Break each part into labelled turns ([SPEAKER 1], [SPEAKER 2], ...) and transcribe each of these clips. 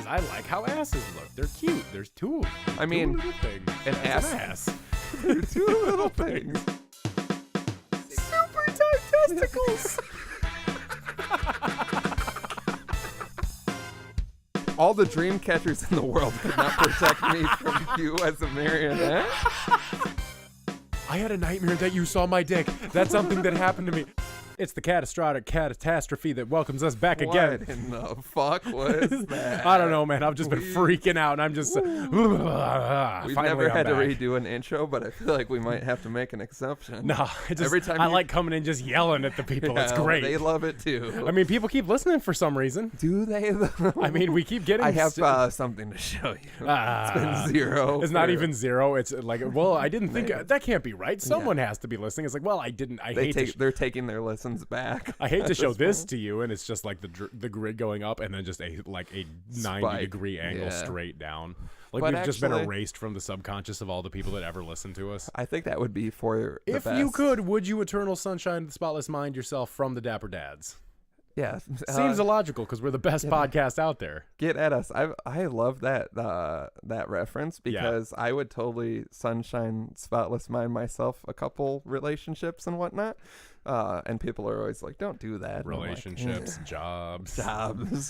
[SPEAKER 1] Because I like how asses look. They're cute. There's two of them.
[SPEAKER 2] I mean,
[SPEAKER 1] two little things.
[SPEAKER 2] an
[SPEAKER 1] That's
[SPEAKER 2] ass. They're two little things.
[SPEAKER 1] Super tight testicles.
[SPEAKER 2] All the dream catchers in the world could not protect me from you as a marionette.
[SPEAKER 1] I had a nightmare that you saw my dick. That's something that happened to me. It's the catastrophe that welcomes us back again.
[SPEAKER 2] What in the fuck was that?
[SPEAKER 1] I don't know, man. I've just been freaking out, and I'm just...
[SPEAKER 2] We've never had to
[SPEAKER 1] back.
[SPEAKER 2] redo an intro, but I feel like we might have to make an exception.
[SPEAKER 1] No,
[SPEAKER 2] Every time
[SPEAKER 1] I like coming in just yelling at the people. It's great.
[SPEAKER 2] They love it too.
[SPEAKER 1] I mean, people keep listening for some reason.
[SPEAKER 2] Do they though?
[SPEAKER 1] I mean, we keep getting...
[SPEAKER 2] I have something to show you. It's been 0.
[SPEAKER 1] It's not even 0. It's like, well, I didn't think... that can't be right. Someone has to be listening. It's like, well, I didn't...
[SPEAKER 2] They're taking their lessons back.
[SPEAKER 1] I hate to show this to you, and it's just like the grid going up, and then just a 90-degree angle straight down. Like
[SPEAKER 2] but
[SPEAKER 1] we've just been erased from the subconscious of all the people that ever listen to us.
[SPEAKER 2] I think that would be for the
[SPEAKER 1] if
[SPEAKER 2] best.
[SPEAKER 1] you could, would you eternal sunshine of the spotless mind yourself from the Dapper Dads?
[SPEAKER 2] Yeah,
[SPEAKER 1] seems illogical because we're the best podcast out there.
[SPEAKER 2] Get at us. I love that reference because I would totally sunshine spotless mind myself a couple relationships and whatnot. And people are always like, don't do that.
[SPEAKER 1] Relationships,
[SPEAKER 2] like,
[SPEAKER 1] jobs,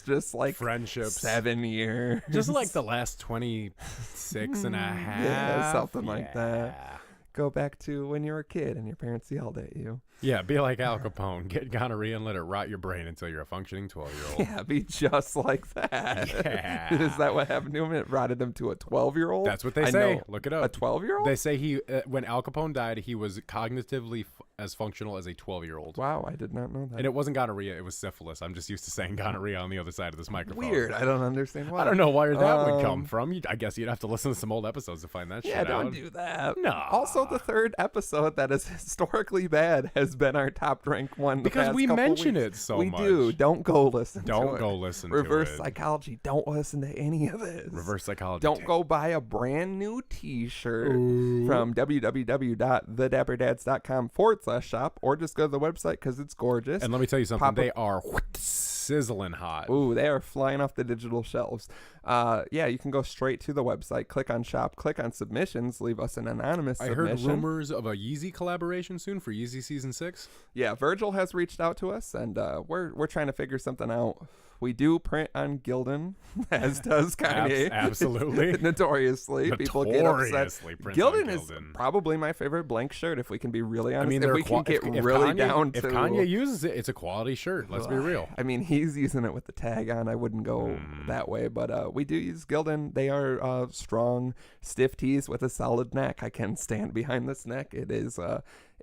[SPEAKER 2] just like
[SPEAKER 1] friendships,
[SPEAKER 2] 7 years,
[SPEAKER 1] just like the last 26 and a half,
[SPEAKER 2] yeah, something like that. Go back to when you were a kid and your parents yelled at you.
[SPEAKER 1] Yeah, be like Al Capone. Get gonorrhea and let it rot your brain until you're a functioning 12-year-old.
[SPEAKER 2] Yeah, be just like that. Yeah. Is that what happened to him? It rotted him to a 12-year-old?
[SPEAKER 1] That's what they say. Look it up.
[SPEAKER 2] A 12-year-old?
[SPEAKER 1] They say he when Al Capone died, he was cognitively as functional as a 12-year-old.
[SPEAKER 2] Wow, I did not know that.
[SPEAKER 1] And it wasn't gonorrhea, it was syphilis. I'm just used to saying gonorrhea on the other side of this microphone.
[SPEAKER 2] Weird. I don't understand why.
[SPEAKER 1] I don't know where that would come from. I guess you'd have to listen to some old episodes to find that shit out.
[SPEAKER 2] Yeah, don't do that.
[SPEAKER 1] No.
[SPEAKER 2] Also, the third episode that is historically bad has been our top rank one
[SPEAKER 1] because we mention it so much.
[SPEAKER 2] We do. Don't go listen to it.
[SPEAKER 1] Don't go listen to it.
[SPEAKER 2] Reverse psychology. Don't listen to any of this.
[SPEAKER 1] Reverse psychology.
[SPEAKER 2] Don't go buy a brand new t-shirt from www.thedapperdads.com/shop or just go to the website because it's gorgeous.
[SPEAKER 1] And let me tell you something. They are sizzling hot.
[SPEAKER 2] Ooh, they are flying off the digital shelves. Yeah, you can go straight to the website, click on shop, click on submissions, leave us an anonymous submission.
[SPEAKER 1] I heard rumors of a Yeezy collaboration soon for Yeezy Season 6.
[SPEAKER 2] Yeah, Virgil has reached out to us, and we're trying to figure something out. We do print on Gildan, as does Kanye.
[SPEAKER 1] Absolutely.
[SPEAKER 2] Notoriously. People get upset.
[SPEAKER 1] Gildan
[SPEAKER 2] is probably my favorite blank shirt, if we can be really honest. I mean, if we can get
[SPEAKER 1] if
[SPEAKER 2] really
[SPEAKER 1] Kanye,
[SPEAKER 2] down to...
[SPEAKER 1] If Kanye uses it, it's a quality shirt. Let's be real.
[SPEAKER 2] I mean, he's using it with the tag on. I wouldn't go that way, but we do use Gildan. They are strong, stiff tees with a solid neck. I can stand behind this neck. It is...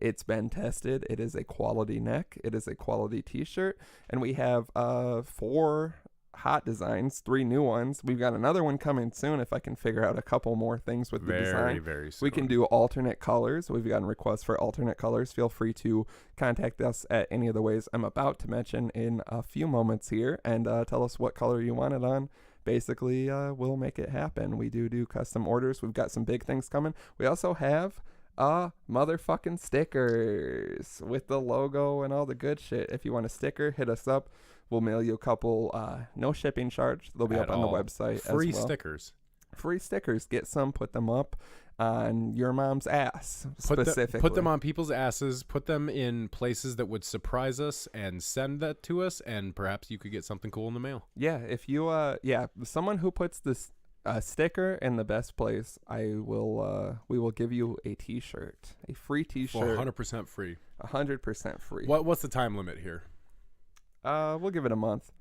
[SPEAKER 2] It's been tested. It is a quality neck. It is a quality t-shirt. And we have 4 hot designs, 3 new ones. We've got another one coming soon if I can figure out a couple more things with the design.
[SPEAKER 1] Very soon.
[SPEAKER 2] We can do alternate colors. We've gotten requests for alternate colors. Feel free to contact us at any of the ways I'm about to mention in a few moments here and tell us what color you want it on. Basically, we'll make it happen. We do custom orders. We've got some big things coming. We also have... motherfucking stickers with the logo and all the good shit. If you want a sticker, hit us up. We'll mail you a couple. No shipping charge. They'll be up on the website.
[SPEAKER 1] Free
[SPEAKER 2] as well.
[SPEAKER 1] Stickers.
[SPEAKER 2] Free stickers. Get some. Put them up on your mom's ass specifically.
[SPEAKER 1] Put them on people's asses. Put them in places that would surprise us and send that to us. And perhaps you could get something cool in the mail.
[SPEAKER 2] Yeah. If you someone who puts this sticker in the best place, we will give you a t-shirt, a free t-shirt.
[SPEAKER 1] 100% free.
[SPEAKER 2] 100% free.
[SPEAKER 1] What's the time limit here?
[SPEAKER 2] We'll give it a month.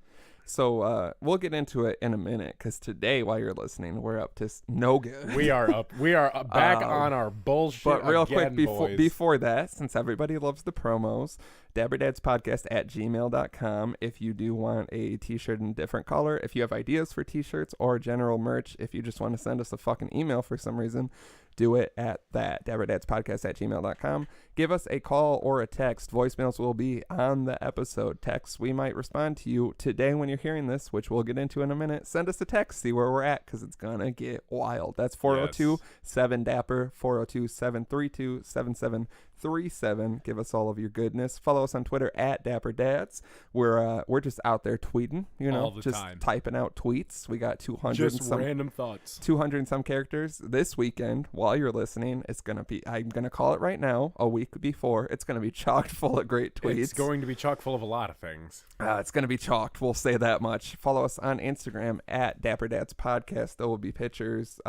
[SPEAKER 2] So we'll get into it in a minute because today, while you're listening, we're up to no good.
[SPEAKER 1] We are up. We are back on our bullshit.
[SPEAKER 2] But real
[SPEAKER 1] again,
[SPEAKER 2] quick, before that, since everybody loves the promos, dabberdadspodcast@gmail.com. If you do want a t-shirt in a different color, if you have ideas for t-shirts or general merch, if you just want to send us a fucking email for some reason, do it at that, dabberdadspodcast@gmail.com. Give us a call or a text. Voicemails will be on the episode. Texts, we might respond to you today when you're hearing this, which we'll get into in a minute. Send us a text, see where we're at, because it's going to get wild. That's 402-7-DAPPER, 402-732-7732. 837. Give us all of your goodness. Follow us on Twitter at Dapper Dads. We're just out there tweeting,
[SPEAKER 1] all the
[SPEAKER 2] just
[SPEAKER 1] time.
[SPEAKER 2] typing out tweets. We got 200
[SPEAKER 1] Just
[SPEAKER 2] and some
[SPEAKER 1] random thoughts.
[SPEAKER 2] 200 and some characters this weekend. While you're listening, it's gonna be, I'm gonna call it right now, a week before, it's gonna be chocked full of great tweets.
[SPEAKER 1] It's going to be chock full of a lot of things.
[SPEAKER 2] It's gonna be chocked, we'll say that much. Follow us on Instagram at Dapper Dads Podcast. There will be pictures.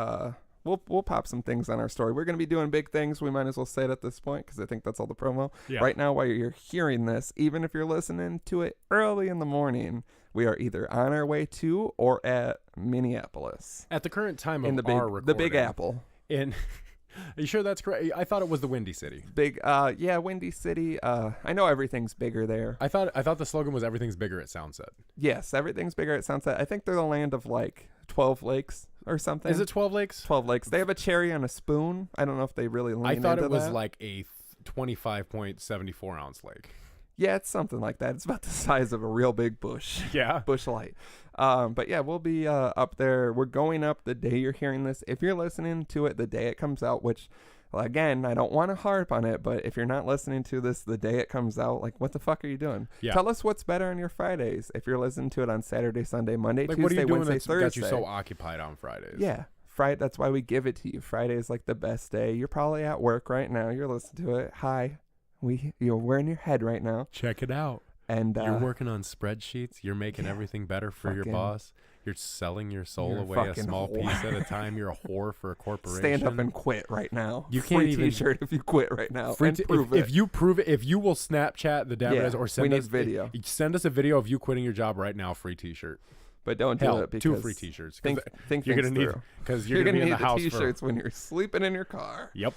[SPEAKER 2] We'll pop some things on our story. We're going to be doing big things. We might as well say it at this point because I think that's all the promo.
[SPEAKER 1] Yeah.
[SPEAKER 2] Right now, while you're hearing this, even if you're listening to it early in the morning, we are either on our way to or at Minneapolis.
[SPEAKER 1] At the current time
[SPEAKER 2] in
[SPEAKER 1] of
[SPEAKER 2] the
[SPEAKER 1] our
[SPEAKER 2] big,
[SPEAKER 1] recording.
[SPEAKER 2] the Big Apple.
[SPEAKER 1] Are you sure that's correct? I thought it was the Windy City.
[SPEAKER 2] Windy City. I know everything's bigger there.
[SPEAKER 1] I thought the slogan was everything's bigger at Soundset.
[SPEAKER 2] Yes, everything's bigger at Sunset. I think they're the land of like 12 lakes or something.
[SPEAKER 1] Is it 12 Lakes?
[SPEAKER 2] 12 lakes. They have a cherry on a spoon. I don't know if they really lean
[SPEAKER 1] I thought
[SPEAKER 2] into
[SPEAKER 1] it was
[SPEAKER 2] that.
[SPEAKER 1] like a 25.74 ounce lake.
[SPEAKER 2] Yeah, it's something like that. It's about the size of a real big bush.
[SPEAKER 1] Yeah.
[SPEAKER 2] Bush light. But yeah, we'll be up there. We're going up the day you're hearing this. If you're listening to it the day it comes out, which, well, again, I don't want to harp on it, but if you're not listening to this the day it comes out, like, what the fuck are you doing?
[SPEAKER 1] Yeah.
[SPEAKER 2] Tell us what's better on your Fridays. If you're listening to it on Saturday, Sunday, Monday,
[SPEAKER 1] Like,
[SPEAKER 2] Tuesday,
[SPEAKER 1] what are you doing
[SPEAKER 2] Wednesday,
[SPEAKER 1] that's
[SPEAKER 2] Thursday.
[SPEAKER 1] got you so occupied on Fridays?
[SPEAKER 2] Yeah. Friday, that's why we give it to you. Friday is like the best day. You're probably at work right now. You're listening to it. Hi. We're in your head right now.
[SPEAKER 1] Check it out.
[SPEAKER 2] And
[SPEAKER 1] you're working on spreadsheets. You're making everything better for your boss. You're selling your soul away a small piece at a time. You're a whore for a corporation.
[SPEAKER 2] Stand up and quit right now.
[SPEAKER 1] You can't
[SPEAKER 2] Free
[SPEAKER 1] even
[SPEAKER 2] T-shirt if you quit right now.
[SPEAKER 1] Free
[SPEAKER 2] And prove it.
[SPEAKER 1] If you prove it, if you will Snapchat the Dapper Dads or send us
[SPEAKER 2] video.
[SPEAKER 1] Send us a video of you quitting your job right now. Free T-shirt.
[SPEAKER 2] But don't do it because
[SPEAKER 1] 2 free T-shirts.
[SPEAKER 2] Think
[SPEAKER 1] you're gonna need because you're gonna
[SPEAKER 2] need
[SPEAKER 1] be in the house
[SPEAKER 2] T-shirts when you're sleeping in your car.
[SPEAKER 1] Yep.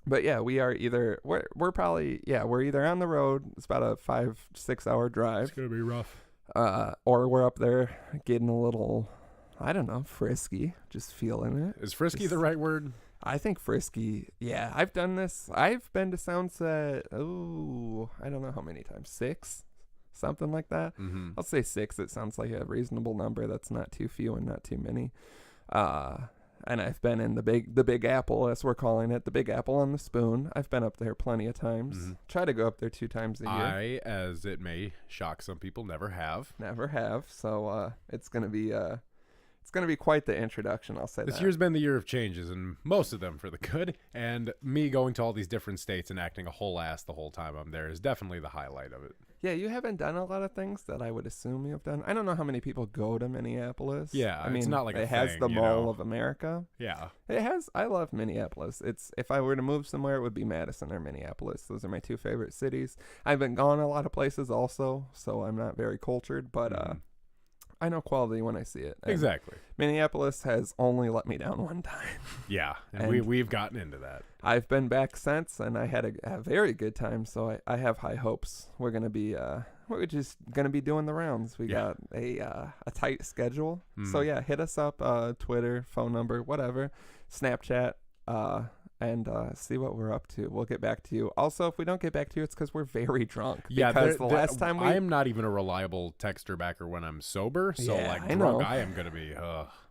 [SPEAKER 2] But yeah, we are either we're probably we're either on the road. It's about a 5-6 hour drive.
[SPEAKER 1] It's gonna be rough.
[SPEAKER 2] Or we're up there getting a little, I don't know, frisky, just feeling it.
[SPEAKER 1] Is frisky the right word?
[SPEAKER 2] I think frisky. Yeah, I've done this. I've been to Soundset. Oh, I don't know how many times. 6, something like that.
[SPEAKER 1] Mm-hmm.
[SPEAKER 2] I'll say 6. It sounds like a reasonable number. That's not too few and not too many. And I've been in the Big Apple, as we're calling it, the Big Apple on the Spoon. I've been up there plenty of times.
[SPEAKER 1] Mm-hmm.
[SPEAKER 2] Try to go up there 2 times a year.
[SPEAKER 1] I, as it may shock some people, never have.
[SPEAKER 2] Never have. So it's gonna be quite the introduction. I'll say
[SPEAKER 1] This
[SPEAKER 2] that.
[SPEAKER 1] year's been the year of changes, and most of them for the good. And me going to all these different states and acting a whole ass the whole time I'm there is definitely the highlight of it.
[SPEAKER 2] Yeah, you haven't done a lot of things that I would assume you've done. I don't know how many people go to Minneapolis.
[SPEAKER 1] Yeah,
[SPEAKER 2] I mean,
[SPEAKER 1] it's not like
[SPEAKER 2] it has the
[SPEAKER 1] you
[SPEAKER 2] Mall
[SPEAKER 1] know?
[SPEAKER 2] of America.
[SPEAKER 1] Yeah.
[SPEAKER 2] It has. I love Minneapolis. It's if I were to move somewhere, it would be Madison or Minneapolis. Those are my 2 favorite cities. I've been gone a lot of places also, so I'm not very cultured, but I know quality when I see it. And
[SPEAKER 1] Exactly.
[SPEAKER 2] Minneapolis has only let me down 1 time.
[SPEAKER 1] Yeah, and we've gotten into that.
[SPEAKER 2] I've been back since, and I had a very good time, so I have high hopes. We're gonna be just gonna be doing the rounds. We got a tight schedule, so yeah, hit us up, Twitter, phone number, whatever, Snapchat, and see what we're up to. We'll get back to you. Also, if we don't get back to you, it's because we're very drunk.
[SPEAKER 1] Yeah,
[SPEAKER 2] because the last time
[SPEAKER 1] I am not even a reliable texter backer when I'm sober, so
[SPEAKER 2] Yeah,
[SPEAKER 1] like
[SPEAKER 2] I
[SPEAKER 1] drunk,
[SPEAKER 2] know.
[SPEAKER 1] I am gonna be.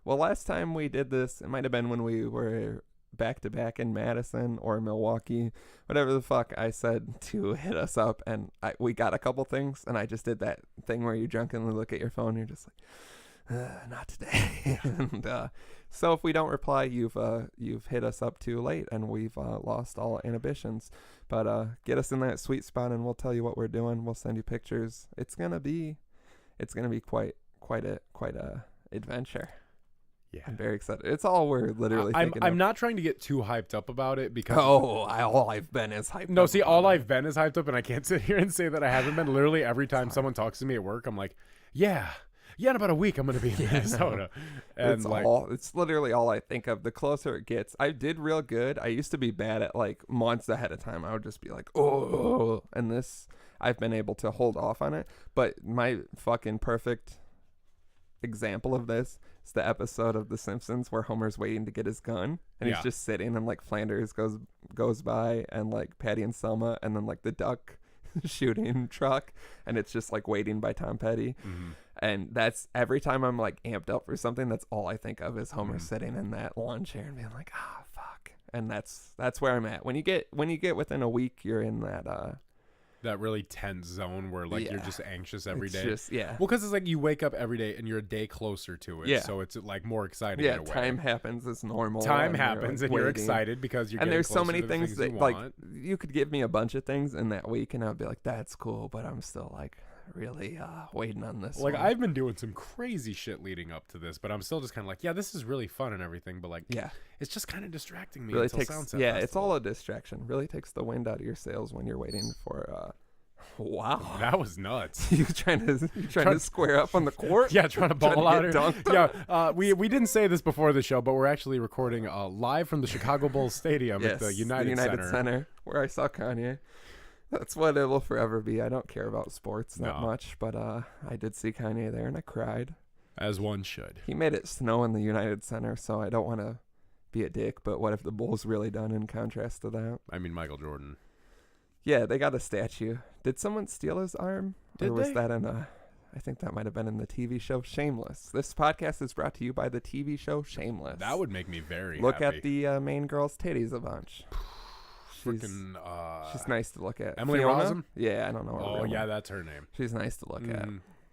[SPEAKER 2] Well, last time we did this, it might have been when we were back to back in Madison or Milwaukee, whatever the fuck. I said to hit us up, and we got a couple things, and I just did that thing where you drunkenly look at your phone and you're just like, not today. And so if we don't reply, you've hit us up too late, and we've lost all inhibitions. But get us in that sweet spot, and we'll tell you what we're doing. We'll send you pictures. It's gonna be quite a adventure.
[SPEAKER 1] Yeah,
[SPEAKER 2] I'm very excited. It's all we're literally thinking
[SPEAKER 1] I'm
[SPEAKER 2] of.
[SPEAKER 1] not trying to get too hyped up about it because
[SPEAKER 2] all I've been is hyped
[SPEAKER 1] no,
[SPEAKER 2] up.
[SPEAKER 1] see, all I've been is hyped up, and I can't sit here and say that I haven't been. Literally every time someone talks to me at work, I'm like, yeah, in about a week I'm gonna be in Minnesota, and
[SPEAKER 2] it's literally all I think of. The closer it gets, I did real good. I used to be bad at like months ahead of time. I would just be like, oh, and this I've been able to hold off on it. But my fucking perfect example of this is the episode of The Simpsons where Homer's waiting to get his gun, and he's just sitting, and like Flanders goes by, and like Patty and Selma, and then like the duck shooting truck, and it's just like Waiting by Tom Petty. And that's every time I'm like amped up for something, that's all I think of is Homer sitting in that lawn chair and being like, fuck. and that's where I'm at. When you get within a week, you're in that
[SPEAKER 1] really tense zone where like you're just anxious every day.
[SPEAKER 2] Just,
[SPEAKER 1] well, because it's like you wake up every day and you're a day closer to it, so it's like more exciting. In a way.
[SPEAKER 2] Time happens. It's normal.
[SPEAKER 1] Time happens, and you're excited because you're.
[SPEAKER 2] And
[SPEAKER 1] getting
[SPEAKER 2] there's so many
[SPEAKER 1] to the
[SPEAKER 2] things that
[SPEAKER 1] you
[SPEAKER 2] like
[SPEAKER 1] want.
[SPEAKER 2] you could give me a bunch of things in that week, and I'd be like, "That's cool," but I'm still like really waiting on this.
[SPEAKER 1] Like
[SPEAKER 2] one.
[SPEAKER 1] I've been doing some crazy shit leading up to this, but I'm still just kind of like, yeah, this is really fun and everything, but like, it's just kind of distracting me.
[SPEAKER 2] Really
[SPEAKER 1] until
[SPEAKER 2] takes
[SPEAKER 1] Soundset
[SPEAKER 2] it's
[SPEAKER 1] Festival.
[SPEAKER 2] all a distraction. Really takes the wind out of your sails when you're waiting for. Wow,
[SPEAKER 1] that was nuts.
[SPEAKER 2] you trying to square up on the court?
[SPEAKER 1] Yeah, trying to ball out here.
[SPEAKER 2] Dunked
[SPEAKER 1] we didn't say this before the show, but we're actually recording live from the Chicago Bulls Stadium at the United
[SPEAKER 2] Center, where I saw Kanye. That's what it will forever be. I don't care about sports that much, but I did see Kanye there, and I cried.
[SPEAKER 1] As one should.
[SPEAKER 2] He made it snow in the United Center, so I don't want to be a dick, but what if the Bulls really done in contrast to that?
[SPEAKER 1] I mean, Michael Jordan.
[SPEAKER 2] Yeah, they got a statue. Did someone steal his arm?
[SPEAKER 1] Did
[SPEAKER 2] or was
[SPEAKER 1] they?
[SPEAKER 2] that in I think that might have been in the TV show Shameless. This podcast is brought to you by the TV show Shameless.
[SPEAKER 1] That would make me very
[SPEAKER 2] Look
[SPEAKER 1] happy.
[SPEAKER 2] at the main girl's titties a bunch. She's nice to look at.
[SPEAKER 1] Emily
[SPEAKER 2] Fiona?
[SPEAKER 1] Rossum?
[SPEAKER 2] Yeah, I don't know her
[SPEAKER 1] Oh,
[SPEAKER 2] real
[SPEAKER 1] yeah,
[SPEAKER 2] name.
[SPEAKER 1] that's her name.
[SPEAKER 2] She's nice to look at.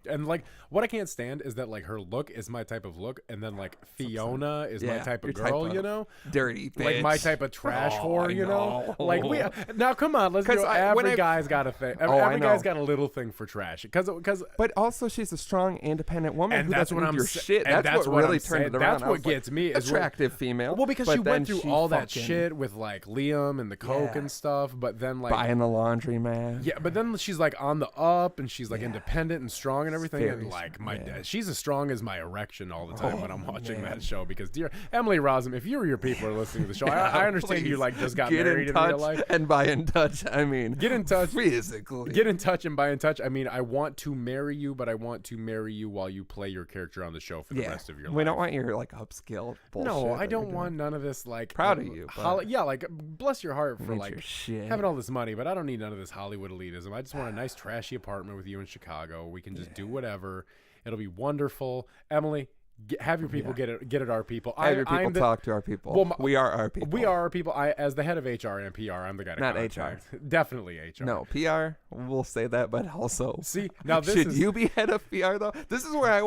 [SPEAKER 1] And like what I can't stand is that like her look is my type of look, and then like Fiona is my type of
[SPEAKER 2] your
[SPEAKER 1] girl,
[SPEAKER 2] type
[SPEAKER 1] you
[SPEAKER 2] of
[SPEAKER 1] know,
[SPEAKER 2] dirty bitch.
[SPEAKER 1] like my type of trash whore,
[SPEAKER 2] I
[SPEAKER 1] you know.
[SPEAKER 2] know.
[SPEAKER 1] Like we now come on, let's go. Every guy's got a thing. Every guy's got a little thing for trash, because.
[SPEAKER 2] But also, she's a strong, independent woman
[SPEAKER 1] And
[SPEAKER 2] who
[SPEAKER 1] that's
[SPEAKER 2] doesn't
[SPEAKER 1] what
[SPEAKER 2] need
[SPEAKER 1] I'm
[SPEAKER 2] your shit.
[SPEAKER 1] and
[SPEAKER 2] That's what really turned it around.
[SPEAKER 1] That's what gets me is
[SPEAKER 2] attractive female.
[SPEAKER 1] Well, because
[SPEAKER 2] but
[SPEAKER 1] she went
[SPEAKER 2] then
[SPEAKER 1] through all that shit with like Liam and the coke and stuff, but then like
[SPEAKER 2] buying the laundromat.
[SPEAKER 1] Yeah, but then she's like on the up, and she's like independent and strong and everything,
[SPEAKER 2] very
[SPEAKER 1] and like
[SPEAKER 2] strong,
[SPEAKER 1] she's as strong as my erection all the time when I'm watching that show. Because dear Emily Rossum, if you or your people are listening to the show, I understand you like just got married in real life.
[SPEAKER 2] And by in touch, I mean
[SPEAKER 1] get in touch
[SPEAKER 2] physically.
[SPEAKER 1] Get in touch, and by in touch, I mean I want to marry you, but I want to marry you while you play your character on the show for the rest of your life.
[SPEAKER 2] We don't want your like upskill bullshit.
[SPEAKER 1] No, I don't want none of this like
[SPEAKER 2] proud of you.
[SPEAKER 1] Like bless your heart for like
[SPEAKER 2] shit.
[SPEAKER 1] having all this money, but I don't need none of this Hollywood elitism. I just want a nice trashy apartment with you in Chicago. We can just do whatever. It'll be wonderful. Emily, have your people get it our people.
[SPEAKER 2] Have your people talk to our people. Well, we are our people.
[SPEAKER 1] We are our people. As the head of HR and PR, I'm the guy to
[SPEAKER 2] not
[SPEAKER 1] contact.
[SPEAKER 2] HR.
[SPEAKER 1] Definitely HR.
[SPEAKER 2] No, PR, we'll say that, but also
[SPEAKER 1] see now this
[SPEAKER 2] should you be head of PR though? This is where I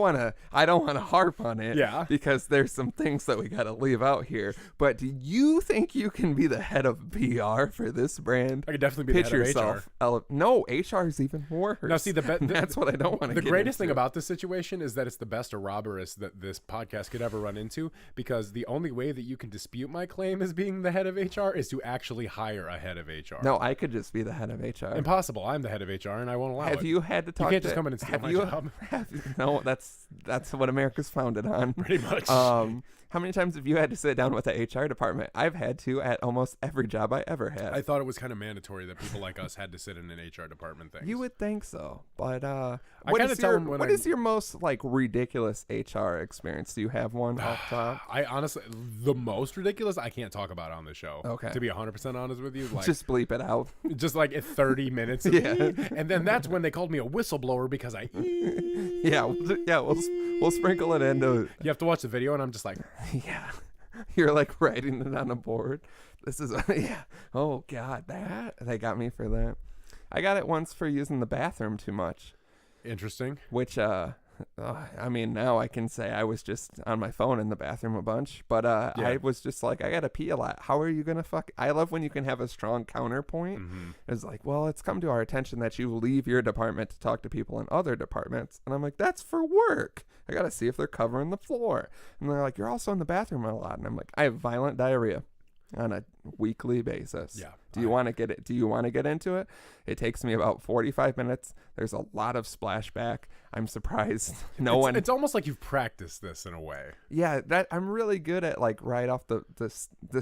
[SPEAKER 2] don't want to harp on it.
[SPEAKER 1] Yeah.
[SPEAKER 2] Because there's some things that we gotta leave out here. But do you think you can be the head of PR for this brand?
[SPEAKER 1] I could definitely be the head
[SPEAKER 2] yourself. No, HR is even worse.
[SPEAKER 1] Now see
[SPEAKER 2] that's what I don't want to.
[SPEAKER 1] The greatest thing about this situation is that it's the best Ouroboros that this podcast could ever run into, because the only way that you can dispute my claim as being the head of HR is to actually hire a head of HR.
[SPEAKER 2] No, I could just be the head of HR.
[SPEAKER 1] Impossible. I'm the head of HR, and I won't allow it.
[SPEAKER 2] Have you had to talk?
[SPEAKER 1] You can't just come in and steal my job.
[SPEAKER 2] No, that's what America's founded on.
[SPEAKER 1] Pretty much.
[SPEAKER 2] How many times have you had to sit down with the HR department? I've had to at almost every job I ever had.
[SPEAKER 1] I thought it was kind of mandatory that people like us had to sit in an HR department thing.
[SPEAKER 2] You would think so, but
[SPEAKER 1] what is
[SPEAKER 2] your most like ridiculous HR experience? Do you have one off top?
[SPEAKER 1] I honestly, the most ridiculous I can't talk about on the show.
[SPEAKER 2] Okay.
[SPEAKER 1] To be 100% honest with you, like
[SPEAKER 2] just bleep it out.
[SPEAKER 1] Just like 30 minutes. And then that's when they called me a whistleblower because I.
[SPEAKER 2] Yeah. We'll sprinkle it into.
[SPEAKER 1] You have to watch the video, and I'm just like.
[SPEAKER 2] Yeah. You're like writing it on a board. This is Oh God, they got me for that. I got it once for using the bathroom too much.
[SPEAKER 1] Interesting.
[SPEAKER 2] Which I mean, now I can say I was just on my phone in the bathroom a bunch, but I was just like, I gotta pee a lot. How are you gonna I love when you can have a strong counterpoint.
[SPEAKER 1] Mm-hmm.
[SPEAKER 2] It's like, well, it's come to our attention that you leave your department to talk to people in other departments, and I'm like, that's for work. I gotta see if they're covering the floor. And they're like, you're also in the bathroom a lot, and I'm like, I have violent diarrhea on a weekly basis.
[SPEAKER 1] Yeah.
[SPEAKER 2] Do you want to get it? Do you want to get into it? It takes me about 45 minutes. There's a lot of splashback. I'm surprised It's
[SPEAKER 1] almost like you've practiced this in a way.
[SPEAKER 2] Yeah, that I'm really good at, like right off the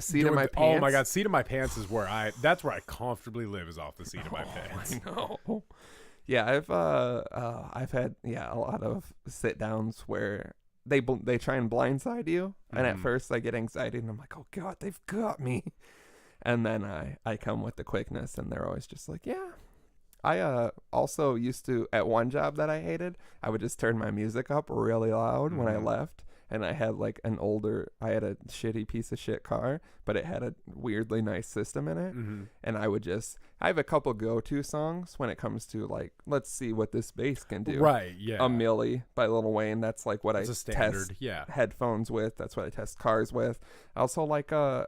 [SPEAKER 2] seat of my pants.
[SPEAKER 1] Oh my God, seat of my pants is that's where I comfortably live, is off the seat of my pants.
[SPEAKER 2] I know. Yeah, I've had a lot of sit downs where they try and blindside you, and at first I get anxiety and I'm like, oh God, they've got me, and then I come with the quickness, and they're always just like, yeah. I also used to, at one job that I hated, I would just turn my music up really loud when I left, and I had like I had a shitty piece of shit car, but it had a weirdly nice system in it. And I have a couple go-to songs when it comes to like, let's see what this bass can do.
[SPEAKER 1] Right, yeah.
[SPEAKER 2] A Millie by Lil Wayne. That's like what
[SPEAKER 1] That's a standard,
[SPEAKER 2] test headphones with. That's what I test cars with. I also like a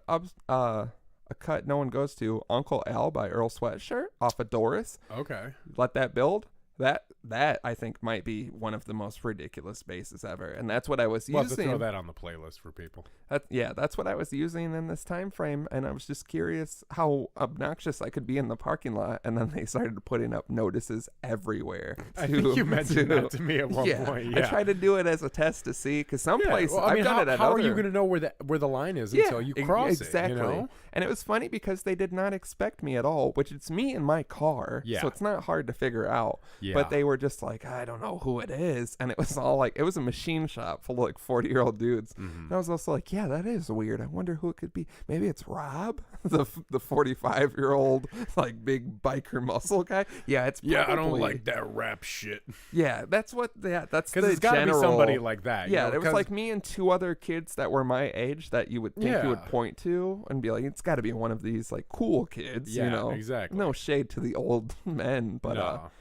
[SPEAKER 2] cut no one goes to, Uncle Al by Earl Sweatshirt off of Doris.
[SPEAKER 1] Okay.
[SPEAKER 2] Let that build. That I think might be one of the most ridiculous basses ever, and that's what I was
[SPEAKER 1] We'll
[SPEAKER 2] using.
[SPEAKER 1] have to throw that on the playlist for people.
[SPEAKER 2] That's what I was using in this time frame, and I was just curious how obnoxious I could be in the parking lot. And then they started putting up notices everywhere.
[SPEAKER 1] I think you mentioned that to me at one point. Yeah,
[SPEAKER 2] I tried to do it as a test to see, because some places
[SPEAKER 1] I've done it at
[SPEAKER 2] how
[SPEAKER 1] are you going to know where the line is until you cross it? You know?
[SPEAKER 2] And it was funny because they did not expect me at all, which it's me in my car, so it's not hard to figure out. Yeah. But they were just like, I don't know who it is. And it was all like, it was a machine shop full of like 40-year-old dudes. And I was also like, yeah, that is weird. I wonder who it could be. Maybe it's Rob, the 45-year-old like big biker muscle guy. Yeah, it's probably.
[SPEAKER 1] Yeah, I don't like that rap shit.
[SPEAKER 2] Yeah, that's because
[SPEAKER 1] it's got to be somebody like that.
[SPEAKER 2] Yeah, it was like me and two other kids that were my age that you would think you would point to and be like, it's got to be one of these like cool kids.
[SPEAKER 1] Yeah,
[SPEAKER 2] you know,
[SPEAKER 1] exactly.
[SPEAKER 2] No shade to the old men, but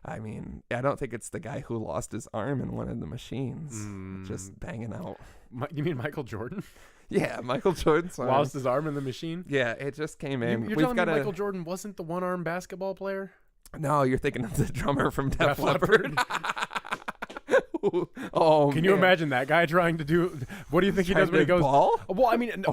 [SPEAKER 2] I mean, I don't think it's the guy who lost his arm in one of the machines, just banging out.
[SPEAKER 1] You mean Michael Jordan?
[SPEAKER 2] Yeah, Michael Jordan
[SPEAKER 1] lost his arm in the machine.
[SPEAKER 2] Yeah, it just came in.
[SPEAKER 1] You're telling me Michael Jordan wasn't the one-arm basketball player?
[SPEAKER 2] No, you're thinking of the drummer from Def Leppard.
[SPEAKER 1] Can you imagine that guy trying to do? What do you think he does when he goes?
[SPEAKER 2] Ball?
[SPEAKER 1] Well, I mean,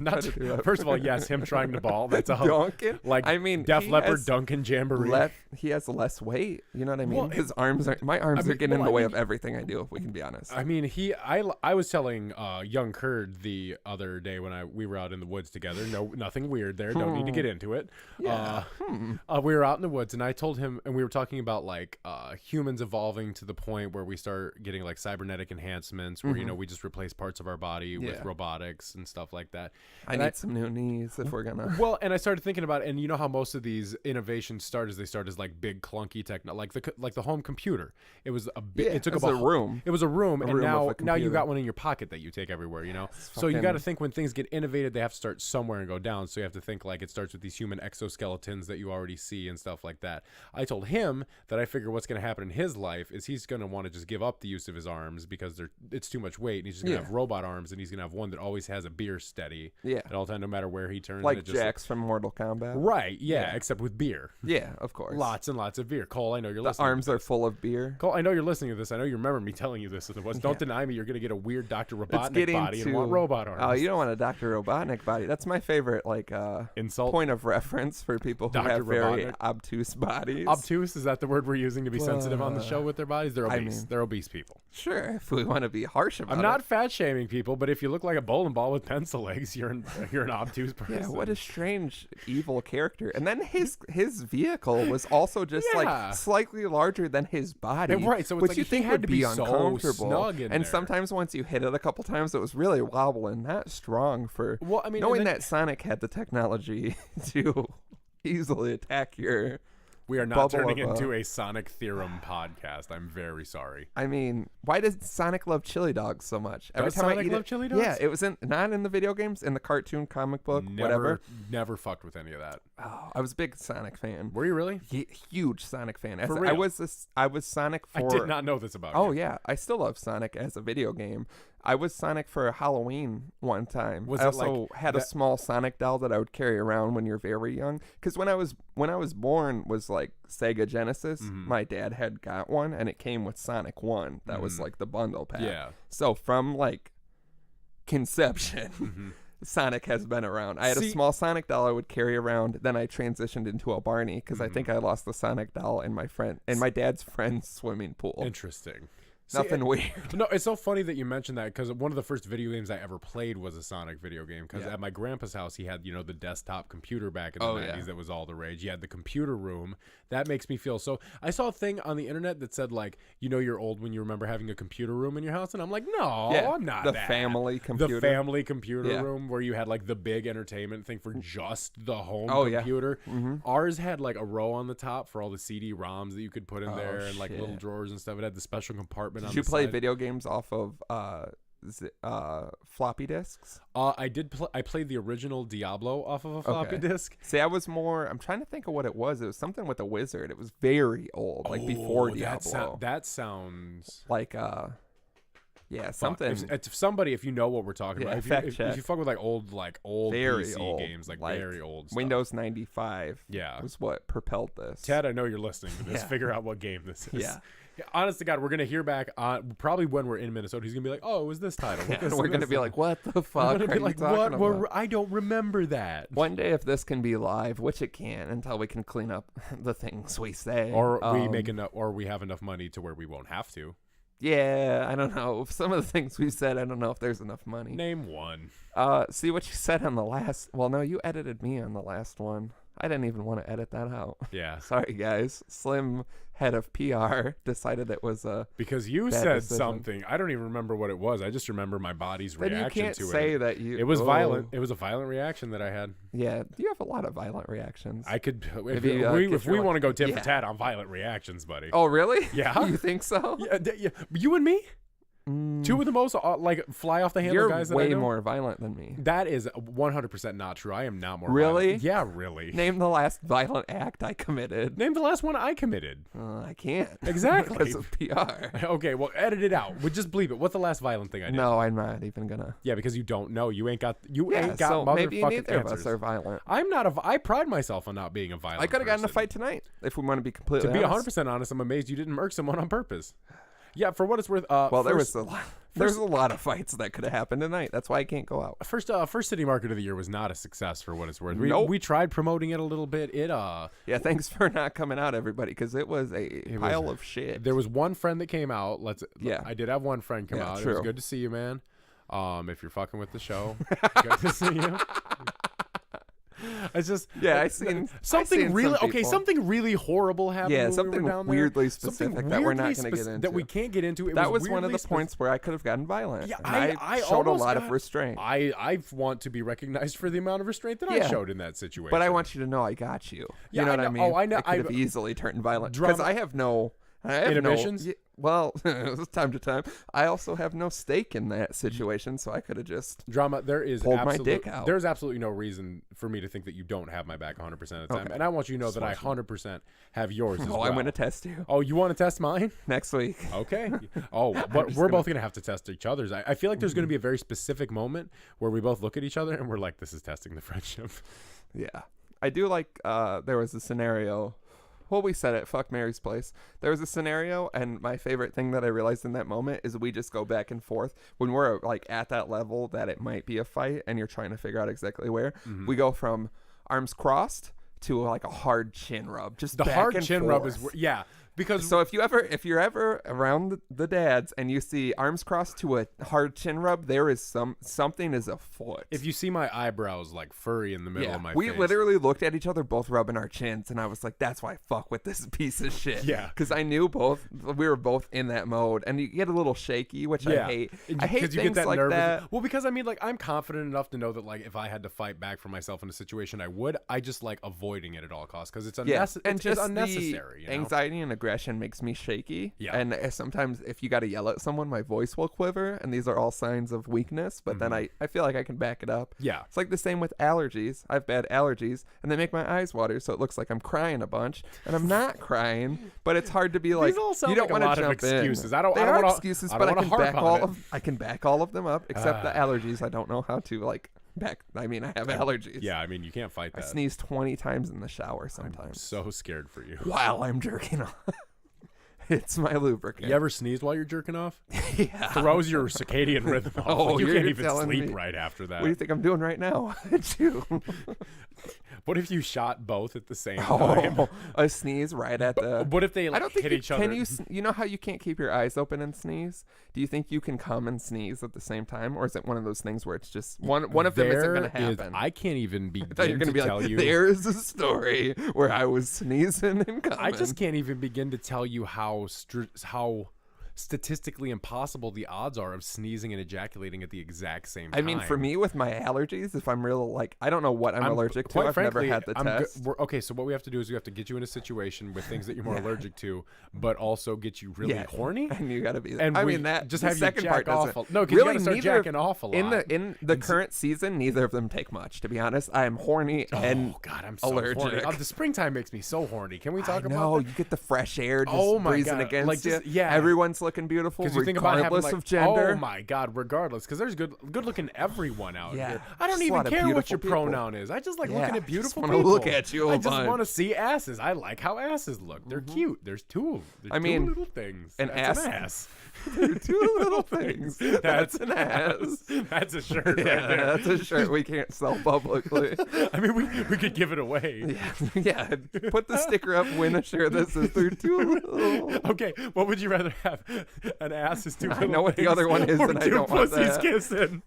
[SPEAKER 1] not first of all, yes, him trying to ball. That's a
[SPEAKER 2] dunking.
[SPEAKER 1] Like, I mean, Def Leppard dunking jamboree.
[SPEAKER 2] He has less weight. You know what I mean? His arms are are getting in the way of everything I do. If we can be honest.
[SPEAKER 1] I mean, I was telling young Kurd the other day when we were out in the woods together. No, nothing weird there. Don't need to get into it.
[SPEAKER 2] Yeah.
[SPEAKER 1] We were out in the woods, and I told him, and we were talking about like humans evolving to the point where we start getting like cybernetic enhancements where we just replace parts of our body with robotics and stuff like that.
[SPEAKER 2] I need some new knees if we're gonna
[SPEAKER 1] and I started thinking about it, and you know how most of these innovations start as like big clunky like the home computer. It was a big it took up a
[SPEAKER 2] room.
[SPEAKER 1] It was a room, and now you got one in your pocket that you take everywhere, you know. So you got to think when things get innovated, they have to start somewhere and go down. So you have to think like it starts with these human exoskeletons that you already see and stuff like that. I told him that I figure what's going to happen in his life is he's going to want to just give up the use of his arms because it's too much weight, and he's just gonna have robot arms, and he's gonna have one that always has a beer steady at all time, no matter where he turns.
[SPEAKER 2] Like Jax from Mortal Kombat.
[SPEAKER 1] Right, except with beer.
[SPEAKER 2] Yeah, of course.
[SPEAKER 1] Lots and lots of beer. Cole, I know you're listening.
[SPEAKER 2] The arms are full of beer.
[SPEAKER 1] Cole, I know you're listening to this. I know you remember me telling you this. Don't deny me. You're gonna get a weird Dr. Robotnik body and want robot arms.
[SPEAKER 2] Oh, you don't want a Dr. Robotnik body. That's my favorite
[SPEAKER 1] insult
[SPEAKER 2] point of reference for people who
[SPEAKER 1] Dr.
[SPEAKER 2] have very
[SPEAKER 1] Robotnik.
[SPEAKER 2] obtuse bodies.
[SPEAKER 1] Obtuse, is that the word we're using to be sensitive on the show with their bodies? They're obese. They're obese people.
[SPEAKER 2] Sure, if we want to be harsh about it.
[SPEAKER 1] I'm not fat shaming people, but if you look like a bowling ball with pencil legs, you're an obtuse person.
[SPEAKER 2] Yeah, what a strange evil character. And then his vehicle was also just like slightly larger than his body,
[SPEAKER 1] right? So it's
[SPEAKER 2] which
[SPEAKER 1] like
[SPEAKER 2] you think would be uncomfortable.
[SPEAKER 1] So snug in
[SPEAKER 2] and
[SPEAKER 1] there.
[SPEAKER 2] Sometimes once you hit it a couple times, it was really wobbling, not strong for.
[SPEAKER 1] Well, I mean,
[SPEAKER 2] knowing that Sonic had the technology to easily attack your.
[SPEAKER 1] We are not turning into a Sonic Theorem podcast. I'm very sorry.
[SPEAKER 2] I mean, why does Sonic love chili dogs so much?
[SPEAKER 1] Every time Sonic love chili dogs?
[SPEAKER 2] Yeah, it was not in the video games, in the cartoon, comic book, whatever.
[SPEAKER 1] Never fucked with any of that.
[SPEAKER 2] Oh, I was a big Sonic fan.
[SPEAKER 1] Were you really?
[SPEAKER 2] Huge Sonic fan.
[SPEAKER 1] For real?
[SPEAKER 2] I was Sonic for.
[SPEAKER 1] I did not know this about you.
[SPEAKER 2] Oh yeah, I still love Sonic as a video game. I was Sonic for Halloween one time. I also had a small Sonic doll that I would carry around when you're very young. Because when I was born was like Sega Genesis. My dad had got one, and it came with Sonic 1. That was like the bundle pack.
[SPEAKER 1] Yeah.
[SPEAKER 2] So from like conception, Sonic has been around. I had a small Sonic doll I would carry around. Then I transitioned into a Barney because I think I lost the Sonic doll in my dad's friend's swimming pool.
[SPEAKER 1] Interesting.
[SPEAKER 2] Nothing weird.
[SPEAKER 1] No, it's so funny that you mentioned that because one of the first video games I ever played was a Sonic video game. Because at my grandpa's house, he had the desktop computer back in the 90s that was all the rage. He had the computer room. That makes me feel so. I saw a thing on the internet that said like, you're old when you remember having a computer room in your house, and I'm like, no, I'm not.
[SPEAKER 2] The family computer.
[SPEAKER 1] The family computer room where you had like the big entertainment thing for just the home computer. Ours had like a row on the top for all the CD-ROMs that you could put in there and like little drawers and stuff. It had the special compartment.
[SPEAKER 2] Did you play video games off of floppy disks?
[SPEAKER 1] I did. I played the original Diablo off of a floppy disk.
[SPEAKER 2] See, I was more. I'm trying to think of what it was. It was something with a wizard. It was very old, like before Diablo.
[SPEAKER 1] That sounds
[SPEAKER 2] like yeah, something.
[SPEAKER 1] If somebody, if you know what we're talking about, if you fuck with like old
[SPEAKER 2] very
[SPEAKER 1] PC
[SPEAKER 2] old
[SPEAKER 1] games, like very old stuff.
[SPEAKER 2] Windows 95.
[SPEAKER 1] Yeah,
[SPEAKER 2] was what propelled this.
[SPEAKER 1] Ted, I know you're listening to this. Figure out what game this is.
[SPEAKER 2] Yeah.
[SPEAKER 1] Honest to God, we're gonna hear back on probably when we're in Minnesota. He's gonna be like, "Oh, it was this title."
[SPEAKER 2] We're gonna be like, "What the fuck?"
[SPEAKER 1] We're gonna be like, "What? I don't remember that."
[SPEAKER 2] One day, if this can be live, which it can, until we can clean up the things we say,
[SPEAKER 1] or we make enough, or we have enough money to where we won't have to.
[SPEAKER 2] Yeah, I don't know. Some of the things we said, I don't know if there's enough money.
[SPEAKER 1] Name one.
[SPEAKER 2] See what you said on the last. Well, no, you edited me on the last one. I didn't even want to edit that out.
[SPEAKER 1] Yeah.
[SPEAKER 2] Sorry, guys. Slim, head of PR, decided it was a
[SPEAKER 1] because you said something. I don't even remember what it was. I just remember my body's reaction to it.
[SPEAKER 2] You can't say that you.
[SPEAKER 1] It was violent. It was a violent reaction that I had.
[SPEAKER 2] Yeah, you have a lot of violent reactions.
[SPEAKER 1] I could. If we want to go tit for tat on violent reactions, buddy.
[SPEAKER 2] Oh, really?
[SPEAKER 1] Yeah.
[SPEAKER 2] You think so?
[SPEAKER 1] Yeah. You and me. Two of the most fly off the handle guys that I know.
[SPEAKER 2] You're way more violent than me.
[SPEAKER 1] That is 100% not true. I am not more
[SPEAKER 2] really
[SPEAKER 1] violent. Yeah, really.
[SPEAKER 2] Name the last violent act I committed.
[SPEAKER 1] Name the last one I committed.
[SPEAKER 2] I can't.
[SPEAKER 1] Exactly.
[SPEAKER 2] Because of PR.
[SPEAKER 1] Okay, well, edit it out. We'll just bleep it. What's the last violent thing I did?
[SPEAKER 2] No, I'm not even gonna.
[SPEAKER 1] Yeah, because you don't know. You ain't got
[SPEAKER 2] so
[SPEAKER 1] motherfucking
[SPEAKER 2] maybe neither
[SPEAKER 1] answers.
[SPEAKER 2] of us are violent.
[SPEAKER 1] I'm not I pride myself on not being a violent
[SPEAKER 2] I could have gotten
[SPEAKER 1] person.
[SPEAKER 2] a fight tonight if we want to be completely
[SPEAKER 1] honest. 100% honest, I'm amazed you didn't murk someone on purpose. Yeah, for what it's worth.
[SPEAKER 2] Well, there was a lot. There's a lot of fights that could have happened tonight. That's why I can't go out.
[SPEAKER 1] First City Market of the Year was not a success for what it's worth. We tried promoting it a little bit.
[SPEAKER 2] Yeah, thanks for not coming out, everybody, because it was a pile of shit.
[SPEAKER 1] There was one friend that came out. I did have one friend come out.
[SPEAKER 2] True.
[SPEAKER 1] It was good to see you, man. If you're fucking with the show, good to see you. It's just
[SPEAKER 2] I seen
[SPEAKER 1] something really horrible happened.
[SPEAKER 2] Yeah,
[SPEAKER 1] when
[SPEAKER 2] something
[SPEAKER 1] we were down
[SPEAKER 2] weirdly
[SPEAKER 1] there.
[SPEAKER 2] Specific that we're not going to get into.
[SPEAKER 1] That we can't get into.
[SPEAKER 2] That was one of the points where I could have gotten violent.
[SPEAKER 1] Yeah,
[SPEAKER 2] I showed a lot of restraint.
[SPEAKER 1] I want to be recognized for the amount of restraint that I showed in that situation.
[SPEAKER 2] But I want you to know I got you. You know what I mean?
[SPEAKER 1] Oh, I know.
[SPEAKER 2] I could have easily turned violent because I have no. Inhibitions? Well, time to time. I also have no stake in that situation, so I could have just
[SPEAKER 1] drama. There is
[SPEAKER 2] pulled my dick out.
[SPEAKER 1] There's absolutely no reason for me to think that you don't have my back 100% of the time, and I want you to know that I 100% have yours as well.
[SPEAKER 2] I'm going to test you.
[SPEAKER 1] Oh, you want to test mine
[SPEAKER 2] next week?
[SPEAKER 1] Okay. Oh, but we're both going to have to test each other's. I feel like there's going to be a very specific moment where we both look at each other and we're like, "This is testing the friendship."
[SPEAKER 2] Yeah, I do like. There was a scenario. Well, we said it. Fuck Mary's Place. There was a scenario, and my favorite thing that I realized in that moment is we just go back and forth. When we're like at that level that it might be a fight, and you're trying to figure out exactly where, we go from arms crossed to like a hard chin rub. Just
[SPEAKER 1] the hard chin rub is because
[SPEAKER 2] so if you're ever around the dads and you see arms crossed to a hard chin rub, there is something is afoot.
[SPEAKER 1] If you see my eyebrows like furry in the middle of my face.
[SPEAKER 2] We literally looked at each other both rubbing our chins, and I was like, that's why I fuck with this piece of shit.
[SPEAKER 1] Yeah.
[SPEAKER 2] Because I knew we were both in that mode, and you get a little shaky, which I hate. I hate things
[SPEAKER 1] you get that
[SPEAKER 2] like
[SPEAKER 1] nervous.
[SPEAKER 2] that.
[SPEAKER 1] Well, because I mean, like, I'm confident enough to know that, like, if I had to fight back for myself in a situation, I would. I just like avoiding it at all costs because it's unnecessary.
[SPEAKER 2] The anxiety and aggression makes me shaky.
[SPEAKER 1] Yeah.
[SPEAKER 2] And sometimes if you got to yell at someone, my voice will quiver, and these are all signs of weakness, but then I feel like I can back it up.
[SPEAKER 1] Yeah.
[SPEAKER 2] It's like the same with allergies. I have bad allergies, and they make my eyes water, so it looks like I'm crying a bunch, and I'm not crying, but it's hard to be like,
[SPEAKER 1] these all sound
[SPEAKER 2] you don't
[SPEAKER 1] like
[SPEAKER 2] want
[SPEAKER 1] to
[SPEAKER 2] jump
[SPEAKER 1] excuses.
[SPEAKER 2] in.
[SPEAKER 1] I don't
[SPEAKER 2] want
[SPEAKER 1] to
[SPEAKER 2] excuses, but I can back all of them up, except the allergies. I don't know how to like back. I mean, I have allergies.
[SPEAKER 1] Yeah, I mean, you can't fight that.
[SPEAKER 2] I sneeze 20 times in the shower sometimes.
[SPEAKER 1] I'm so scared for you.
[SPEAKER 2] While I'm jerking off. It's my lubricant.
[SPEAKER 1] You ever sneeze while you're jerking off?
[SPEAKER 2] Yeah.
[SPEAKER 1] Throws your circadian rhythm off.
[SPEAKER 2] Oh,
[SPEAKER 1] like you can't even
[SPEAKER 2] sleep
[SPEAKER 1] right after that.
[SPEAKER 2] What do you think I'm doing right now?
[SPEAKER 1] What if you shot both at the same time?
[SPEAKER 2] A sneeze right at the...
[SPEAKER 1] What if they
[SPEAKER 2] I don't think
[SPEAKER 1] hit each other?
[SPEAKER 2] You know how you can't keep your eyes open and sneeze? Do you think you can come and sneeze at the same time? Or is it one of those things where it's just one of them isn't going to happen?
[SPEAKER 1] I can't even begin
[SPEAKER 2] to tell you. There's a story where I was sneezing and coming.
[SPEAKER 1] I just can't even begin to tell you how statistically impossible the odds are of sneezing and ejaculating at the exact same time.
[SPEAKER 2] I mean, for me with my allergies, if I'm real like, I don't know what I'm allergic to. I've never had the test.
[SPEAKER 1] Okay, so what we have to do is we have to get you in a situation with things that you're more allergic to, but also get you really horny.
[SPEAKER 2] And you got to be.
[SPEAKER 1] And
[SPEAKER 2] I mean that
[SPEAKER 1] just
[SPEAKER 2] the
[SPEAKER 1] have
[SPEAKER 2] second
[SPEAKER 1] you
[SPEAKER 2] part
[SPEAKER 1] jack off.
[SPEAKER 2] doesn't.
[SPEAKER 1] No, because you got to start jacking off a lot.
[SPEAKER 2] In the current season, neither of them take much. To be honest, I am horny and
[SPEAKER 1] God, I'm so
[SPEAKER 2] allergic.
[SPEAKER 1] horny. The springtime makes me so horny. Can we talk about?
[SPEAKER 2] No,
[SPEAKER 1] that?
[SPEAKER 2] you get the fresh air just breezing against
[SPEAKER 1] like,
[SPEAKER 2] you.
[SPEAKER 1] Yeah,
[SPEAKER 2] everyone's looking beautiful,
[SPEAKER 1] you think about having,
[SPEAKER 2] regardless of gender.
[SPEAKER 1] Oh my God, regardless, because there's good looking everyone out here. I don't
[SPEAKER 2] Just
[SPEAKER 1] even care what your
[SPEAKER 2] people.
[SPEAKER 1] pronoun is. I just like looking at beautiful
[SPEAKER 2] just
[SPEAKER 1] people.
[SPEAKER 2] Look at you.
[SPEAKER 1] I just want to see asses. I like how asses look. They're cute. There's two. There's two little things.
[SPEAKER 2] That's an ass. Two little things.
[SPEAKER 1] That's
[SPEAKER 2] an ass.
[SPEAKER 1] That's a shirt right there.
[SPEAKER 2] That's a shirt we can't sell publicly.
[SPEAKER 1] I mean, we could give it away.
[SPEAKER 2] Yeah. Put the sticker up, win a shirt that says they're two little.
[SPEAKER 1] Okay, what would you rather have? An ass is two little
[SPEAKER 2] I know what
[SPEAKER 1] things,
[SPEAKER 2] the other one is, and I don't want that.
[SPEAKER 1] Two pussies kissing.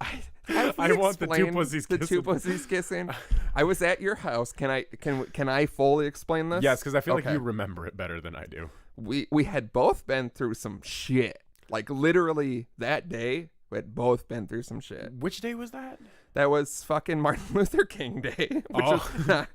[SPEAKER 1] I want the two pussies kissing.
[SPEAKER 2] The two pussies kissing. I was at your house. Can I fully explain this?
[SPEAKER 1] Yes, because I feel like you remember it better than I do.
[SPEAKER 2] We had both been through some shit. Like literally that day, we had both been through some shit.
[SPEAKER 1] Which day was that?
[SPEAKER 2] That was fucking Martin Luther King Day, which was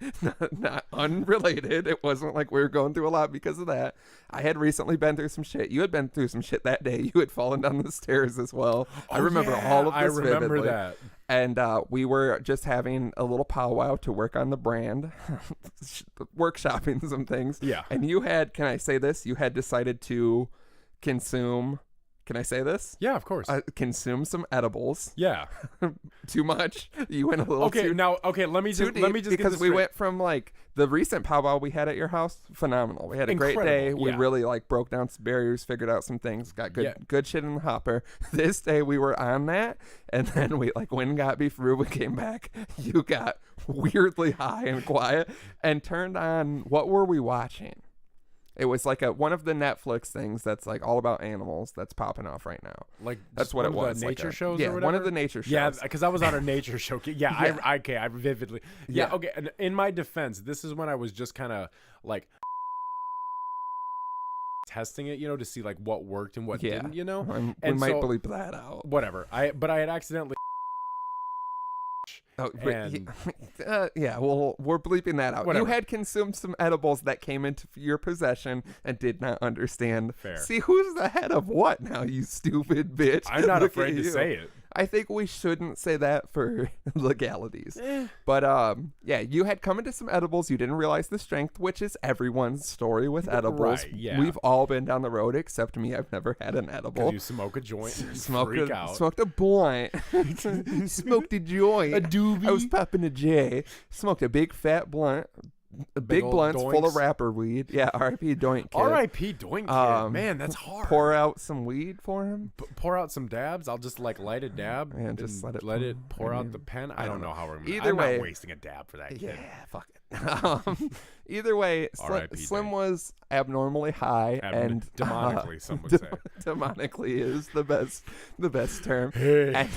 [SPEAKER 2] not unrelated. It wasn't like we were going through a lot because of that. I had recently been through some shit. You had been through some shit that day. You had fallen down the stairs as well. I remember all of this vividly.
[SPEAKER 1] That.
[SPEAKER 2] And we were just having a little powwow to work on the brand, workshopping some things.
[SPEAKER 1] Yeah.
[SPEAKER 2] And you had, can I say this? You had decided to consume... Can I say this?
[SPEAKER 1] Yeah, of course.
[SPEAKER 2] Consume some edibles.
[SPEAKER 1] Yeah.
[SPEAKER 2] Too much. You went a little
[SPEAKER 1] too
[SPEAKER 2] now.
[SPEAKER 1] Okay, let me just
[SPEAKER 2] because we went from like the recent powwow we had at your house, phenomenal. We had a great day. We really like broke down some barriers, figured out some things, got good shit in the hopper. This day we were on that, and then we like went and got beef through. We came back. You got weirdly high and quiet, and turned on. What were we watching? It was like one of the Netflix things that's like all about animals that's popping off right now.
[SPEAKER 1] Like
[SPEAKER 2] that's what it was.
[SPEAKER 1] Nature shows.
[SPEAKER 2] Yeah,
[SPEAKER 1] or whatever?
[SPEAKER 2] One of the nature shows.
[SPEAKER 1] Yeah, because I was on a nature show. Yeah, I vividly. Yeah, okay. And in my defense, this is when I was just kind of like testing it, to see like what worked and what didn't.
[SPEAKER 2] We might bleep that out.
[SPEAKER 1] Whatever. But I had accidentally.
[SPEAKER 2] Oh, well, we're bleeping that out.
[SPEAKER 1] Whatever.
[SPEAKER 2] You had consumed some edibles that came into your possession and did not understand.
[SPEAKER 1] Fair.
[SPEAKER 2] See, who's the head of what now, you stupid bitch?
[SPEAKER 1] I'm not afraid to say it.
[SPEAKER 2] I think we shouldn't say that for legalities. But, you had come into some edibles. You didn't realize the strength, which is everyone's story with edibles.
[SPEAKER 1] Right, yeah.
[SPEAKER 2] We've all been down the road, except me. I've never had an edible.
[SPEAKER 1] You smoke a joint and
[SPEAKER 2] smoked
[SPEAKER 1] out.
[SPEAKER 2] Smoked a blunt. Smoked a joint.
[SPEAKER 1] A doobie.
[SPEAKER 2] I was popping a J. Smoked a big fat blunt. Big blunts
[SPEAKER 1] doinks.
[SPEAKER 2] full of rapper weed. Yeah, R.I.P. Doink Kid.
[SPEAKER 1] R.I.P. Doink Kid. Man, that's hard.
[SPEAKER 2] Pour out some weed for him.
[SPEAKER 1] Pour out some dabs. I'll just like light a dab
[SPEAKER 2] and just
[SPEAKER 1] let it pour out the pen. I don't know how we're
[SPEAKER 2] either way.
[SPEAKER 1] I'm not wasting a dab for that kid.
[SPEAKER 2] Yeah, fuck it. Either way, Slim was abnormally high and
[SPEAKER 1] demonically. Some would say
[SPEAKER 2] demonically is the best term.
[SPEAKER 1] Hey.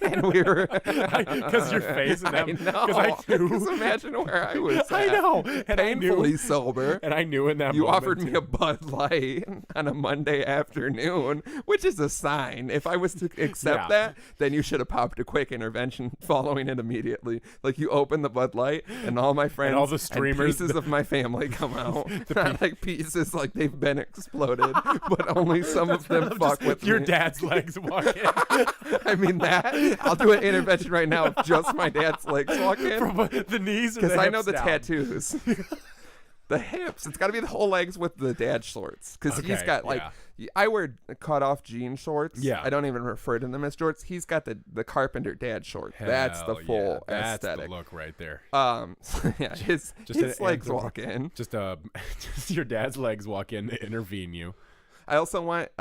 [SPEAKER 2] And we were
[SPEAKER 1] because your face and that.
[SPEAKER 2] I know. Because imagine where I was.
[SPEAKER 1] I know.
[SPEAKER 2] And painfully sober.
[SPEAKER 1] And I knew in that
[SPEAKER 2] you
[SPEAKER 1] moment
[SPEAKER 2] offered me a Bud Light on a Monday afternoon, which is a sign. If I was to accept that, then you should have popped a quick intervention following it immediately. Like you open the Bud Light and all my friends
[SPEAKER 1] and all the streamers.
[SPEAKER 2] Pieces of my family come out. Not like pieces like they've been exploded, but only some of them fuck with
[SPEAKER 1] your
[SPEAKER 2] me.
[SPEAKER 1] dad's legs walk in.
[SPEAKER 2] I mean that. I'll do an intervention right now if just my dad's legs walk in.
[SPEAKER 1] From the knees
[SPEAKER 2] because I know the
[SPEAKER 1] down.
[SPEAKER 2] Tattoos. The hips. It's got to be the whole legs with the dad shorts. Because he's got like, I wear cut off jean shorts.
[SPEAKER 1] Yeah.
[SPEAKER 2] I don't even refer to them as shorts. He's got the carpenter dad short. That's the full aesthetic.
[SPEAKER 1] That's the look right there.
[SPEAKER 2] His legs walk in.
[SPEAKER 1] Just your dad's legs walk in to intervene you.
[SPEAKER 2] I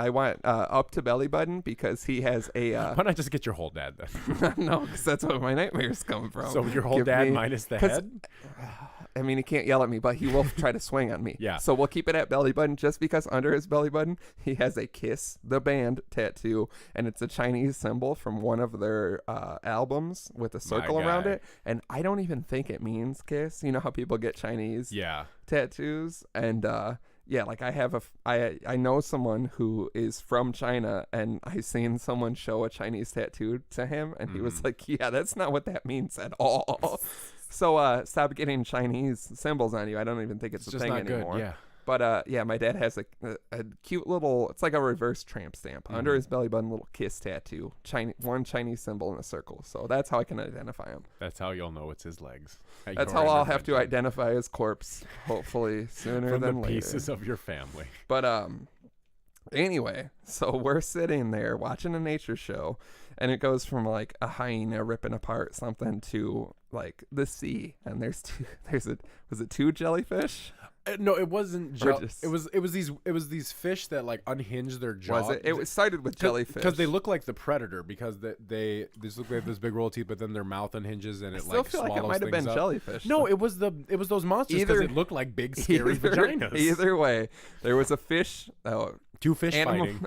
[SPEAKER 2] want up to belly button because he has a.
[SPEAKER 1] Why not just get your whole dad then?
[SPEAKER 2] No, because that's what my nightmares come from.
[SPEAKER 1] So your whole dad minus the head.
[SPEAKER 2] I mean, he can't yell at me, but he will try to swing on me.
[SPEAKER 1] Yeah.
[SPEAKER 2] So we'll keep it at belly button just because under his belly button, he has a Kiss the Band tattoo, and it's a Chinese symbol from one of their albums with a circle around it. And I don't even think it means Kiss. You know how people get Chinese tattoos? And Yeah, like I know someone who is from China, and I seen someone show a Chinese tattoo to him, and he was like, yeah, that's not what that means at all. So stop getting Chinese symbols on you. I don't even think it's a
[SPEAKER 1] just
[SPEAKER 2] thing
[SPEAKER 1] not
[SPEAKER 2] anymore.
[SPEAKER 1] good. Yeah.
[SPEAKER 2] But yeah, my dad has a cute little, it's like a reverse tramp stamp under his belly button, little kiss tattoo, one Chinese symbol in a circle. So that's how I can identify him.
[SPEAKER 1] That's how you'll know it's his legs.
[SPEAKER 2] That's how I'll have to identify his corpse, hopefully sooner
[SPEAKER 1] From
[SPEAKER 2] than
[SPEAKER 1] the
[SPEAKER 2] later.
[SPEAKER 1] pieces of your family.
[SPEAKER 2] But anyway, so we're sitting there watching a nature show, and it goes from like a hyena ripping apart something to like the sea, and was it two jellyfish?
[SPEAKER 1] No, it wasn't. It was these fish that like unhinged their jaw.
[SPEAKER 2] Was it? It started with jellyfish
[SPEAKER 1] because they look like the predator because they look like this big roll teeth, but then their mouth unhinges and it
[SPEAKER 2] I feel
[SPEAKER 1] swallows
[SPEAKER 2] like it might have been
[SPEAKER 1] up.
[SPEAKER 2] jellyfish.
[SPEAKER 1] No, it was those monsters because it looked like big scary vaginas.
[SPEAKER 2] Either way, there was a fish.
[SPEAKER 1] Two fish fighting.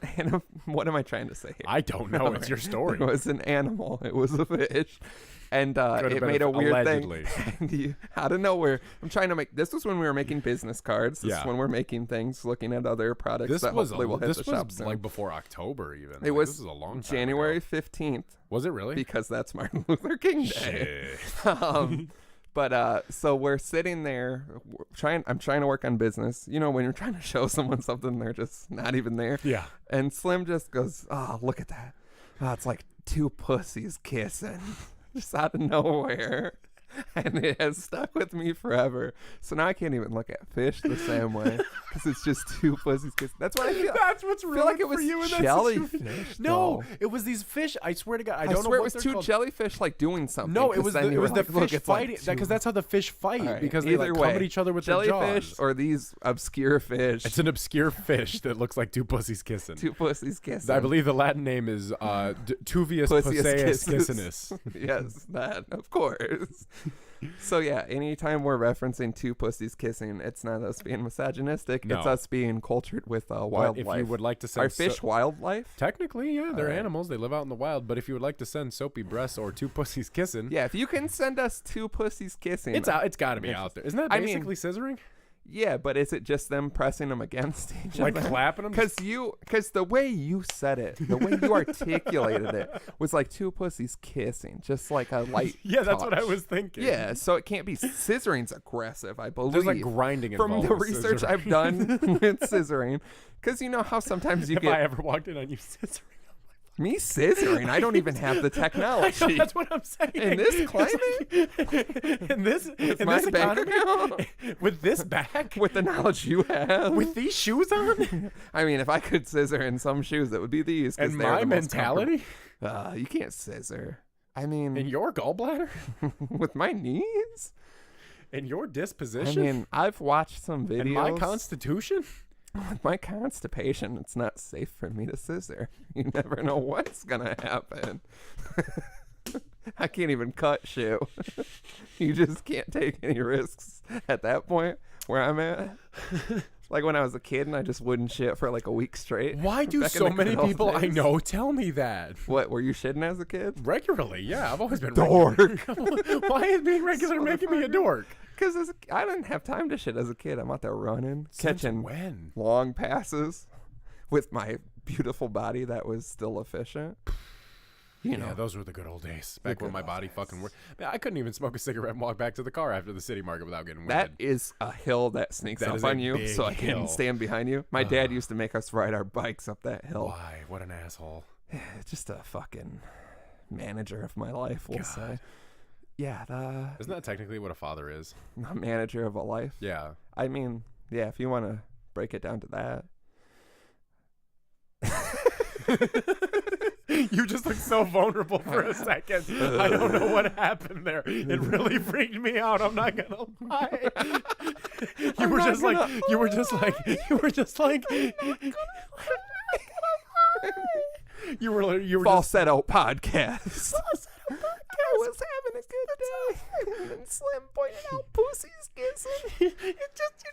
[SPEAKER 2] What am I trying to say here?
[SPEAKER 1] I don't know. It's your story.
[SPEAKER 2] It was an animal. It was a fish. And it made a weird
[SPEAKER 1] allegedly.
[SPEAKER 2] thing. Out of nowhere, I'm trying to make. This was when we were making business cards. This is when we're making things, looking at other products that hopefully will hit the shop soon.
[SPEAKER 1] Like before October, even.
[SPEAKER 2] It was
[SPEAKER 1] this is a long time
[SPEAKER 2] January
[SPEAKER 1] ago.
[SPEAKER 2] 15th.
[SPEAKER 1] Was it really?
[SPEAKER 2] Because that's Martin Luther King Day. But so we're sitting there I'm trying to work on business. You know, when you're trying to show someone something, they're just not even there.
[SPEAKER 1] Yeah.
[SPEAKER 2] And Slim just goes, "Oh, look at that. Oh, it's like two pussies kissing." Just out of nowhere. And it has stuck with me forever. So now I can't even look at fish the same way because it's just two pussies kissing. That's what I feel.
[SPEAKER 1] That's what's
[SPEAKER 2] I feel like it was jellyfish.
[SPEAKER 1] No, it was these fish. I swear to God, I don't know.
[SPEAKER 2] I swear
[SPEAKER 1] what
[SPEAKER 2] it was
[SPEAKER 1] two
[SPEAKER 2] two jellyfish like doing something.
[SPEAKER 1] No, it was the
[SPEAKER 2] fish
[SPEAKER 1] fish fighting because that's how the fish fight because they like come at each other with their
[SPEAKER 2] jellyfish
[SPEAKER 1] jaws.
[SPEAKER 2] Or these obscure fish.
[SPEAKER 1] It's an obscure fish that looks like two pussies kissing.
[SPEAKER 2] Two pussies kissing.
[SPEAKER 1] I believe the Latin name is Tuvius Pusseus kissinus.
[SPEAKER 2] Yes, that of course. So yeah, anytime we're referencing two pussies kissing, it's not us being misogynistic.
[SPEAKER 1] No.
[SPEAKER 2] It's us being cultured with wildlife.
[SPEAKER 1] If you would like to send
[SPEAKER 2] are fish wildlife?
[SPEAKER 1] Technically, yeah, they're animals. They live out in the wild. But if you would like to send soapy breasts or two pussies kissing,
[SPEAKER 2] yeah, if you can send us two pussies kissing,
[SPEAKER 1] it's out. It's got to be out there. Isn't that basically scissoring?
[SPEAKER 2] Yeah, but is it just them pressing them against each other?
[SPEAKER 1] Like clapping them?
[SPEAKER 2] Because the way you said it, the way you articulated it was like two pussies kissing, just like a light
[SPEAKER 1] Yeah, that's
[SPEAKER 2] touch.
[SPEAKER 1] what I was thinking.
[SPEAKER 2] Yeah, so it can't be scissoring's aggressive, I believe.
[SPEAKER 1] There's like grinding
[SPEAKER 2] from the research I've done with scissoring. Because you know how sometimes you
[SPEAKER 1] If I ever walked in on you scissoring.
[SPEAKER 2] Me scissoring? I don't even have the technology.
[SPEAKER 1] Know, that's what I'm saying.
[SPEAKER 2] In this climate?
[SPEAKER 1] in this
[SPEAKER 2] bank
[SPEAKER 1] account? With this back?
[SPEAKER 2] With the knowledge you have?
[SPEAKER 1] With these shoes on?
[SPEAKER 2] I mean, if I could scissor in some shoes, it would be these.
[SPEAKER 1] And my mentality?
[SPEAKER 2] You can't scissor. I mean...
[SPEAKER 1] In your gallbladder?
[SPEAKER 2] With my knees?
[SPEAKER 1] In your disposition?
[SPEAKER 2] I mean, I've watched some videos.
[SPEAKER 1] In my constitution?
[SPEAKER 2] With my constipation, it's not safe for me to scissor. You never know what's gonna happen. I can't even cut shoe. You just can't take any risks at that point where I'm at. Like when I was a kid and I just wouldn't shit for like a week straight.
[SPEAKER 1] Why do so many people I know tell me that?
[SPEAKER 2] What, were you shitting as a kid?
[SPEAKER 1] Regularly, yeah. I've always been
[SPEAKER 2] dork.
[SPEAKER 1] Why is being regular making me a dork?
[SPEAKER 2] Because I didn't have time to shit as a kid. I'm out there running, catching long passes with my beautiful body that was still efficient. You know,
[SPEAKER 1] those were the good old days. Back when my body fucking worked. Man, I couldn't even smoke a cigarette and walk back to the car after the city market without getting winded.
[SPEAKER 2] That is a hill that sneaks up on you, so I can stand behind you. My dad used to make us ride our bikes up that hill.
[SPEAKER 1] Why? What an asshole.
[SPEAKER 2] Just a fucking manager of my life, we'll say. Yeah.
[SPEAKER 1] Isn't that technically what a father is?
[SPEAKER 2] A manager of a life?
[SPEAKER 1] Yeah.
[SPEAKER 2] I mean, yeah, if you want to break it down to that.
[SPEAKER 1] You just looked so vulnerable for a second. I don't know what happened there. It really freaked me out. I'm not gonna lie. You were just like you were
[SPEAKER 2] Falsetto podcast. I was having a good day. And Slim pointed out pussies kissing.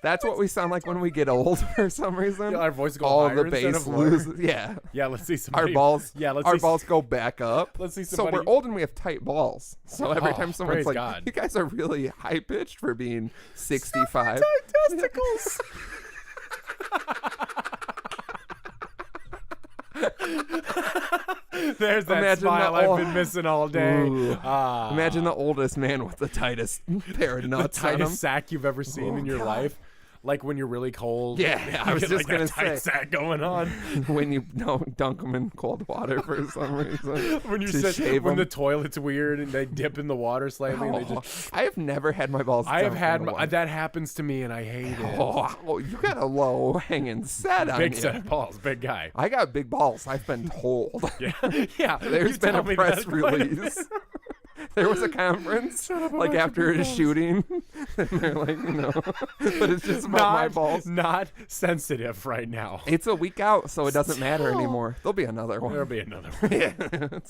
[SPEAKER 2] That's what we sound like when we get old for some reason.
[SPEAKER 1] Yeah, our voice goes
[SPEAKER 2] all
[SPEAKER 1] higher
[SPEAKER 2] the bass
[SPEAKER 1] instead of lower.
[SPEAKER 2] loses. Yeah.
[SPEAKER 1] Yeah, let's see somebody.
[SPEAKER 2] Our balls go back up.
[SPEAKER 1] Let's see somebody.
[SPEAKER 2] So we're old and we have tight balls. So every time someone's like,
[SPEAKER 1] God.
[SPEAKER 2] you guys are really high pitched for being 65.
[SPEAKER 1] Tight testicles. There's that smile I've been missing all day.
[SPEAKER 2] Imagine the oldest man with the tightest pair of nuts
[SPEAKER 1] the
[SPEAKER 2] on him.
[SPEAKER 1] tightest sack you've ever seen in your life. Like when you're really cold.
[SPEAKER 2] Yeah, I was just going to say.
[SPEAKER 1] Tight sack going on.
[SPEAKER 2] When you dunk them in cold water for some reason.
[SPEAKER 1] When you when the toilet's weird and they dip in the water slightly. And they just...
[SPEAKER 2] I have never had my balls
[SPEAKER 1] I have had that happens to me and I hate it.
[SPEAKER 2] Oh, you got a low hanging set on
[SPEAKER 1] Big
[SPEAKER 2] you.
[SPEAKER 1] set of balls, big guy.
[SPEAKER 2] I got big balls, I've been told.
[SPEAKER 1] Yeah.
[SPEAKER 2] There's been a press release. There was a conference, like after a shooting, and they're like, but it's just about my balls.
[SPEAKER 1] Not sensitive right now.
[SPEAKER 2] It's a week out, so it doesn't matter anymore. There'll be another one.
[SPEAKER 1] There'll be another one.
[SPEAKER 2] Yeah,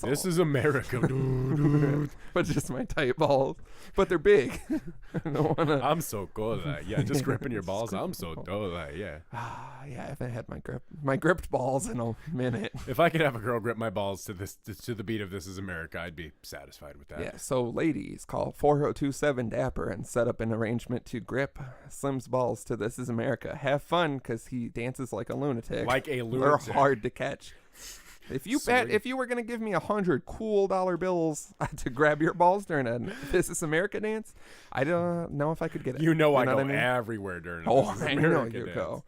[SPEAKER 1] this is America.
[SPEAKER 2] But just my tight balls. But they're big. I don't wanna...
[SPEAKER 1] I'm so cool. Yeah, just gripping your balls. I'm so dull. Yeah.
[SPEAKER 2] Yeah, I haven't had my gripped balls in a minute.
[SPEAKER 1] If I could have a girl grip my balls to the beat of "This Is America," I'd be satisfied with that.
[SPEAKER 2] Yeah. So ladies, call 4027 Dapper and set up an arrangement to grip Slim's balls to "This Is America." Have fun, because he dances like a lunatic.
[SPEAKER 1] Like a lunatic.
[SPEAKER 2] They're hard to catch. If you were gonna give me 100 cool dollar bills to grab your balls during a "This Is America" dance, I don't know if I could get it.
[SPEAKER 1] I go everywhere during.
[SPEAKER 2] I know you go.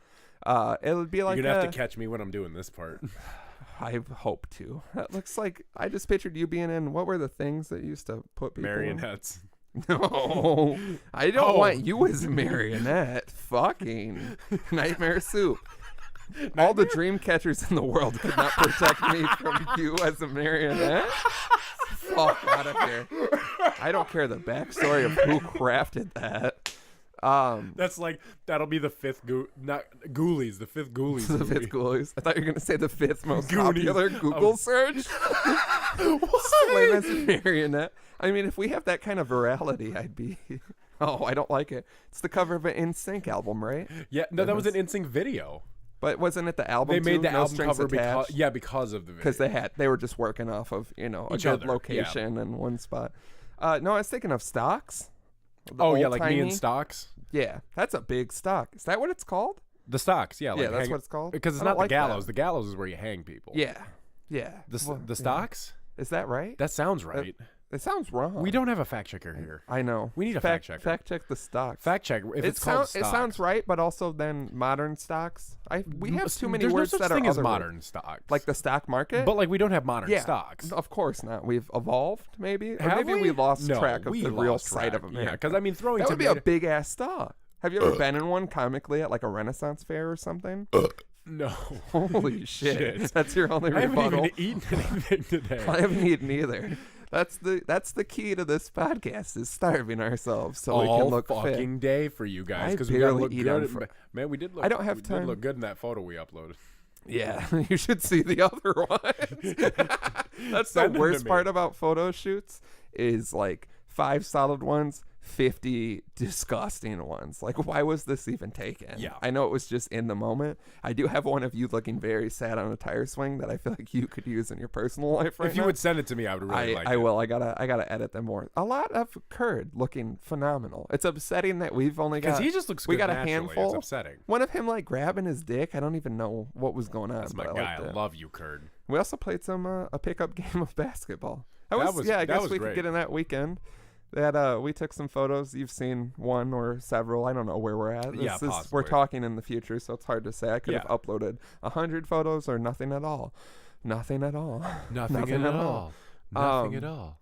[SPEAKER 2] It would be like
[SPEAKER 1] you're gonna have to catch me when I'm doing this part.
[SPEAKER 2] I hope to. That looks like I just pictured you being in. What were the things that used to put people?
[SPEAKER 1] Marionettes.
[SPEAKER 2] No, I don't want you as a marionette. Fucking Nightmare Soup. All the dream catchers in the world could not protect me from you as a marionette. Fuck out of here. I don't care the backstory of who crafted that.
[SPEAKER 1] That'll be the fifth Ghoulies, the fifth Ghoulies.
[SPEAKER 2] The fifth Ghoulies. I thought you were gonna say the fifth most popular Google search. Slim as a marionette. I mean, if we have that kind of virality, I'd be. Oh, I don't like it. It's the cover of an NSYNC album, right?
[SPEAKER 1] Yeah, no, that was an NSYNC video.
[SPEAKER 2] But wasn't it the album?
[SPEAKER 1] They made the
[SPEAKER 2] no
[SPEAKER 1] album cover
[SPEAKER 2] attached?
[SPEAKER 1] because of the video.
[SPEAKER 2] Because they were just working off of a good location and one spot. No, I was thinking of stocks.
[SPEAKER 1] Like me and stocks.
[SPEAKER 2] Yeah, that's a big stock. Is that what it's called?
[SPEAKER 1] The stocks, yeah.
[SPEAKER 2] Yeah, that's what it's called.
[SPEAKER 1] Because it's not the gallows. The gallows is where you hang people.
[SPEAKER 2] Yeah.
[SPEAKER 1] The stocks.
[SPEAKER 2] Is that right?
[SPEAKER 1] That sounds right.
[SPEAKER 2] It sounds wrong.
[SPEAKER 1] We don't have a fact checker here.
[SPEAKER 2] I know.
[SPEAKER 1] We need a fact checker.
[SPEAKER 2] Fact check the stocks.
[SPEAKER 1] Fact check if it's called stocks.
[SPEAKER 2] It sounds right, but also then modern stocks. We have too many words
[SPEAKER 1] that are
[SPEAKER 2] thing as
[SPEAKER 1] modern stocks.
[SPEAKER 2] Like the stock market?
[SPEAKER 1] But we don't have modern stocks.
[SPEAKER 2] Of course not. We've evolved, maybe. Or
[SPEAKER 1] have
[SPEAKER 2] maybe we lost track of the real
[SPEAKER 1] track.
[SPEAKER 2] site of America.
[SPEAKER 1] Yeah, because throwing
[SPEAKER 2] that would be a big ass stock. Have you ever been in one comically at like a Renaissance fair or something?
[SPEAKER 1] No.
[SPEAKER 2] Holy shit. That's your only rebuttal.
[SPEAKER 1] I haven't even eaten anything today.
[SPEAKER 2] I haven't eaten either. That's the key to this podcast, is starving ourselves so we can look fit.
[SPEAKER 1] All fucking day for you guys, because we
[SPEAKER 2] barely
[SPEAKER 1] look
[SPEAKER 2] eat
[SPEAKER 1] good. Man, we did look.
[SPEAKER 2] I don't have time.
[SPEAKER 1] Did look good in that photo we uploaded.
[SPEAKER 2] Yeah, you should see the other ones. That's the worst part about photo shoots, is like 5 solid ones, 50 disgusting ones. Like, why was this even taken?
[SPEAKER 1] Yeah.
[SPEAKER 2] I know it was just in the moment. I do have one of you looking very sad on a tire swing that I feel like you could use in your personal life right now.
[SPEAKER 1] If you would send it to me, I would really like it.
[SPEAKER 2] I will. I gotta edit them more. A lot of Kurd looking phenomenal. It's upsetting that we've only got.
[SPEAKER 1] Because he just looks good.
[SPEAKER 2] We got
[SPEAKER 1] naturally.
[SPEAKER 2] a handful.
[SPEAKER 1] It's upsetting.
[SPEAKER 2] One of him like grabbing his dick. I don't even know what was going on.
[SPEAKER 1] That's my guy. I love you, Kurd.
[SPEAKER 2] We also played some a pickup game of basketball. I guess we could get in that weekend. That we took some photos. You've seen one or several. I don't know where we're at. We're talking in the future, so it's hard to say. I could have uploaded 100 photos or nothing at all. Nothing at all.
[SPEAKER 1] Nothing at all. Nothing at all.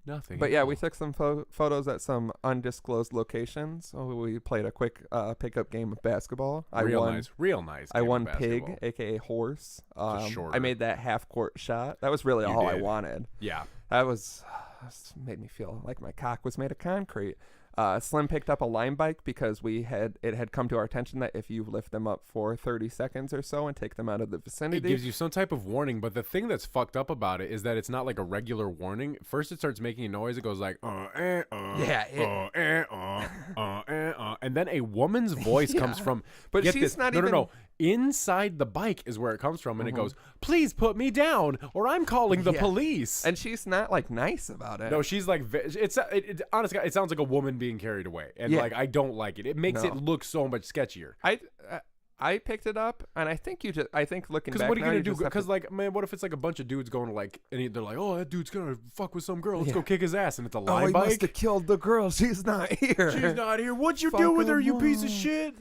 [SPEAKER 1] Nothing.
[SPEAKER 2] But we took some photos at some undisclosed locations. So we played a quick pickup game of basketball.
[SPEAKER 1] Real nice.
[SPEAKER 2] I won Pig, aka Horse. I made that half-court shot. That was really all I wanted.
[SPEAKER 1] Yeah.
[SPEAKER 2] That made me feel like my cock was made of concrete. Slim picked up a LimeBike because it had come to our attention that if you lift them up for 30 seconds or so and take them out of the vicinity,
[SPEAKER 1] it gives you some type of warning. But the thing that's fucked up about it is that it's not like a regular warning. First, it starts making a noise. It goes like, and then a woman's voice comes from.
[SPEAKER 2] But she's not even.
[SPEAKER 1] No. Inside the bike is where it comes from, and it goes, "Please put me down, or I'm calling the police."
[SPEAKER 2] And she's not like nice about it.
[SPEAKER 1] No, she's like, honestly, it sounds like a woman being carried away, and like I don't like it. It makes it look so much sketchier.
[SPEAKER 2] I picked it up, and I think looking back,
[SPEAKER 1] because what are you gonna do? Because
[SPEAKER 2] to,
[SPEAKER 1] like, man, what if it's like a bunch of dudes going to like, and they're like, oh, that dude's gonna fuck with some girl. Let's go kick his ass, and it's a Lime
[SPEAKER 2] he
[SPEAKER 1] bike.
[SPEAKER 2] must have killed the girl. She's not here.
[SPEAKER 1] She's not here. What'd you do with her, you piece of shit?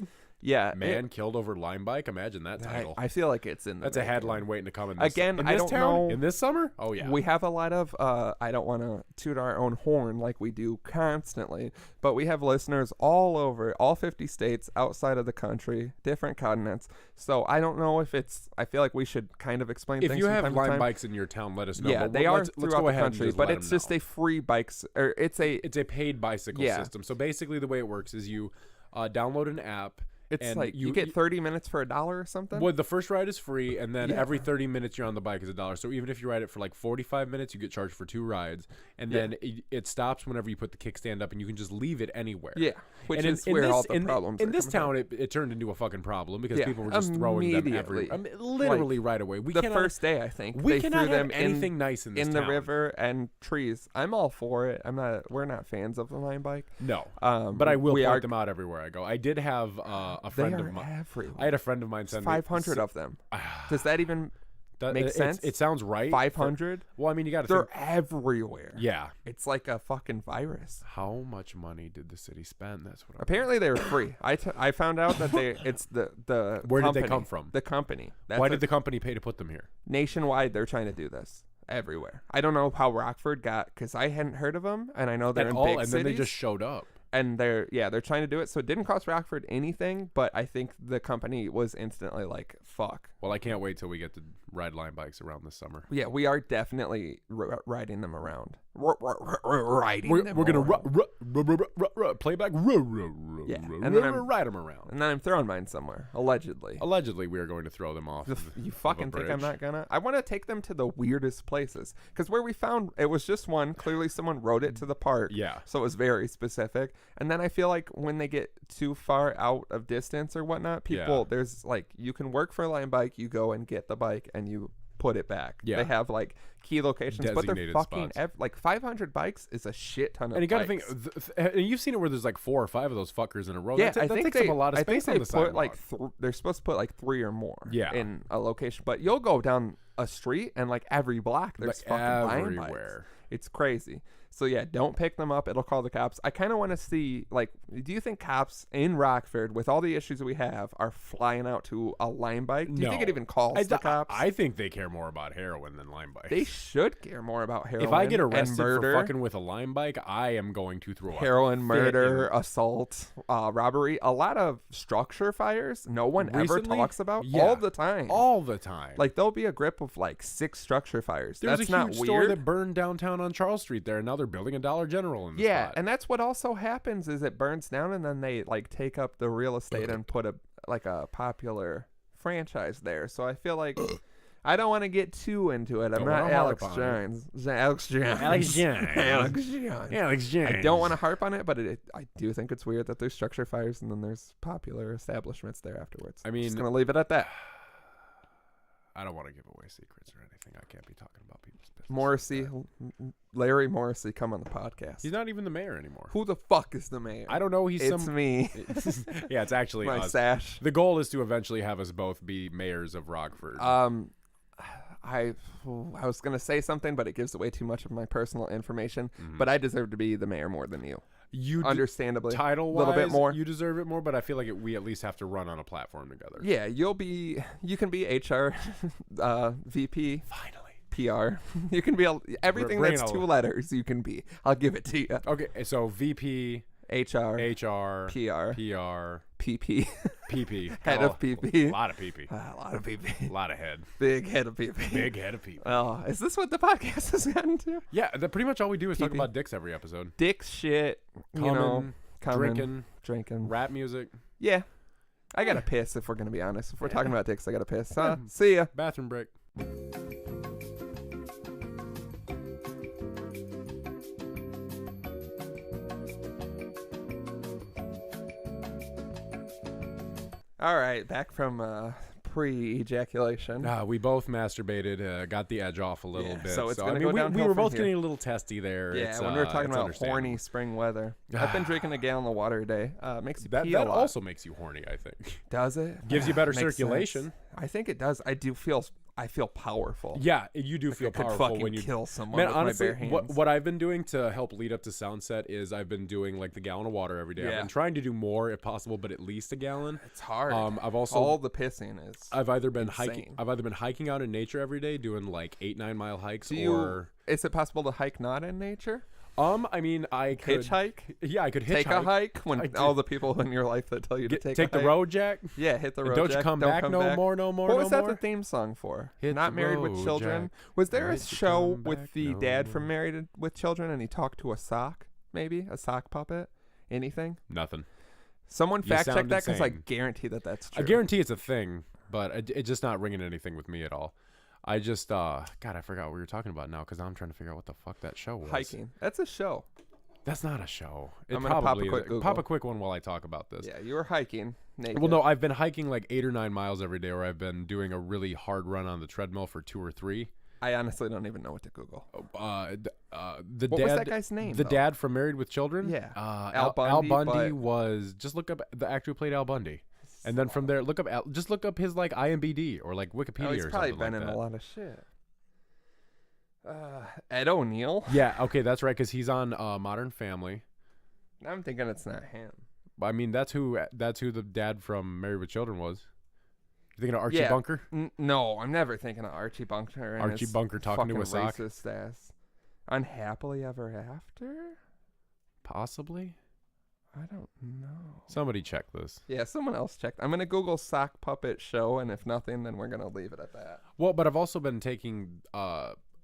[SPEAKER 2] Yeah,
[SPEAKER 1] man killed over Lime bike. Imagine that title.
[SPEAKER 2] I feel like it's in the
[SPEAKER 1] That's a headline waiting to come in.
[SPEAKER 2] I don't know.
[SPEAKER 1] In this summer? Oh yeah.
[SPEAKER 2] We have a lot of. I don't want to toot our own horn like we do constantly, but we have listeners all over, all 50 states, outside of the country, different continents. So I don't know if it's. I feel like we should kind of explain.
[SPEAKER 1] If
[SPEAKER 2] things
[SPEAKER 1] you have
[SPEAKER 2] from time
[SPEAKER 1] Lime
[SPEAKER 2] to time.
[SPEAKER 1] bikes in your town, let us know.
[SPEAKER 2] Yeah,
[SPEAKER 1] but
[SPEAKER 2] they are
[SPEAKER 1] let's
[SPEAKER 2] throughout
[SPEAKER 1] go
[SPEAKER 2] the
[SPEAKER 1] ahead
[SPEAKER 2] country,
[SPEAKER 1] and
[SPEAKER 2] but it's just a free bikes, or it's a
[SPEAKER 1] paid bicycle system. So basically, the way it works is you download an app.
[SPEAKER 2] It's
[SPEAKER 1] and
[SPEAKER 2] like you get 30 minutes for $1 or something.
[SPEAKER 1] Well, the first ride is free, and then every 30 minutes you're on the bike is $1. So even if you ride it for like 45 minutes, you get charged for 2 rides, and then it stops whenever you put the kickstand up, and you can just leave it anywhere.
[SPEAKER 2] Yeah, which is where all the problems.
[SPEAKER 1] In this town, it turned into a fucking problem because people were just throwing them everywhere, literally right away.
[SPEAKER 2] The first day, I think
[SPEAKER 1] we
[SPEAKER 2] they
[SPEAKER 1] cannot
[SPEAKER 2] threw them
[SPEAKER 1] have anything nice in this
[SPEAKER 2] town.
[SPEAKER 1] The
[SPEAKER 2] river and trees. I'm all for it. We're not fans of the Lime bike.
[SPEAKER 1] No, but I will point them out everywhere I go. I did have a friend of mine.
[SPEAKER 2] Everywhere.
[SPEAKER 1] I had a friend of mine send
[SPEAKER 2] 500 of them. Does that even make sense?
[SPEAKER 1] It sounds right.
[SPEAKER 2] 500?
[SPEAKER 1] Well, I mean, you got to.
[SPEAKER 2] They're everywhere.
[SPEAKER 1] Yeah,
[SPEAKER 2] it's like a fucking virus.
[SPEAKER 1] How much money did the city spend? That's what.
[SPEAKER 2] Apparently, they were free. I found out that it's the
[SPEAKER 1] Where
[SPEAKER 2] company,
[SPEAKER 1] did they come from?
[SPEAKER 2] The company.
[SPEAKER 1] Why did the company pay to put them here?
[SPEAKER 2] Nationwide, they're trying to do this. Everywhere. I don't know how Rockford got, because I hadn't heard of them, and I know they're in big cities.
[SPEAKER 1] And then they just showed up.
[SPEAKER 2] And they're trying to do it, so it didn't cost Rockford anything, but I think the company was instantly like, fuck.
[SPEAKER 1] Well, I can't wait till we get to ride Lime bikes around this summer.
[SPEAKER 2] Yeah, we are definitely riding them around. We're
[SPEAKER 1] gonna playback.
[SPEAKER 2] Yeah, and then
[SPEAKER 1] ride them around.
[SPEAKER 2] And then I'm throwing mine somewhere. Allegedly,
[SPEAKER 1] we are going to throw them off.
[SPEAKER 2] You fucking think I'm not gonna? I want to take them to the weirdest places, because where we found it was just one. Clearly, someone wrote it to the park.
[SPEAKER 1] Yeah,
[SPEAKER 2] so it was very specific. And then I feel like when they get too far out of distance or whatnot, there's like, you can work for a Lime bike. You go and get the bike and you put it back. Yeah, they have like key locations, but they're fucking like 500 bikes is a shit ton of.
[SPEAKER 1] And you got to
[SPEAKER 2] think,
[SPEAKER 1] you've seen it where there's like 4 or 5 of those fuckers in a row.
[SPEAKER 2] Yeah,
[SPEAKER 1] that takes up a lot of space on the sidewalk.
[SPEAKER 2] They're supposed to put like 3 or more.
[SPEAKER 1] Yeah.
[SPEAKER 2] In a location, but you'll go down a street and like every block there's fucking Lime bikes. It's crazy. So yeah, don't pick them up. It'll call the cops. I kind of want to see, like, do you think cops in Rockford, with all the issues that we have, are flying out to a Lime bike? Do you think it even calls the cops?
[SPEAKER 1] I think they care more about heroin than Lime bikes.
[SPEAKER 2] They should care more about heroin.
[SPEAKER 1] If I get arrested for fucking with a Lime bike, I am going to throw
[SPEAKER 2] heroin, murder, assault, robbery, a lot of structure fires. No one ever talks about all the time.
[SPEAKER 1] All the time.
[SPEAKER 2] Like, there'll be a grip of like 6 structure fires.
[SPEAKER 1] There's
[SPEAKER 2] that's
[SPEAKER 1] a
[SPEAKER 2] not
[SPEAKER 1] huge
[SPEAKER 2] weird.
[SPEAKER 1] store that burned downtown on Charles Street there, and now they're building a Dollar General in the spot.
[SPEAKER 2] And that's what also happens is it burns down, and then they like take up the real estate and put a popular franchise there. So I feel like I don't want to get too into it. I'm not Alex Jones. Alex Jones. I don't want to harp on it, but I do think it's weird that there's structure fires and then there's popular establishments there afterwards.
[SPEAKER 1] I mean,
[SPEAKER 2] just gonna leave it at that.
[SPEAKER 1] I don't want to give away secrets or anything. I can't be talking about people's business.
[SPEAKER 2] Morrissey, Larry Morrissey, come on the podcast.
[SPEAKER 1] He's not even the mayor anymore.
[SPEAKER 2] Who the fuck is the mayor?
[SPEAKER 1] I don't know.
[SPEAKER 2] It's me.
[SPEAKER 1] Yeah, it's actually
[SPEAKER 2] my
[SPEAKER 1] us.
[SPEAKER 2] Sash.
[SPEAKER 1] The goal is to eventually have us both be mayors of Rockford.
[SPEAKER 2] I was gonna say something, but it gives away too much of my personal information. Mm-hmm. But I deserve to be the mayor more than you. You understandly,
[SPEAKER 1] title-wise,
[SPEAKER 2] a little bit more.
[SPEAKER 1] You deserve it more, but I feel like we at least have to run on a platform together.
[SPEAKER 2] Yeah, you can be HR, VP,
[SPEAKER 1] finally
[SPEAKER 2] PR. You can be everything that's 2 letters. You can be. I'll give it to you.
[SPEAKER 1] Okay, so VP,
[SPEAKER 2] HR,
[SPEAKER 1] PR,
[SPEAKER 2] PP,
[SPEAKER 1] PP,
[SPEAKER 2] head of PP,
[SPEAKER 1] a lot of PP,
[SPEAKER 2] a lot of PP,
[SPEAKER 1] a lot of head,
[SPEAKER 2] big head of PP,
[SPEAKER 1] big head of PP.
[SPEAKER 2] Oh, is this what the podcast has gotten to?
[SPEAKER 1] Yeah, pretty much all we do is talk about dicks every episode.
[SPEAKER 2] Dicks, shit, drinking,
[SPEAKER 1] rap music.
[SPEAKER 2] Yeah, I gotta piss if we're gonna be honest. If we're talking about dicks, I gotta piss. See ya.
[SPEAKER 1] Bathroom break.
[SPEAKER 2] All right, back from pre-ejaculation.
[SPEAKER 1] We both masturbated, got the edge off a little bit.
[SPEAKER 2] So it's going to go downhill.
[SPEAKER 1] We were both
[SPEAKER 2] here.
[SPEAKER 1] getting a little testy there.
[SPEAKER 2] Yeah, when we were talking about horny spring weather. I've been drinking a gallon of water a day. Makes you pee a lot.
[SPEAKER 1] That also makes you horny, I think.
[SPEAKER 2] Does it?
[SPEAKER 1] Gives you better circulation.
[SPEAKER 2] Sense. I think it does. I feel powerful.
[SPEAKER 1] Yeah, you do feel powerful when you
[SPEAKER 2] kill someone.
[SPEAKER 1] Man,
[SPEAKER 2] with
[SPEAKER 1] honestly,
[SPEAKER 2] my bare hands.
[SPEAKER 1] what I've been doing to help lead up to Soundset is I've been doing like the gallon of water every day. I've been trying to do more if possible, but at least a gallon.
[SPEAKER 2] It's hard.
[SPEAKER 1] I've also
[SPEAKER 2] all the pissing is.
[SPEAKER 1] I've either been
[SPEAKER 2] insane.
[SPEAKER 1] hiking out in nature every day, doing like 8-9 mile hikes.
[SPEAKER 2] Is it possible to hike not in nature?
[SPEAKER 1] I mean, I could
[SPEAKER 2] hitchhike.
[SPEAKER 1] Yeah, I could hitchhike.
[SPEAKER 2] Take a hike when all the people in your life that tell you to take
[SPEAKER 1] the road, Jack.
[SPEAKER 2] Yeah, hit the road.
[SPEAKER 1] Don't you come back no more.
[SPEAKER 2] What was that the theme song for?
[SPEAKER 1] Hit
[SPEAKER 2] Not Married with Children.
[SPEAKER 1] Jack.
[SPEAKER 2] Was there a show with the dad from Married with Children and he talked to a sock? Maybe a sock puppet? Anything?
[SPEAKER 1] Nothing.
[SPEAKER 2] Someone fact check that because I guarantee that's true.
[SPEAKER 1] I guarantee it's a thing, but it's just not ringing anything with me at all. I just God, I forgot what we were talking about now because I'm trying to figure out what the fuck that show was.
[SPEAKER 2] Hiking. That's a show.
[SPEAKER 1] That's not a show.
[SPEAKER 2] I'm gonna pop a quick Google.
[SPEAKER 1] Pop a quick one while I talk about this.
[SPEAKER 2] Yeah, you were hiking. Naked.
[SPEAKER 1] Well, no, I've been hiking like 8 or 9 miles every day, or I've been doing a really hard run on the treadmill for 2 or 3.
[SPEAKER 2] I honestly don't even know what to Google.
[SPEAKER 1] What
[SPEAKER 2] was that guy's name?
[SPEAKER 1] The dad from Married with Children.
[SPEAKER 2] Yeah.
[SPEAKER 1] Al Bundy was just look up the actor who played Al Bundy, and then from there look up his like IMDb or like Wikipedia.
[SPEAKER 2] He's
[SPEAKER 1] or
[SPEAKER 2] probably
[SPEAKER 1] something
[SPEAKER 2] been
[SPEAKER 1] like
[SPEAKER 2] in
[SPEAKER 1] that.
[SPEAKER 2] a lot of shit. Ed O'Neill.
[SPEAKER 1] Yeah. Okay, that's right, because he's on Modern Family.
[SPEAKER 2] I'm thinking it's not him.
[SPEAKER 1] I mean, that's who the dad from Married with Children was. You thinking of Archie Bunker?
[SPEAKER 2] No, I'm never thinking of Archie Bunker. And
[SPEAKER 1] Archie Bunker talking to a sock.
[SPEAKER 2] Racist ass. Unhappily Ever After?
[SPEAKER 1] Possibly.
[SPEAKER 2] I don't know.
[SPEAKER 1] Somebody check this.
[SPEAKER 2] Yeah, someone else checked. I'm gonna Google sock puppet show, and if nothing, then we're gonna leave it at that.
[SPEAKER 1] Well, but I've also been taking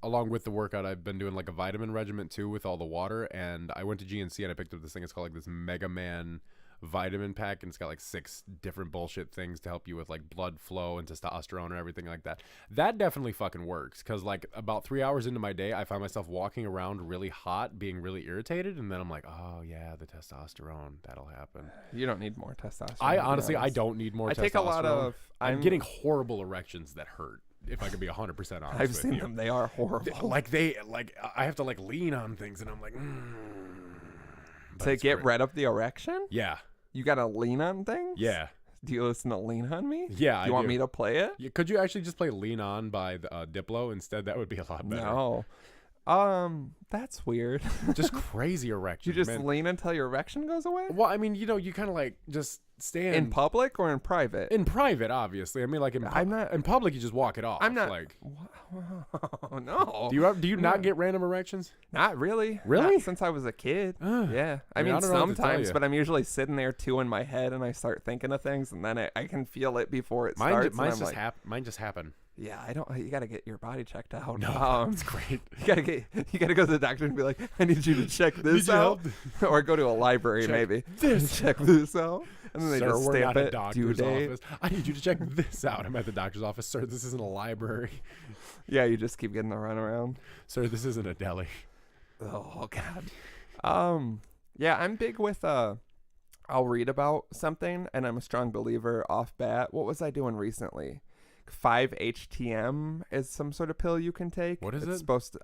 [SPEAKER 1] along with the workout, I've been doing like a vitamin regimen too with all the water, and I went to GNC and I picked up this thing. It's called like this Mega Man vitamin pack, and it's got like 6 different bullshit things to help you with like blood flow and testosterone and everything like that. That definitely fucking works, because like about 3 hours into my day, I find myself walking around really hot, being really irritated, and then I'm like, oh yeah, the testosterone, that'll happen.
[SPEAKER 2] You don't need more testosterone.
[SPEAKER 1] I don't need more testosterone. I take a lot of... I'm getting horrible erections that hurt. If I could be 100% honest,
[SPEAKER 2] I've seen them. They are horrible.
[SPEAKER 1] I have to like lean on things, and I'm like,
[SPEAKER 2] to get rid of the erection.
[SPEAKER 1] Yeah,
[SPEAKER 2] you gotta lean on things.
[SPEAKER 1] Yeah.
[SPEAKER 2] Do you listen to Lean on Me?
[SPEAKER 1] Yeah,
[SPEAKER 2] do you want me to play it?
[SPEAKER 1] Yeah, could you actually just play Lean On by Diplo instead? That would be a lot better.
[SPEAKER 2] No. That's weird.
[SPEAKER 1] Just crazy erection.
[SPEAKER 2] You just lean until your erection goes away?
[SPEAKER 1] Well, I mean, you kind of like just stand
[SPEAKER 2] in public or in private?
[SPEAKER 1] In private, obviously. I mean, like in public, you just walk it off.
[SPEAKER 2] I'm not
[SPEAKER 1] like.
[SPEAKER 2] No.
[SPEAKER 1] Do you not get random erections?
[SPEAKER 2] Not really.
[SPEAKER 1] Really?
[SPEAKER 2] Not since I was a kid. Yeah. I mean sometimes, but I'm usually sitting there too in my head, and I start thinking of things, and then I can feel it before it starts.
[SPEAKER 1] Mine just happened.
[SPEAKER 2] Yeah, you gotta get your body checked out.
[SPEAKER 1] No, it's great.
[SPEAKER 2] You gotta go to the doctor and be like, I need you to check this out, or go to a library maybe. Check this out, and then they just stamp it. Due date.
[SPEAKER 1] Office. I need you to check this out. I'm at the doctor's office, sir. This isn't a library.
[SPEAKER 2] Yeah, you just keep getting the runaround.
[SPEAKER 1] Sir, this isn't a deli.
[SPEAKER 2] Oh God. Yeah, I'm big with I'll read about something, and I'm a strong believer off bat. What was I doing recently? 5-HTM is some sort of pill you can take.
[SPEAKER 1] What is it?
[SPEAKER 2] It's supposed to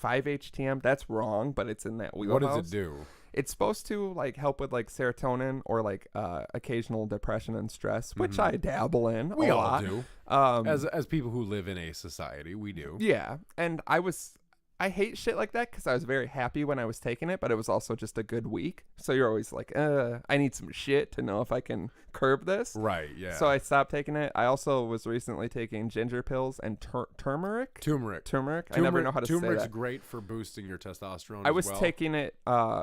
[SPEAKER 2] 5-HTM. That's wrong, but it's in that wheelhouse.
[SPEAKER 1] What does it do?
[SPEAKER 2] It's supposed to like help with like serotonin or like occasional depression and stress, which I dabble in.
[SPEAKER 1] We all
[SPEAKER 2] lot.
[SPEAKER 1] do. As people who live in a society, we do.
[SPEAKER 2] Yeah, and I hate shit like that because I was very happy when I was taking it, but it was also just a good week. So you're always like, I need some shit to know if I can curb this.
[SPEAKER 1] Right, yeah.
[SPEAKER 2] So I stopped taking it. I also was recently taking ginger pills and turmeric. I never know how to say that.
[SPEAKER 1] Turmeric's great for boosting your testosterone
[SPEAKER 2] I was taking it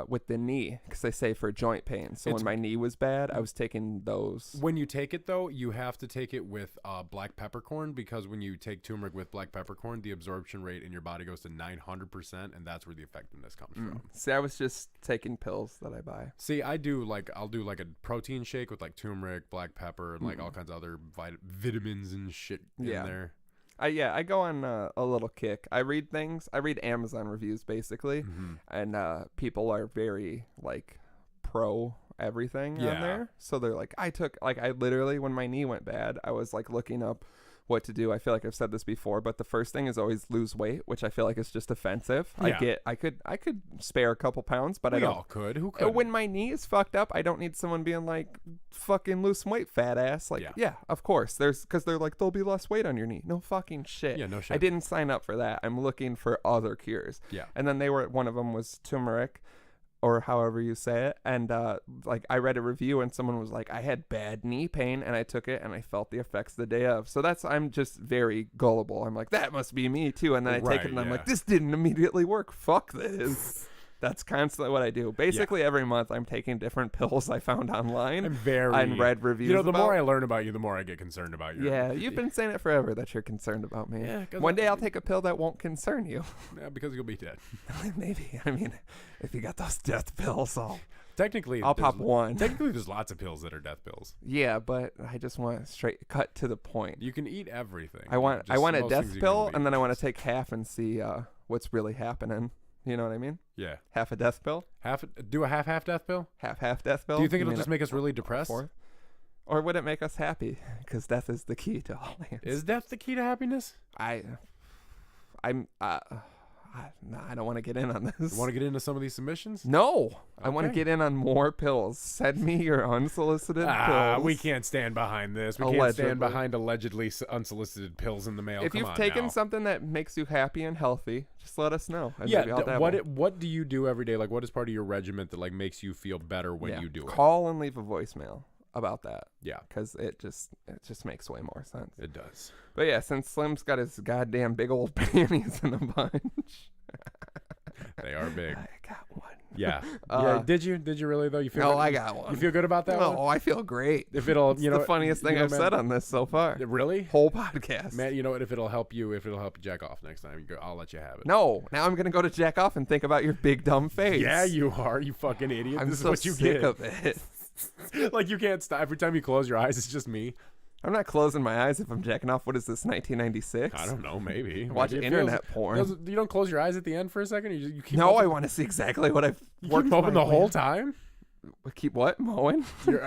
[SPEAKER 2] with the knee because they say for joint pain. So when my knee was bad, I was taking those.
[SPEAKER 1] When you take it, though, you have to take it with black peppercorn, because when you take turmeric with black peppercorn, the absorption rate in your body goes to 900%, and that's where the effectiveness comes from.
[SPEAKER 2] See, I was just taking pills that I buy.
[SPEAKER 1] See, I'll do like a protein shake with like turmeric, black pepper, and like all kinds of other vitamins and shit in there.
[SPEAKER 2] I go on a little kick. I read things. I read Amazon reviews basically, and people are very like pro everything
[SPEAKER 1] Yeah.
[SPEAKER 2] on there. So they're like, I literally, when my knee went bad, I was like looking up what to do. I feel like I've said this before, but the first thing is always lose weight, which I feel like is just offensive.
[SPEAKER 1] Yeah.
[SPEAKER 2] I could spare a couple pounds, but
[SPEAKER 1] We
[SPEAKER 2] I don't.
[SPEAKER 1] all could. Who could?
[SPEAKER 2] When my knee is fucked up, I don't need someone being like, fucking lose some weight, fat ass. Like, yeah, of course. Because they're like, there'll be less weight on your knee. No fucking shit.
[SPEAKER 1] Yeah, no shit.
[SPEAKER 2] I didn't sign up for that. I'm looking for other cures.
[SPEAKER 1] Yeah.
[SPEAKER 2] And then one of them was turmeric, or however you say it. And like I read a review and someone was like, I had bad knee pain and I took it and I felt the effects the day of. So I'm just very gullible. I'm like, that must be me too. And then I take it and I'm like, this didn't immediately work. Fuck this. That's constantly what I do. Basically, every month I'm taking different pills I found online. And read reviews.
[SPEAKER 1] You know, the more I learn about you, the more I get concerned about you.
[SPEAKER 2] Yeah, you've been saying it forever that you're concerned about me.
[SPEAKER 1] Yeah,
[SPEAKER 2] one day I'll take a pill that won't concern you.
[SPEAKER 1] Yeah, because you'll be dead.
[SPEAKER 2] Maybe. I mean, if you got those death pills,
[SPEAKER 1] I'll
[SPEAKER 2] pop one.
[SPEAKER 1] Technically, there's lots of pills that are death pills.
[SPEAKER 2] Yeah, but I just want a straight cut to the point.
[SPEAKER 1] You can eat everything.
[SPEAKER 2] I want a death pill, and then I want to take half and see what's really happening. You know what I mean?
[SPEAKER 1] Yeah.
[SPEAKER 2] Half a death pill?
[SPEAKER 1] Do a half death pill?
[SPEAKER 2] Half death pill?
[SPEAKER 1] Do you think it'll just make us really depressed?
[SPEAKER 2] Or would it make us happy? Because death is the key to all answers.
[SPEAKER 1] Is death the key to happiness?
[SPEAKER 2] I don't want to get in on this.
[SPEAKER 1] You want to get into some of these submissions?
[SPEAKER 2] No. I want to get in on more pills. Send me your unsolicited pills.
[SPEAKER 1] We can't stand behind this. We can't stand behind allegedly unsolicited pills in the mail.
[SPEAKER 2] If you've taken something that makes you happy and healthy, just let us know.
[SPEAKER 1] What do you do every day? Like, what is part of your regimen that like makes you feel better when you do it?
[SPEAKER 2] Call and leave a voicemail about that.
[SPEAKER 1] Yeah.
[SPEAKER 2] Because it just makes way more sense.
[SPEAKER 1] It does.
[SPEAKER 2] But yeah, since Slim's got his goddamn big old panties in a bunch.
[SPEAKER 1] They are big.
[SPEAKER 2] I got one.
[SPEAKER 1] Yeah. Did you really though?
[SPEAKER 2] I got one.
[SPEAKER 1] You feel good about that one?
[SPEAKER 2] Oh, I feel great.
[SPEAKER 1] If it'll,
[SPEAKER 2] it's the funniest thing I've said on this so far.
[SPEAKER 1] Really?
[SPEAKER 2] Whole podcast.
[SPEAKER 1] Man, you know what? If it'll help you jack off next time, I'll let you have it.
[SPEAKER 2] No, now I'm gonna go to jack off and think about your big dumb face.
[SPEAKER 1] Yeah, you are. You fucking idiot.
[SPEAKER 2] I'm
[SPEAKER 1] this
[SPEAKER 2] so
[SPEAKER 1] is what you
[SPEAKER 2] sick
[SPEAKER 1] get.
[SPEAKER 2] of it.
[SPEAKER 1] Like you can't stop. Every time you close your eyes, it's just me.
[SPEAKER 2] I'm not closing my eyes if I'm jacking off. What is this, 1996?
[SPEAKER 1] I don't know. Maybe.
[SPEAKER 2] Watch internet porn.
[SPEAKER 1] You don't close your eyes at the end for a second? You keep
[SPEAKER 2] no, I want to see exactly what I've worked
[SPEAKER 1] keep open the whole time?
[SPEAKER 2] Keep what? Mowing?
[SPEAKER 1] Keep your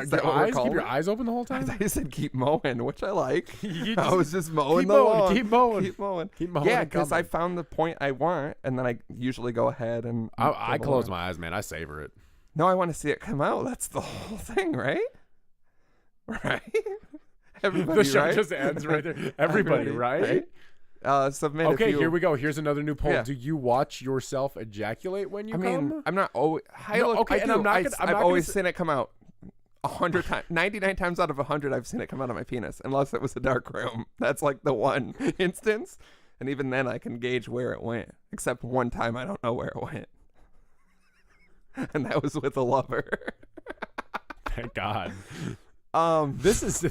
[SPEAKER 1] eyes open the whole time?
[SPEAKER 2] I thought you said keep mowing, which I like. I was just
[SPEAKER 1] keep
[SPEAKER 2] mowing the lawn.
[SPEAKER 1] Keep mowing.
[SPEAKER 2] Keep mowing.
[SPEAKER 1] Keep mowing.
[SPEAKER 2] Yeah, because I found the point I want, and then I usually go ahead and...
[SPEAKER 1] I close my eyes, man. I savor it.
[SPEAKER 2] No, I want to see it come out. That's the whole thing, right? Right? Everybody,
[SPEAKER 1] the show
[SPEAKER 2] right?
[SPEAKER 1] just ends right there. Everybody, right?
[SPEAKER 2] Submit.
[SPEAKER 1] Okay, here we go. Here's another new poll. Yeah. Do you watch yourself ejaculate when you come?
[SPEAKER 2] I'm not always. I've always seen it come out 100 times. 99 times out of 100, I've seen it come out of my penis, unless it was a dark room. That's like the one instance, and even then, I can gauge where it went. Except one time, I don't know where it went, and that was with a lover.
[SPEAKER 1] Thank God.
[SPEAKER 2] This is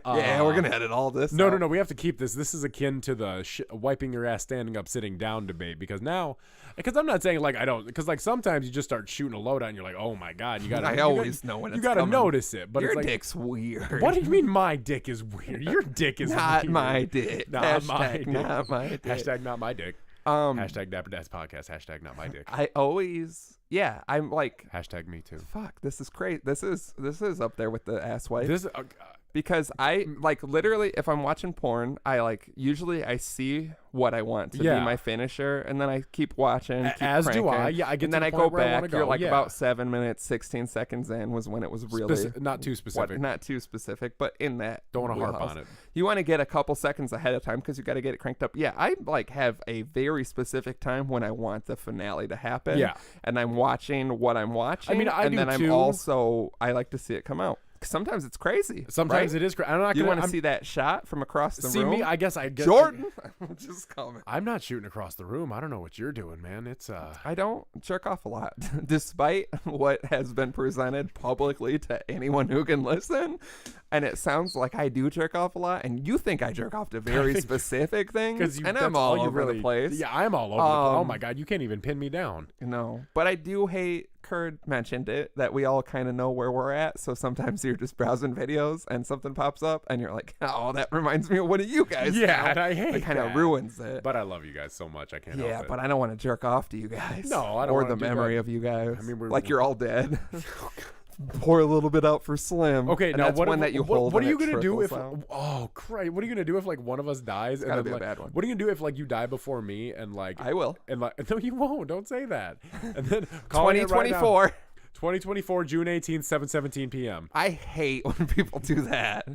[SPEAKER 2] yeah, we're gonna edit all this.
[SPEAKER 1] No, we have to keep this. This is akin to the wiping your ass standing up, sitting down debate, because I'm not saying like I don't, because like sometimes you just start shooting a load out and you're like, oh my God, you gotta know when it's you gotta coming. Notice it, but
[SPEAKER 2] your
[SPEAKER 1] it's like,
[SPEAKER 2] dick's weird.
[SPEAKER 1] What do you mean my dick is weird? Your dick is
[SPEAKER 2] not
[SPEAKER 1] weird.
[SPEAKER 2] My dick.
[SPEAKER 1] Not my dick.
[SPEAKER 2] Not my dick.
[SPEAKER 1] Hashtag not my dick. Hashtag Dapper Dad's podcast. Hashtag not my dick.
[SPEAKER 2] I'm like
[SPEAKER 1] hashtag me too.
[SPEAKER 2] Fuck, this is crazy. This is up there with the ass wipe.
[SPEAKER 1] This
[SPEAKER 2] because I like literally if I'm watching porn, I usually I see what I want to be my finisher, and then I keep watching.
[SPEAKER 1] As
[SPEAKER 2] cranking,
[SPEAKER 1] do I. Yeah, I get.
[SPEAKER 2] And then I go back. You're like about 7 minutes, 16 seconds in was when it was really
[SPEAKER 1] not too specific.
[SPEAKER 2] Not too specific, but in that.
[SPEAKER 1] Don't want to harp on it.
[SPEAKER 2] You want to get a couple seconds ahead of time because you got to get it cranked up. Yeah, I have a very specific time when I want the finale to happen.
[SPEAKER 1] Yeah,
[SPEAKER 2] and I'm watching what I'm watching.
[SPEAKER 1] I mean, I do
[SPEAKER 2] too. I like to see it come out. Sometimes it's crazy.
[SPEAKER 1] Sometimes it is crazy.
[SPEAKER 2] You want to see that shot from across the room?
[SPEAKER 1] See me? I guess I get
[SPEAKER 2] Jordan. Just comment.
[SPEAKER 1] I'm not shooting across the room. I don't know what you're doing, man. It's
[SPEAKER 2] I don't jerk off a lot, despite what has been presented publicly to anyone who can listen. And it sounds like I do jerk off a lot, and you think I jerk off to very specific things, and I'm all over the place.
[SPEAKER 1] Yeah, I'm all over the place. Oh my God, you can't even pin me down.
[SPEAKER 2] No, but I do hate. Kurd mentioned it that we all kind of know where we're at, so sometimes you're just browsing videos and something pops up and you're like, oh, that reminds me of one of you guys.
[SPEAKER 1] Yeah, and I hate
[SPEAKER 2] it. Kind of ruins it.
[SPEAKER 1] But I love you guys so much, I can't help it.
[SPEAKER 2] Yeah, but I don't want to jerk off to you guys.
[SPEAKER 1] No, I don't.
[SPEAKER 2] Or the memory of you guys. I mean, like you're all dead. pour a little bit out for Slim.
[SPEAKER 1] Okay,
[SPEAKER 2] and
[SPEAKER 1] now
[SPEAKER 2] that's
[SPEAKER 1] what
[SPEAKER 2] one
[SPEAKER 1] if,
[SPEAKER 2] that you
[SPEAKER 1] what,
[SPEAKER 2] hold.
[SPEAKER 1] what are you
[SPEAKER 2] going
[SPEAKER 1] gonna
[SPEAKER 2] to
[SPEAKER 1] do if?
[SPEAKER 2] out.
[SPEAKER 1] Oh, Christ! What are you gonna do if like one of us dies?
[SPEAKER 2] It's gotta be a bad one.
[SPEAKER 1] What are you gonna do if like you die before me and like
[SPEAKER 2] I will.
[SPEAKER 1] And like no, you won't. Don't say that. And then
[SPEAKER 2] 2024.
[SPEAKER 1] Right 2024 June 18th 7:17 p.m.
[SPEAKER 2] I hate when people do that.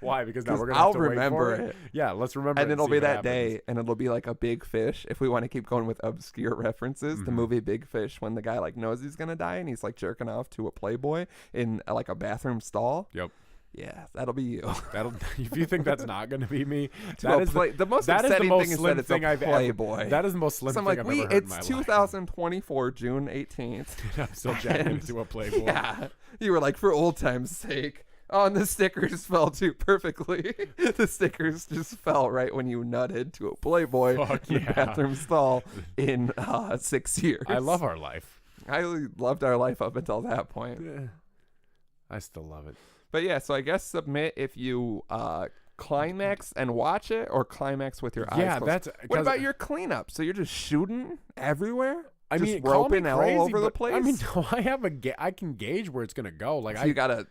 [SPEAKER 1] Why? Because now we're gonna.
[SPEAKER 2] I'll
[SPEAKER 1] have to
[SPEAKER 2] remember
[SPEAKER 1] wait for it. Yeah, let's remember.
[SPEAKER 2] And
[SPEAKER 1] it
[SPEAKER 2] it'll
[SPEAKER 1] see
[SPEAKER 2] be
[SPEAKER 1] what
[SPEAKER 2] that
[SPEAKER 1] happens.
[SPEAKER 2] day, and it'll be like a big fish. If we want to keep going with obscure references, the movie Big Fish, when the guy like knows he's gonna die and he's like jerking off to a Playboy in like a bathroom stall.
[SPEAKER 1] Yep.
[SPEAKER 2] Yeah, that'll be you.
[SPEAKER 1] If you think that's not going to be me,
[SPEAKER 2] the most upsetting thing is that it's a Playboy.
[SPEAKER 1] That is the most slim thing I've ever heard in my life.
[SPEAKER 2] It's 2024, June 18th.
[SPEAKER 1] I'm still jacking into a Playboy.
[SPEAKER 2] Yeah, you were like, for old time's sake. Oh, and the stickers fell too perfectly. The stickers just fell right when you nutted to a Playboy in the bathroom stall in 6 years.
[SPEAKER 1] I love our life.
[SPEAKER 2] I loved our life up until that point.
[SPEAKER 1] I still love it.
[SPEAKER 2] But yeah, so I guess submit if you climax and watch it, or climax with your eyes closed. What about your cleanup? So you're just shooting everywhere?
[SPEAKER 1] I
[SPEAKER 2] just
[SPEAKER 1] mean,
[SPEAKER 2] roping all
[SPEAKER 1] crazy,
[SPEAKER 2] over the place.
[SPEAKER 1] I mean, no, I can gauge where it's gonna go. Like,
[SPEAKER 2] so you gotta.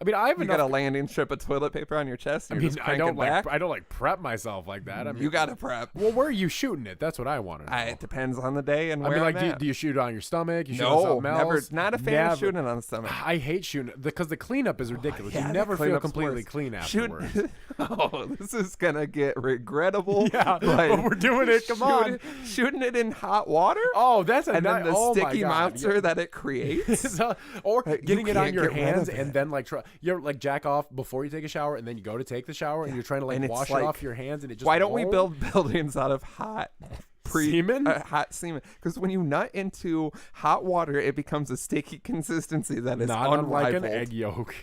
[SPEAKER 1] I mean, I have
[SPEAKER 2] got a landing strip of toilet paper on your chest. And
[SPEAKER 1] I don't like prep myself like that. I mean,
[SPEAKER 2] you gotta prep.
[SPEAKER 1] Well, where are you shooting it? That's what I want to know.
[SPEAKER 2] It depends on the day and where.
[SPEAKER 1] I mean, like,
[SPEAKER 2] I'm at.
[SPEAKER 1] do you shoot it on your stomach? You shoot it on something else?
[SPEAKER 2] Never. Not a fan of shooting it on the stomach.
[SPEAKER 1] I hate shooting because the cleanup is ridiculous. You never feel completely clean afterwards.
[SPEAKER 2] This is gonna get regrettable.
[SPEAKER 1] Yeah, but we're doing it. Come on,
[SPEAKER 2] shooting it in hot water.
[SPEAKER 1] Oh, that's
[SPEAKER 2] and then the sticky monster that it creates,
[SPEAKER 1] or getting it on your hands and then like you're like jack off before you take a shower, and then you go to take the shower and you're trying to like wash it off your hands, and it just
[SPEAKER 2] why don't we build buildings out of hot
[SPEAKER 1] semen?
[SPEAKER 2] Hot semen, because when you nut into hot water, it becomes a sticky consistency that is
[SPEAKER 1] not
[SPEAKER 2] unrivaled.
[SPEAKER 1] Unlike an egg yolk.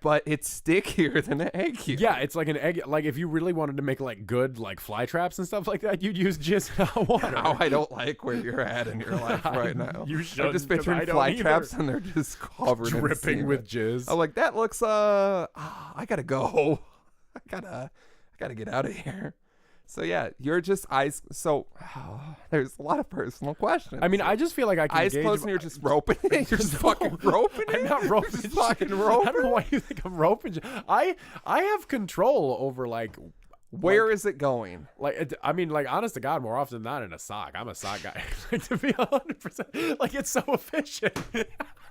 [SPEAKER 2] But it's stickier than an egg yolk.
[SPEAKER 1] Yeah, it's like an egg. Like if you really wanted to make like good like fly traps and stuff like that, you'd use jizz in hot water.
[SPEAKER 2] Now I don't like where you're at in your life right now.
[SPEAKER 1] You should.
[SPEAKER 2] I'm just picturing fly traps and they're just covered
[SPEAKER 1] dripping with jizz.
[SPEAKER 2] I'm like, that looks I gotta go. I gotta get out of here. So yeah, you're just eyes. So there's a lot of personal questions.
[SPEAKER 1] I mean, I just feel like I can
[SPEAKER 2] eyes closed and you're just roping it. You're just fucking roping it.
[SPEAKER 1] I'm not roping.
[SPEAKER 2] Just fucking roping.
[SPEAKER 1] I don't know why you think I'm roping. I have control over like.
[SPEAKER 2] Where is it going?
[SPEAKER 1] Like, I mean, like, honest to God, more often than not in a sock. I'm a sock guy. Like, to be 100%, like, it's so efficient.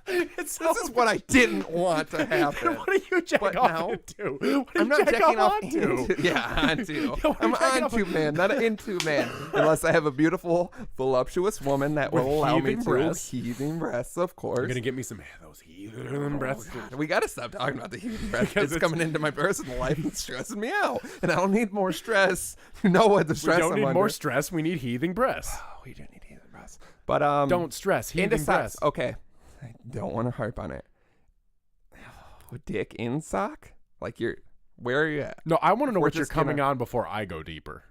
[SPEAKER 2] This is what I didn't want to happen.
[SPEAKER 1] What are you jacking off into?
[SPEAKER 2] I'm not jacking off into. Yeah, onto. I'm onto man, not an into man. Unless I have a beautiful, voluptuous woman that will allow me to. Heaving breasts, of course.
[SPEAKER 1] You're going to get me some of those heaving breasts.
[SPEAKER 2] We got to stop talking about the heaving breasts. It's coming into my personal life and stressing me out. And I don't need more stress. You know what the stress
[SPEAKER 1] We don't need more stress. We need heaving breasts.
[SPEAKER 2] We do need heaving breasts. But
[SPEAKER 1] don't stress. Heaving breasts.
[SPEAKER 2] Okay. I don't want to harp on it. Dick in sock? Like where are you at?
[SPEAKER 1] No, I want to know what you're coming on before I go deeper.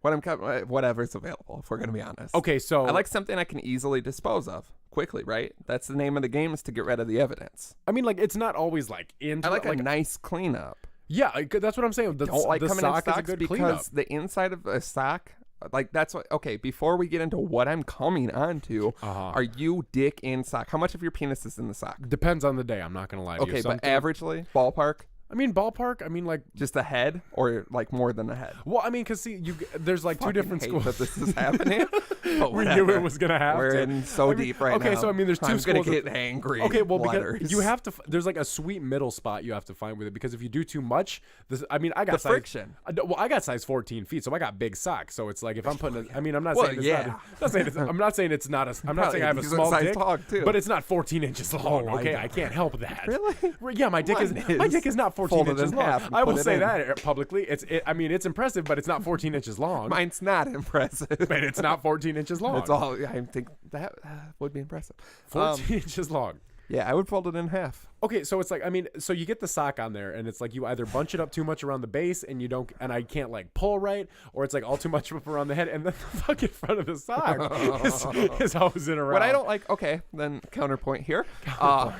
[SPEAKER 2] Whatever's available, if we're going to be honest.
[SPEAKER 1] Okay, so...
[SPEAKER 2] I like something I can easily dispose of quickly, right? That's the name of the game, is to get rid of the evidence.
[SPEAKER 1] I mean, like, it's not always, like, into...
[SPEAKER 2] I like a nice cleanup.
[SPEAKER 1] Yeah, that's what I'm saying.
[SPEAKER 2] Don't like coming in
[SPEAKER 1] sock
[SPEAKER 2] socks
[SPEAKER 1] is a good
[SPEAKER 2] because
[SPEAKER 1] cleanup.
[SPEAKER 2] the inside of a sock... Like, that's what... Okay, before we get into what I'm coming onto, are you dick in sock? How much of your penis is in the sock?
[SPEAKER 1] Depends on the day. I'm not going to lie to you.
[SPEAKER 2] Okay, but averagely, ballpark?
[SPEAKER 1] I mean, ballpark. I mean, like
[SPEAKER 2] just the head, or like more than the head.
[SPEAKER 1] Well, I mean, because see, there's like two different schools
[SPEAKER 2] that this is happening. But
[SPEAKER 1] we knew it was gonna happen.
[SPEAKER 2] We're in so deep right now.
[SPEAKER 1] Okay, so I mean, there's two schools.
[SPEAKER 2] I'm gonna get angry.
[SPEAKER 1] Okay, well, because you have to. There's like a sweet middle spot you have to find with it, because if you do too much, I mean, I got
[SPEAKER 2] the friction.
[SPEAKER 1] I got size 14 feet, so I got big socks. So it's like if I'm putting, I mean, I'm not saying it's not. I'm not saying it's not a. I'm not saying I have a small dick, but it's not 14 inches long. Okay, I can't help that.
[SPEAKER 2] Really?
[SPEAKER 1] Yeah, my dick is not 14 inches long. I will say that publicly. I mean, it's impressive, but it's not 14 inches long.
[SPEAKER 2] Mine's not impressive.
[SPEAKER 1] But it's not 14 inches long.
[SPEAKER 2] It's all. I think that would be impressive.
[SPEAKER 1] 14 inches long.
[SPEAKER 2] Yeah, I would fold it in half.
[SPEAKER 1] Okay, so it's like, I mean, so you get the sock on there, and it's like you either bunch it up too much around the base, and you don't, and I can't like pull right, or it's like all too much up around the head, and then the fucking front of the sock is always in around.
[SPEAKER 2] What I don't like. Okay, then counterpoint here.
[SPEAKER 1] I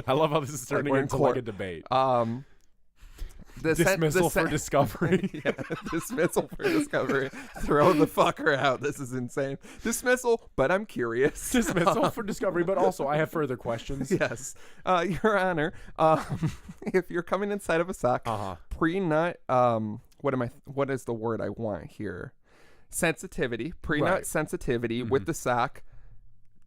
[SPEAKER 1] love how this is turning into like a debate. dismissal for discovery.
[SPEAKER 2] Yeah, dismissal for discovery. Throw the fucker out. This is insane. Dismissal, but I'm curious.
[SPEAKER 1] Dismissal for discovery, but also I have further questions.
[SPEAKER 2] Yes, Your Honor. If you're coming inside of a sock, pre-nut. What is the word I want here? Sensitivity. Pre-nut sensitivity with the sock.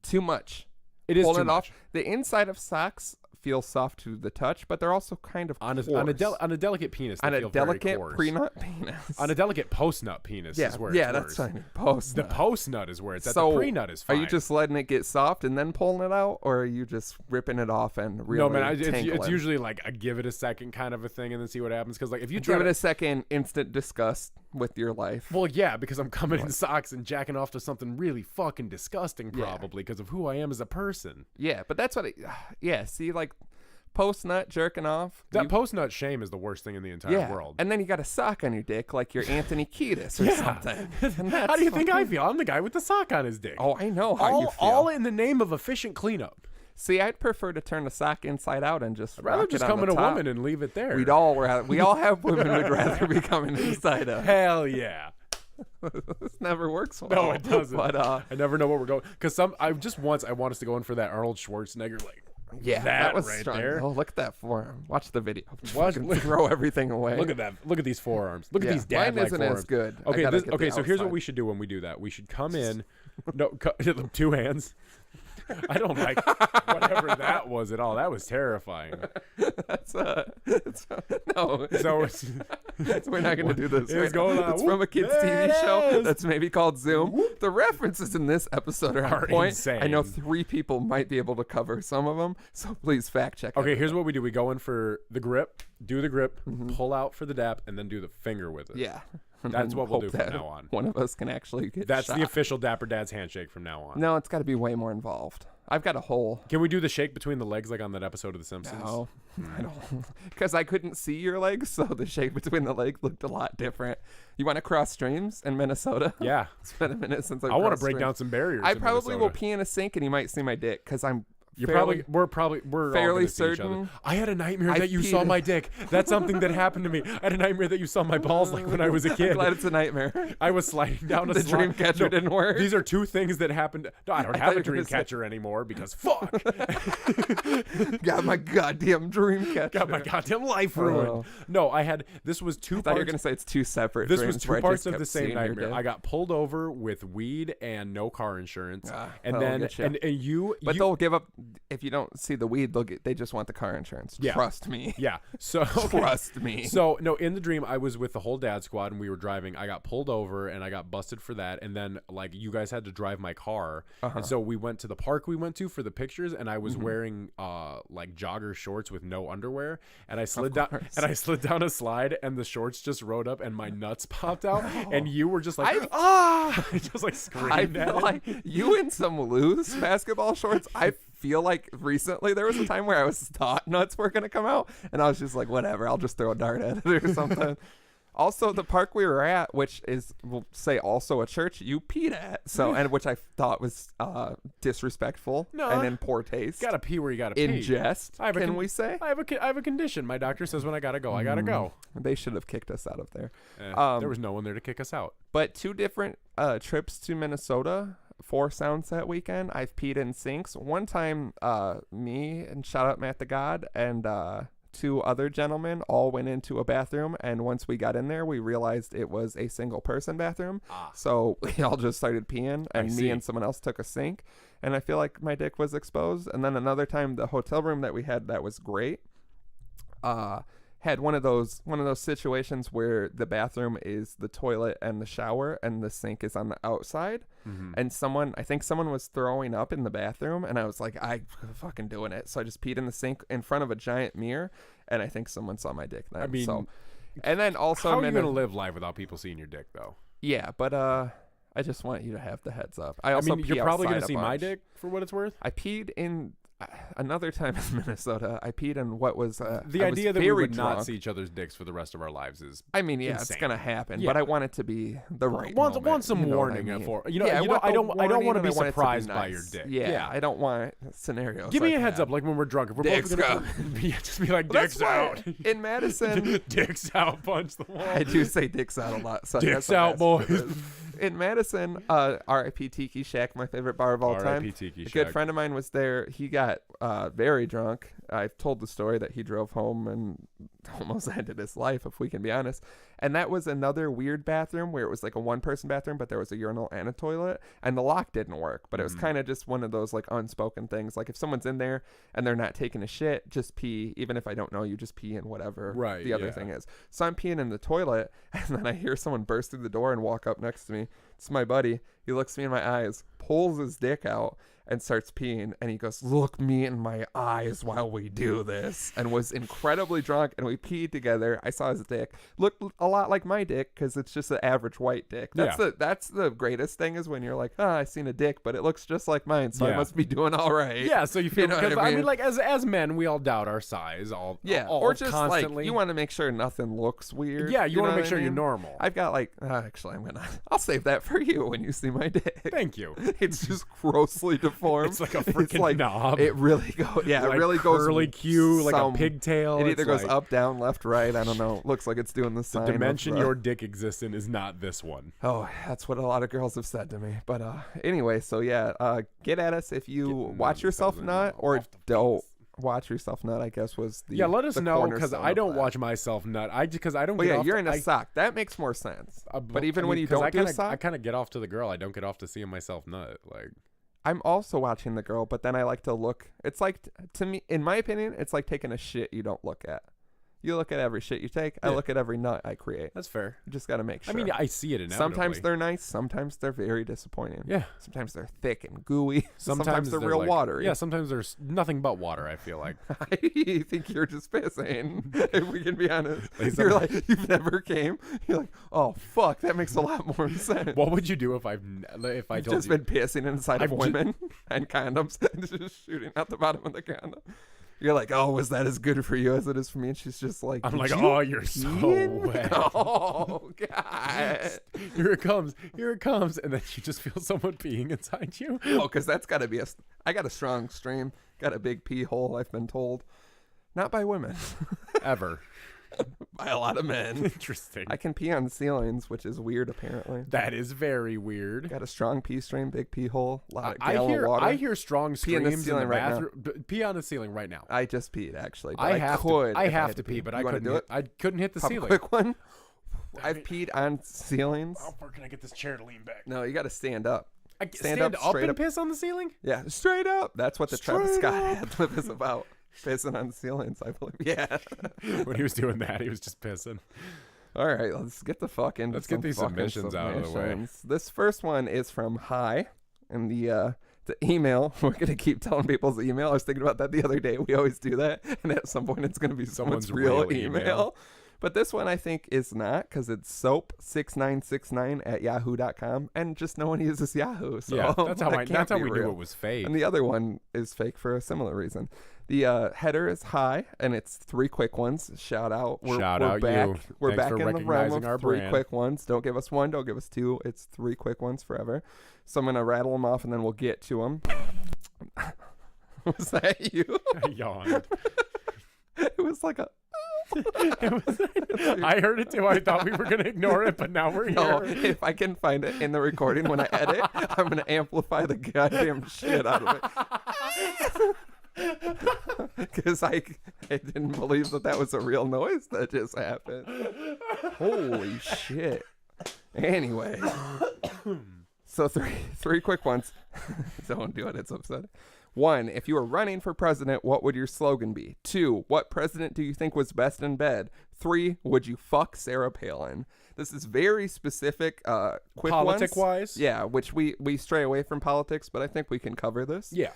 [SPEAKER 2] Too much.
[SPEAKER 1] It is
[SPEAKER 2] Pull
[SPEAKER 1] too
[SPEAKER 2] it
[SPEAKER 1] much.
[SPEAKER 2] off. The inside of socks feel soft to the touch, but they're also kind of
[SPEAKER 1] on a delicate penis.
[SPEAKER 2] On a
[SPEAKER 1] feel
[SPEAKER 2] delicate
[SPEAKER 1] very coarse.
[SPEAKER 2] pre-nut penis.
[SPEAKER 1] On a delicate post-nut penis is where it's
[SPEAKER 2] that's fine. Post-nut.
[SPEAKER 1] The post-nut is where it's at.
[SPEAKER 2] So
[SPEAKER 1] the pre-nut is fine.
[SPEAKER 2] Are you just letting it get soft and then pulling it out, or are you just ripping it off and really
[SPEAKER 1] No, man, it's
[SPEAKER 2] tangling?
[SPEAKER 1] usually like a give it a second kind of a thing and then see what happens. Because like if you
[SPEAKER 2] give it a second, instant disgust with your life.
[SPEAKER 1] Well, yeah, because I'm coming in socks and jacking off to something really fucking disgusting probably because of who I am as a person.
[SPEAKER 2] Yeah, but that's what see, like post-nut jerking off.
[SPEAKER 1] That post-nut shame is the worst thing in the entire world.
[SPEAKER 2] And then you got a sock on your dick like you're Anthony Kiedis or something.
[SPEAKER 1] How do you think I feel? I'm the guy with the sock on his dick.
[SPEAKER 2] Oh, I know how you feel.
[SPEAKER 1] All in the name of efficient cleanup.
[SPEAKER 2] See, I'd prefer to turn the sock inside out and just
[SPEAKER 1] I'd rather just come in a woman and leave it there.
[SPEAKER 2] We all have women we'd rather be coming inside out.
[SPEAKER 1] Hell yeah.
[SPEAKER 2] This never works well.
[SPEAKER 1] No, it doesn't.
[SPEAKER 2] But
[SPEAKER 1] I never know where we're going. Because I want us to go in for that Arnold Schwarzenegger like.
[SPEAKER 2] Yeah,
[SPEAKER 1] that
[SPEAKER 2] was
[SPEAKER 1] right
[SPEAKER 2] strong.
[SPEAKER 1] there.
[SPEAKER 2] Oh, look at that forearm. Watch the video.
[SPEAKER 1] Look,
[SPEAKER 2] throw everything away.
[SPEAKER 1] Look at that. Look at these forearms. Look at these dad-like
[SPEAKER 2] forearms. Mine isn't as good.
[SPEAKER 1] Okay, so here's what we should do when we do that. We should come in. Two hands. I don't like whatever that was at all. That was terrifying.
[SPEAKER 2] No.
[SPEAKER 1] So
[SPEAKER 2] we're not going to do this.
[SPEAKER 1] It's going on.
[SPEAKER 2] It's from a kids' TV show that's maybe called Zoom. The references in this episode are on point.
[SPEAKER 1] Insane.
[SPEAKER 2] I know 3 people might be able to cover some of them, so please fact check.
[SPEAKER 1] Okay, here's what we do. We go in for the grip, do the grip, pull out for the dap, and then do the finger with it.
[SPEAKER 2] Yeah.
[SPEAKER 1] That's what we'll do from now on.
[SPEAKER 2] One of us can actually get
[SPEAKER 1] That's
[SPEAKER 2] shot.
[SPEAKER 1] the official Dapper Dad's handshake from now on.
[SPEAKER 2] No, it's got to be way more involved. I've got a whole...
[SPEAKER 1] Can we do the shake between the legs like on that episode of The Simpsons?
[SPEAKER 2] No, I don't. Because I couldn't see your legs, so the shake between the legs looked a lot different. You want to cross streams in Minnesota?
[SPEAKER 1] Yeah.
[SPEAKER 2] It's been a minute since
[SPEAKER 1] I want to break down some barriers.
[SPEAKER 2] I probably will pee in a sink and you might see my dick because I'm...
[SPEAKER 1] We're
[SPEAKER 2] fairly certain.
[SPEAKER 1] I had a nightmare that you saw my dick. That's something that happened to me. I had a nightmare that you saw my balls like when I was a kid.
[SPEAKER 2] I'm glad it's a nightmare.
[SPEAKER 1] I was sliding down a
[SPEAKER 2] the dream catcher didn't work.
[SPEAKER 1] These are 2 things that happened. No, I don't have a dream catcher anymore because fuck.
[SPEAKER 2] Got my goddamn dream catcher.
[SPEAKER 1] Got my goddamn life ruined. No, this was 2
[SPEAKER 2] I
[SPEAKER 1] parts.
[SPEAKER 2] thought you were going to say it's 2 separate
[SPEAKER 1] This
[SPEAKER 2] dreams
[SPEAKER 1] was 2 parts of the same nightmare. I got pulled over with weed and no car insurance. And then you
[SPEAKER 2] they'll give up if you don't see the weed. They just want the car insurance.
[SPEAKER 1] Yeah.
[SPEAKER 2] Trust me.
[SPEAKER 1] Yeah. So
[SPEAKER 2] trust me.
[SPEAKER 1] So no, in the dream I was with the whole dad squad and we were driving. I got pulled over and I got busted for that. And then like you guys had to drive my car. And so we went to the park we went to for the pictures and I was wearing like jogger shorts with no underwear and I slid down a slide and the shorts just rode up and my nuts popped out and you were just like just like screamed
[SPEAKER 2] I
[SPEAKER 1] at
[SPEAKER 2] feel
[SPEAKER 1] it.
[SPEAKER 2] like you in some loose basketball shorts. I feel like recently there was a time where I was thought nuts were going to come out and I was just like, whatever, I'll just throw a dart at it or something. Also, the park we were at, which is, we'll say also a church, you peed at. So, and which I thought was disrespectful and in poor taste.
[SPEAKER 1] Gotta pee where you gotta pee.
[SPEAKER 2] In jest, can we say?
[SPEAKER 1] I have a condition. My doctor says when I gotta go, I gotta go.
[SPEAKER 2] They should have kicked us out of there.
[SPEAKER 1] There was no one there to kick us out.
[SPEAKER 2] But 2 different trips to Minnesota for Soundset weekend, I've peed in sinks. One time, me and shout out Matt the God and 2 other gentlemen all went into a bathroom, and once we got in there, we realized it was a single person bathroom. So we all just started peeing, and me and someone else took a sink, and I feel like my dick was exposed. And then another time, the hotel room that we had that was great, had one of those situations where the bathroom is the toilet and the shower and the sink is on the outside. And I think someone was throwing up in the bathroom and I was like, I'm fucking doing it. So I just peed in the sink in front of a giant mirror and I think someone saw my dick then.
[SPEAKER 1] I mean,
[SPEAKER 2] and then also,
[SPEAKER 1] how are you going to live life without people seeing your dick though?
[SPEAKER 2] Yeah, but I just want you to have the heads up. I mean,
[SPEAKER 1] you're probably going to see my dick for what it's worth.
[SPEAKER 2] I peed in Another time in Minnesota, I peed in what was
[SPEAKER 1] the idea that we would not see each other's dicks for the rest of our lives is.
[SPEAKER 2] I mean, yeah,
[SPEAKER 1] insane.
[SPEAKER 2] it's gonna happen, but I want it to be the right.
[SPEAKER 1] Want some warning for I don't want to be surprised by your dick.
[SPEAKER 2] Yeah, I don't want scenarios.
[SPEAKER 1] Give me a heads up, like when we're drunk. If we're
[SPEAKER 2] dicks
[SPEAKER 1] both gonna just be like dicks out
[SPEAKER 2] in Madison.
[SPEAKER 1] Dicks out, punch the wall.
[SPEAKER 2] I do say dicks out a lot. So
[SPEAKER 1] dicks out, boys.
[SPEAKER 2] In Madison, R.I.P. Tiki Shack, my favorite bar of all time.
[SPEAKER 1] R.I.P. Tiki Shack.
[SPEAKER 2] A good friend of mine was there. He got very drunk. I've told the story that he drove home and almost ended his life, if we can be honest. And that was another weird bathroom where it was like a one-person bathroom, but there was a urinal and a toilet, and the lock didn't work. But it was kind of just one of those like unspoken things. Like if someone's in there and they're not taking a shit, just pee. Even if I don't know you, just pee in whatever the other thing is. So I'm peeing in the toilet, and then I hear someone burst through the door and walk up next to me. It's my buddy. He looks me in my eyes, pulls his dick out, and starts peeing, and he goes, "Look me in my eyes while we do this," and was incredibly drunk, and we peed together. I saw his dick. Looked a lot like my dick, because it's just an average white dick. That's the greatest thing, is when you're like, I seen a dick, but it looks just like mine, so I must be doing all right.
[SPEAKER 1] Yeah, so you feel, because I mean, like, as men, we all doubt our size, or just constantly.
[SPEAKER 2] Like, you want to make sure nothing looks weird.
[SPEAKER 1] Yeah, you want to make sure you're normal.
[SPEAKER 2] I've got like, actually, I'll save that for you when you see my dick.
[SPEAKER 1] Thank you.
[SPEAKER 2] It's just grossly deformed.
[SPEAKER 1] It's like a freaking knob.
[SPEAKER 2] It really goes. Yeah,
[SPEAKER 1] like
[SPEAKER 2] it really goes
[SPEAKER 1] curly Q, like a pigtail.
[SPEAKER 2] It either goes up, down, left, right. I don't know. Looks like it's doing the sign.
[SPEAKER 1] The dimension your dick exists in is not this one.
[SPEAKER 2] Oh, that's what a lot of girls have said to me. But anyway, so yeah, get at us if you watch yourself nut or don't watch yourself nut. I guess was the
[SPEAKER 1] let us know, because I don't watch myself nut. Because I don't.
[SPEAKER 2] Well, yeah, you're in a sock. That makes more sense. But even when you don't do a sock,
[SPEAKER 1] I kind of get off to the girl. I don't get off to seeing myself nut. Like,
[SPEAKER 2] I'm also watching the girl, but then I like to look. It's like, to me, in my opinion, it's like taking a shit you don't look at. You look at every shit you take. I look at every nut I create.
[SPEAKER 1] That's fair.
[SPEAKER 2] You just got to make sure.
[SPEAKER 1] I mean, I see it inevitably.
[SPEAKER 2] Sometimes they're nice. Sometimes they're very disappointing.
[SPEAKER 1] Yeah.
[SPEAKER 2] Sometimes they're thick and gooey. Sometimes they're real
[SPEAKER 1] like,
[SPEAKER 2] watery.
[SPEAKER 1] Yeah, sometimes there's nothing but water, I feel like.
[SPEAKER 2] I think you're just pissing, if we can be honest. You're like, you've never came. You're like, oh, fuck, that makes a lot more sense.
[SPEAKER 1] What would you do if I
[SPEAKER 2] You've just been pissing inside of women and condoms and just shooting out the bottom of the condom? You're like, oh, was that as good for you as it is for me? And she's just like,
[SPEAKER 1] I'm like, oh, you're so wet.
[SPEAKER 2] Oh, God.
[SPEAKER 1] Here it comes. And then you just feel someone peeing inside you.
[SPEAKER 2] Oh, because that's got to be I got a strong stream. Got a big pee hole, I've been told. Not by women.
[SPEAKER 1] Ever.
[SPEAKER 2] By a lot of men.
[SPEAKER 1] Interesting.
[SPEAKER 2] I can pee on ceilings, which is weird, apparently.
[SPEAKER 1] That is very weird.
[SPEAKER 2] Got a strong pee stream, big pee hole, a lot of gallon of water.
[SPEAKER 1] I hear strong screams in the bathroom.
[SPEAKER 2] Right,
[SPEAKER 1] pee on the ceiling right now.
[SPEAKER 2] I just peed, actually.
[SPEAKER 1] I have to pee, but I couldn't do it. I couldn't hit the ceiling.
[SPEAKER 2] Quick one. I've peed on ceilings.
[SPEAKER 1] How far can I get this chair to lean back?
[SPEAKER 2] No, you got to stand up.
[SPEAKER 1] Stand up and piss on the ceiling?
[SPEAKER 2] Yeah, straight up. That's what the Travis Scott ad lib is about. Pissing on ceilings, I believe. Yeah.
[SPEAKER 1] When he was doing that, he was just pissing.
[SPEAKER 2] All right, let's get the fuck into
[SPEAKER 1] Let's get these submissions out of the way.
[SPEAKER 2] This first one is from Hi, and the email. We're gonna keep telling people's email. I was thinking about that the other day. We always do that, and at some point, it's gonna be someone's real email. But this one I think is not, because it's soap6969@yahoo.com, and just no one uses Yahoo. So
[SPEAKER 1] yeah, that's how we knew it was fake.
[SPEAKER 2] And the other one is fake for a similar reason. The header is Hi, and it's 3 quick ones. Shout out. We're back.
[SPEAKER 1] You.
[SPEAKER 2] We're
[SPEAKER 1] Thanks
[SPEAKER 2] back
[SPEAKER 1] for
[SPEAKER 2] in the realm of
[SPEAKER 1] our
[SPEAKER 2] 3
[SPEAKER 1] brand.
[SPEAKER 2] quick ones. Don't give us 1. Don't give us 2. It's 3 quick ones forever. So I'm going to rattle them off, and then we'll get to them. Was that you?
[SPEAKER 1] I yawned.
[SPEAKER 2] It was like a...
[SPEAKER 1] I heard it too. I thought we were going to ignore it, but now we're here.
[SPEAKER 2] No, if I can find it in the recording when I edit, I'm going to amplify the goddamn shit out of it. Because I didn't believe that was a real noise that just happened. Holy shit. Anyway. So three quick ones. Don't do it. It's upsetting. 1, if you were running for president, what would your slogan be? 2, what president do you think was best in bed? 3, would you fuck Sarah Palin? This is very specific, quick
[SPEAKER 1] Politic-wise?
[SPEAKER 2] Yeah, which we stray away from politics, but I think we can cover this.
[SPEAKER 1] Yeah.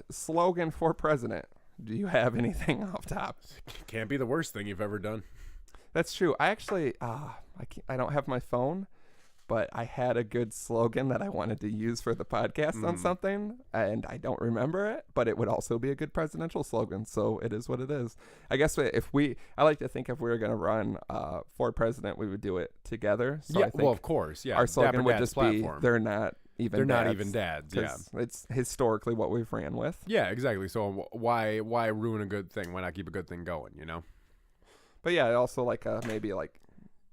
[SPEAKER 2] Slogan for president. Do you have anything off top?
[SPEAKER 1] Can't be the worst thing you've ever done.
[SPEAKER 2] That's true. I actually, I don't have my phone, but I had a good slogan that I wanted to use for the podcast on something, and I don't remember it, but it would also be a good presidential slogan, so it is what it is. I guess I like to think if we were going to run for president, we would do it together. So I think
[SPEAKER 1] well, of course, yeah.
[SPEAKER 2] our slogan
[SPEAKER 1] Dapper
[SPEAKER 2] would
[SPEAKER 1] Dad's
[SPEAKER 2] just
[SPEAKER 1] platform.
[SPEAKER 2] be, they're not even dads,
[SPEAKER 1] yeah.
[SPEAKER 2] It's historically what we've ran with.
[SPEAKER 1] Yeah, exactly. So why ruin a good thing? Why not keep a good thing going, you know?
[SPEAKER 2] But yeah, also maybe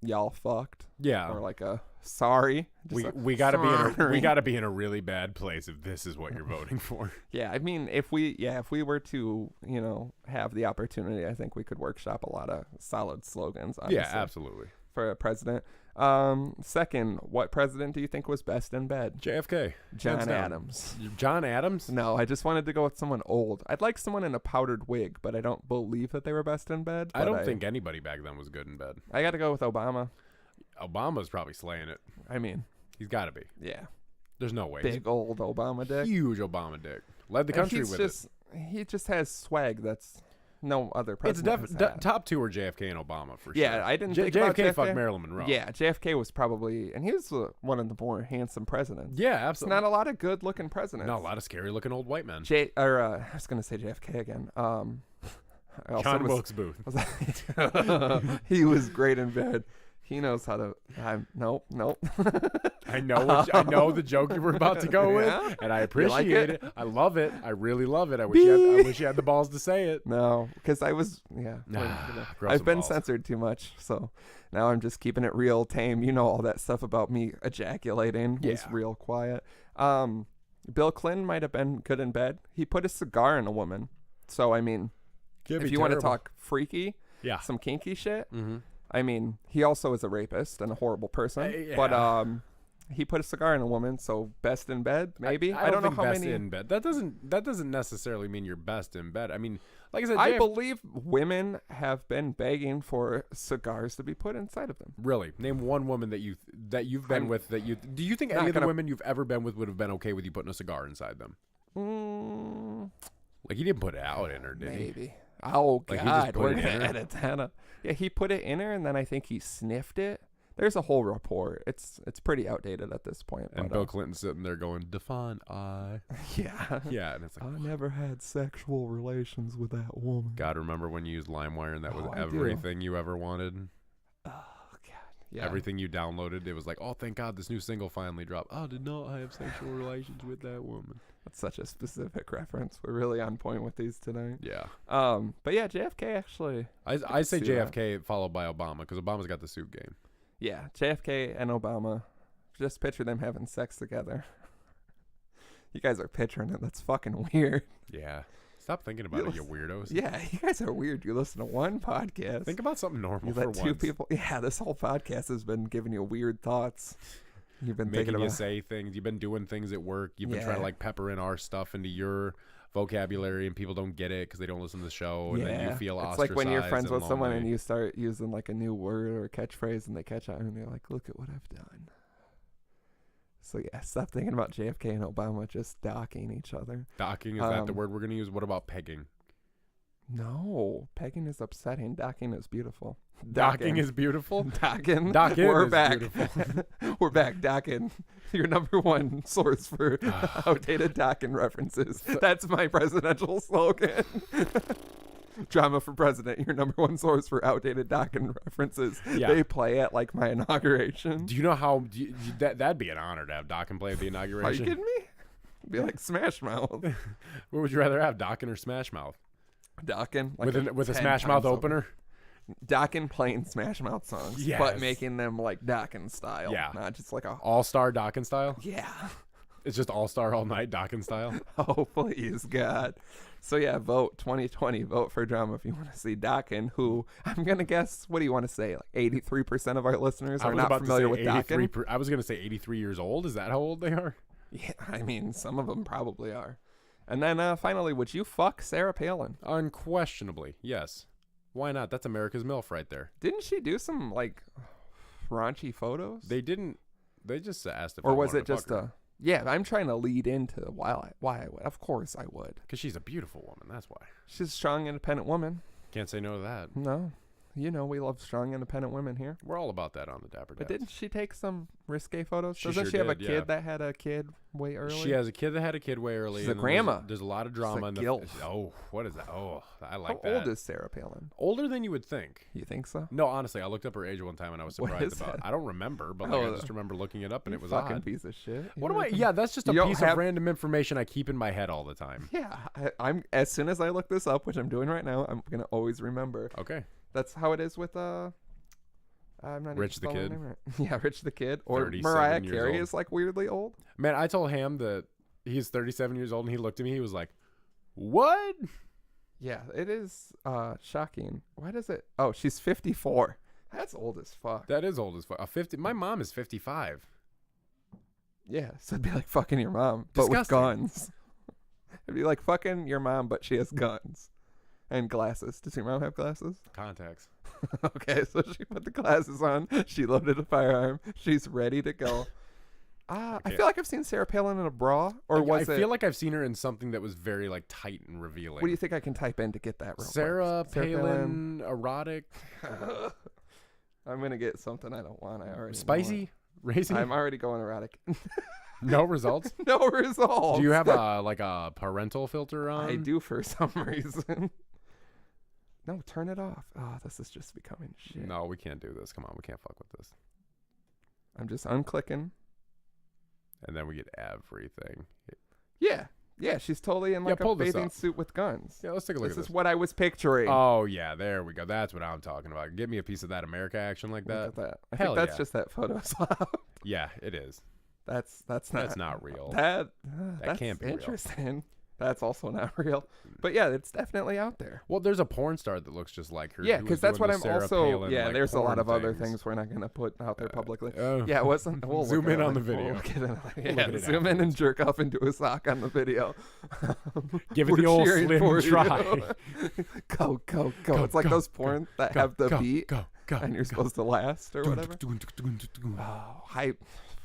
[SPEAKER 2] y'all fucked.
[SPEAKER 1] Yeah.
[SPEAKER 2] Or a sorry.
[SPEAKER 1] We gotta be in a really bad place if this is what you're voting for.
[SPEAKER 2] Yeah, I mean, if we were to, have the opportunity, I think we could workshop a lot of solid slogans, honestly.
[SPEAKER 1] Yeah, absolutely.
[SPEAKER 2] For a president. Second, what president do you think was best in bed?
[SPEAKER 1] JFK.
[SPEAKER 2] John Adams.
[SPEAKER 1] John Adams?
[SPEAKER 2] No, I just wanted to go with someone old. I'd like someone in a powdered wig, but I don't believe that they were best in bed.
[SPEAKER 1] I don't think anybody back then was good in bed.
[SPEAKER 2] I got to go with Obama.
[SPEAKER 1] Obama's probably slaying it.
[SPEAKER 2] I mean,
[SPEAKER 1] he's got to be.
[SPEAKER 2] Yeah.
[SPEAKER 1] There's no way.
[SPEAKER 2] Big old Obama dick.
[SPEAKER 1] Huge Obama dick. Led the country with it.
[SPEAKER 2] He just has swag that's no other president.
[SPEAKER 1] It's top two are JFK and Obama for sure.
[SPEAKER 2] Yeah, I didn't think about
[SPEAKER 1] JFK. Fucked Marilyn Monroe.
[SPEAKER 2] Yeah, JFK was probably, and he was one of the more handsome presidents.
[SPEAKER 1] Yeah, absolutely.
[SPEAKER 2] It's not a lot of good looking presidents.
[SPEAKER 1] Not a lot of scary looking old white men.
[SPEAKER 2] I was gonna say JFK again.
[SPEAKER 1] John Wilkes Booth.
[SPEAKER 2] He was great in bed. He knows how to. Nope.
[SPEAKER 1] I know the joke you were about to go with, and I appreciate it. I love it. I really love it. I wish you had the balls to say it.
[SPEAKER 2] No, because I was. Yeah, I've been censored too much, so now I'm just keeping it real tame. You know all that stuff about me ejaculating was real quiet. Bill Clinton might have been good in bed. He put a cigar in a woman. So I mean, if you want to talk freaky, some kinky shit. Mm-hmm. I mean, he also is a rapist and a horrible person, but he put a cigar in a woman, so best in bed, maybe.
[SPEAKER 1] I don't know how best many in bed. That doesn't necessarily mean you're best in bed. I mean, like I said,
[SPEAKER 2] I believe women have been begging for cigars to be put inside of them.
[SPEAKER 1] Really? Name one woman that you've been with that you. Do you think any of the women you've ever been with would have been okay with you putting a cigar inside them? Like he didn't put it out in her, did he?
[SPEAKER 2] Maybe. Oh God, we're gonna edit that up. Yeah, he put it in her, and then I think he sniffed it. There's a whole report. It's pretty outdated at this point.
[SPEAKER 1] And Bill Clinton's sitting there going, "Define I."
[SPEAKER 2] Yeah.
[SPEAKER 1] Yeah, and it's like,
[SPEAKER 2] I never had sexual relations with that woman.
[SPEAKER 1] God, remember when you used LimeWire and that was everything you ever wanted?
[SPEAKER 2] Oh God. Yeah.
[SPEAKER 1] Everything you downloaded, it was like, oh, thank God, this new single finally dropped. Oh, did not have sexual relations with that woman.
[SPEAKER 2] That's such a specific reference. We're really on point with these tonight.
[SPEAKER 1] Yeah.
[SPEAKER 2] But yeah, JFK actually.
[SPEAKER 1] I say JFK followed by Obama because Obama's got the suit game.
[SPEAKER 2] Yeah, JFK and Obama. Just picture them having sex together. You guys are picturing it. That's fucking weird.
[SPEAKER 1] Yeah. Stop thinking about it, you weirdos.
[SPEAKER 2] Yeah, you guys are weird. You listen to one podcast.
[SPEAKER 1] Think about something normal
[SPEAKER 2] you
[SPEAKER 1] for
[SPEAKER 2] let two
[SPEAKER 1] once.
[SPEAKER 2] people. Yeah, this whole podcast has been giving you weird thoughts. You've been
[SPEAKER 1] making
[SPEAKER 2] thinking
[SPEAKER 1] you
[SPEAKER 2] about
[SPEAKER 1] say things. You've been doing things at work. You've been trying to like pepper in our stuff into your vocabulary, and people don't get it because they don't listen to the show, and then you feel ostracized. It's like when you're friends with someone and you start using like a new word or a catchphrase, and they catch on, and they're like, "Look at what I've done." So yeah, stop thinking about JFK and Obama just docking each other. Docking, is that the word we're gonna use? What about pegging?
[SPEAKER 2] No, pegging is upsetting. Docking is beautiful.
[SPEAKER 1] Docking is beautiful.
[SPEAKER 2] Docking.
[SPEAKER 1] We're
[SPEAKER 2] back. We're back. Docking. Your number one source for outdated docking references. That's my presidential slogan. Drama for president. Your number one source for outdated docking references. Yeah. They play at like my inauguration.
[SPEAKER 1] Do you know how that'd be an honor to have Docking play at the inauguration?
[SPEAKER 2] Are you kidding me? It'd be like Smash Mouth.
[SPEAKER 1] What would you rather have, Docking or Smash Mouth?
[SPEAKER 2] Docking
[SPEAKER 1] with a Smash Mouth opener.
[SPEAKER 2] Docking playing Smash Mouth songs, but making them like Docking style.
[SPEAKER 1] Yeah,
[SPEAKER 2] not just like a
[SPEAKER 1] all-star Docking style.
[SPEAKER 2] Yeah,
[SPEAKER 1] it's just all-star all night Docking style.
[SPEAKER 2] Oh please God! So yeah, vote 2020. Vote for drama if you want to see Docking. Who I'm gonna guess. What do you want to say? Like 83% of our listeners are not familiar with Docking.
[SPEAKER 1] I was gonna say 83 years old. Is that how old they are?
[SPEAKER 2] Yeah, I mean some of them probably are. And then finally, would you fuck Sarah Palin?
[SPEAKER 1] Unquestionably, yes. Why not? That's America's MILF right there.
[SPEAKER 2] Didn't she do some like raunchy photos?
[SPEAKER 1] They didn't. They just asked if.
[SPEAKER 2] Or was it just a? Yeah, I'm trying to lead into why I would. Of course I would.
[SPEAKER 1] Because she's a beautiful woman. That's why.
[SPEAKER 2] She's a strong, independent woman.
[SPEAKER 1] Can't say no to that.
[SPEAKER 2] No. You know, we love strong, independent women here.
[SPEAKER 1] We're all about that on the Dapper Dads.
[SPEAKER 2] But didn't she take some risque photos?
[SPEAKER 1] She
[SPEAKER 2] Doesn't
[SPEAKER 1] sure
[SPEAKER 2] she have a
[SPEAKER 1] did,
[SPEAKER 2] kid
[SPEAKER 1] yeah.
[SPEAKER 2] that had a kid way early?
[SPEAKER 1] She has a kid that had a kid way early.
[SPEAKER 2] She's a
[SPEAKER 1] and then
[SPEAKER 2] grandma.
[SPEAKER 1] There's a lot of drama.
[SPEAKER 2] She's a
[SPEAKER 1] in
[SPEAKER 2] gilf.
[SPEAKER 1] Oh, what is that? Oh, I like
[SPEAKER 2] How
[SPEAKER 1] that.
[SPEAKER 2] old is Sarah Palin?
[SPEAKER 1] Older than you would think.
[SPEAKER 2] You think so?
[SPEAKER 1] No, honestly, I looked up her age one time and I was
[SPEAKER 2] What
[SPEAKER 1] surprised
[SPEAKER 2] is
[SPEAKER 1] about.
[SPEAKER 2] that?
[SPEAKER 1] I don't remember, but
[SPEAKER 2] Oh,
[SPEAKER 1] I just remember looking it up and
[SPEAKER 2] You
[SPEAKER 1] it was
[SPEAKER 2] fucking
[SPEAKER 1] odd.
[SPEAKER 2] piece of shit.
[SPEAKER 1] What am I? Yeah, that's just a
[SPEAKER 2] You don't
[SPEAKER 1] piece
[SPEAKER 2] have-
[SPEAKER 1] of random information I keep in my head all the time.
[SPEAKER 2] Yeah, I'm. As soon as I look this up, which I'm doing right now, I'm gonna always remember.
[SPEAKER 1] Okay.
[SPEAKER 2] That's how it is with I'm not
[SPEAKER 1] Rich the
[SPEAKER 2] even spelling
[SPEAKER 1] Kid.
[SPEAKER 2] her name right. Yeah, Rich the Kid. Or
[SPEAKER 1] 37
[SPEAKER 2] Mariah
[SPEAKER 1] years
[SPEAKER 2] Carey
[SPEAKER 1] old.
[SPEAKER 2] is like weirdly old.
[SPEAKER 1] Man, I told Ham that he's 37 years old and he looked at me. He was like, "What?"
[SPEAKER 2] Yeah, it is shocking. Why does it? Oh, she's 54. That's old as fuck.
[SPEAKER 1] That is old as fuck. 50. My mom is 55.
[SPEAKER 2] Yeah, so it'd be like fucking your mom, but
[SPEAKER 1] Disgusting.
[SPEAKER 2] with guns. It'd be like fucking your mom, but she has guns and glasses. Does your mom have glasses?
[SPEAKER 1] Contacts.
[SPEAKER 2] Okay, so she put the glasses on. She loaded a firearm. She's ready to go. I
[SPEAKER 1] Okay.
[SPEAKER 2] feel like I've seen Sarah Palin in a bra, or was
[SPEAKER 1] I
[SPEAKER 2] it?
[SPEAKER 1] feel like I've seen her in something that was very like tight and revealing.
[SPEAKER 2] What do you think I can type in to get that? Real
[SPEAKER 1] Sarah
[SPEAKER 2] quick?
[SPEAKER 1] Palin, erotic,
[SPEAKER 2] I'm gonna get something I don't want. I already know
[SPEAKER 1] spicy, racy.
[SPEAKER 2] it. I'm already going erotic.
[SPEAKER 1] No results.
[SPEAKER 2] No results.
[SPEAKER 1] Do you have a parental filter on?
[SPEAKER 2] I do for some reason. No, turn it off. Oh, this is just becoming shit.
[SPEAKER 1] No, we can't do this. Come on, we can't fuck with this.
[SPEAKER 2] I'm just unclicking.
[SPEAKER 1] And then we get everything.
[SPEAKER 2] Yeah, she's totally in like
[SPEAKER 1] pull
[SPEAKER 2] a
[SPEAKER 1] this
[SPEAKER 2] bathing
[SPEAKER 1] up.
[SPEAKER 2] suit with guns.
[SPEAKER 1] Yeah, let's take a look
[SPEAKER 2] This
[SPEAKER 1] at
[SPEAKER 2] is
[SPEAKER 1] this.
[SPEAKER 2] what I was picturing.
[SPEAKER 1] Oh yeah, there we go. That's what I'm talking about. Give me a piece of that America action like
[SPEAKER 2] Look
[SPEAKER 1] that.
[SPEAKER 2] at that. I
[SPEAKER 1] Hell
[SPEAKER 2] think that's
[SPEAKER 1] yeah.
[SPEAKER 2] just that Photoshop.
[SPEAKER 1] Yeah, it is.
[SPEAKER 2] That's
[SPEAKER 1] not real.
[SPEAKER 2] That
[SPEAKER 1] That can't be real.
[SPEAKER 2] interesting. That's also not real. But yeah, it's definitely out there.
[SPEAKER 1] Well, there's a porn star that looks just like her.
[SPEAKER 2] Yeah,
[SPEAKER 1] who
[SPEAKER 2] because
[SPEAKER 1] was
[SPEAKER 2] that's
[SPEAKER 1] doing
[SPEAKER 2] what
[SPEAKER 1] the
[SPEAKER 2] I'm
[SPEAKER 1] Sarah
[SPEAKER 2] also.
[SPEAKER 1] Palin,
[SPEAKER 2] Yeah,
[SPEAKER 1] like,
[SPEAKER 2] there's a lot
[SPEAKER 1] porn
[SPEAKER 2] of other
[SPEAKER 1] things.
[SPEAKER 2] things we're not gonna put out there publicly.
[SPEAKER 1] Oh.
[SPEAKER 2] Yeah, it wasn't. We'll
[SPEAKER 1] Zoom
[SPEAKER 2] look
[SPEAKER 1] in
[SPEAKER 2] at it
[SPEAKER 1] on the
[SPEAKER 2] later.
[SPEAKER 1] video.
[SPEAKER 2] We'll get it-
[SPEAKER 1] We'll
[SPEAKER 2] yeah,
[SPEAKER 1] look at it
[SPEAKER 2] zoom in and jerk off into a sock on the video.
[SPEAKER 1] Give it
[SPEAKER 2] We're
[SPEAKER 1] the old
[SPEAKER 2] cheering
[SPEAKER 1] slim
[SPEAKER 2] for you.
[SPEAKER 1] try.
[SPEAKER 2] Go.
[SPEAKER 1] Go,
[SPEAKER 2] It's like
[SPEAKER 1] go,
[SPEAKER 2] those porn that
[SPEAKER 1] Go,
[SPEAKER 2] have the
[SPEAKER 1] go,
[SPEAKER 2] beat
[SPEAKER 1] Go.
[SPEAKER 2] and you're supposed to last or whatever. Oh, hype.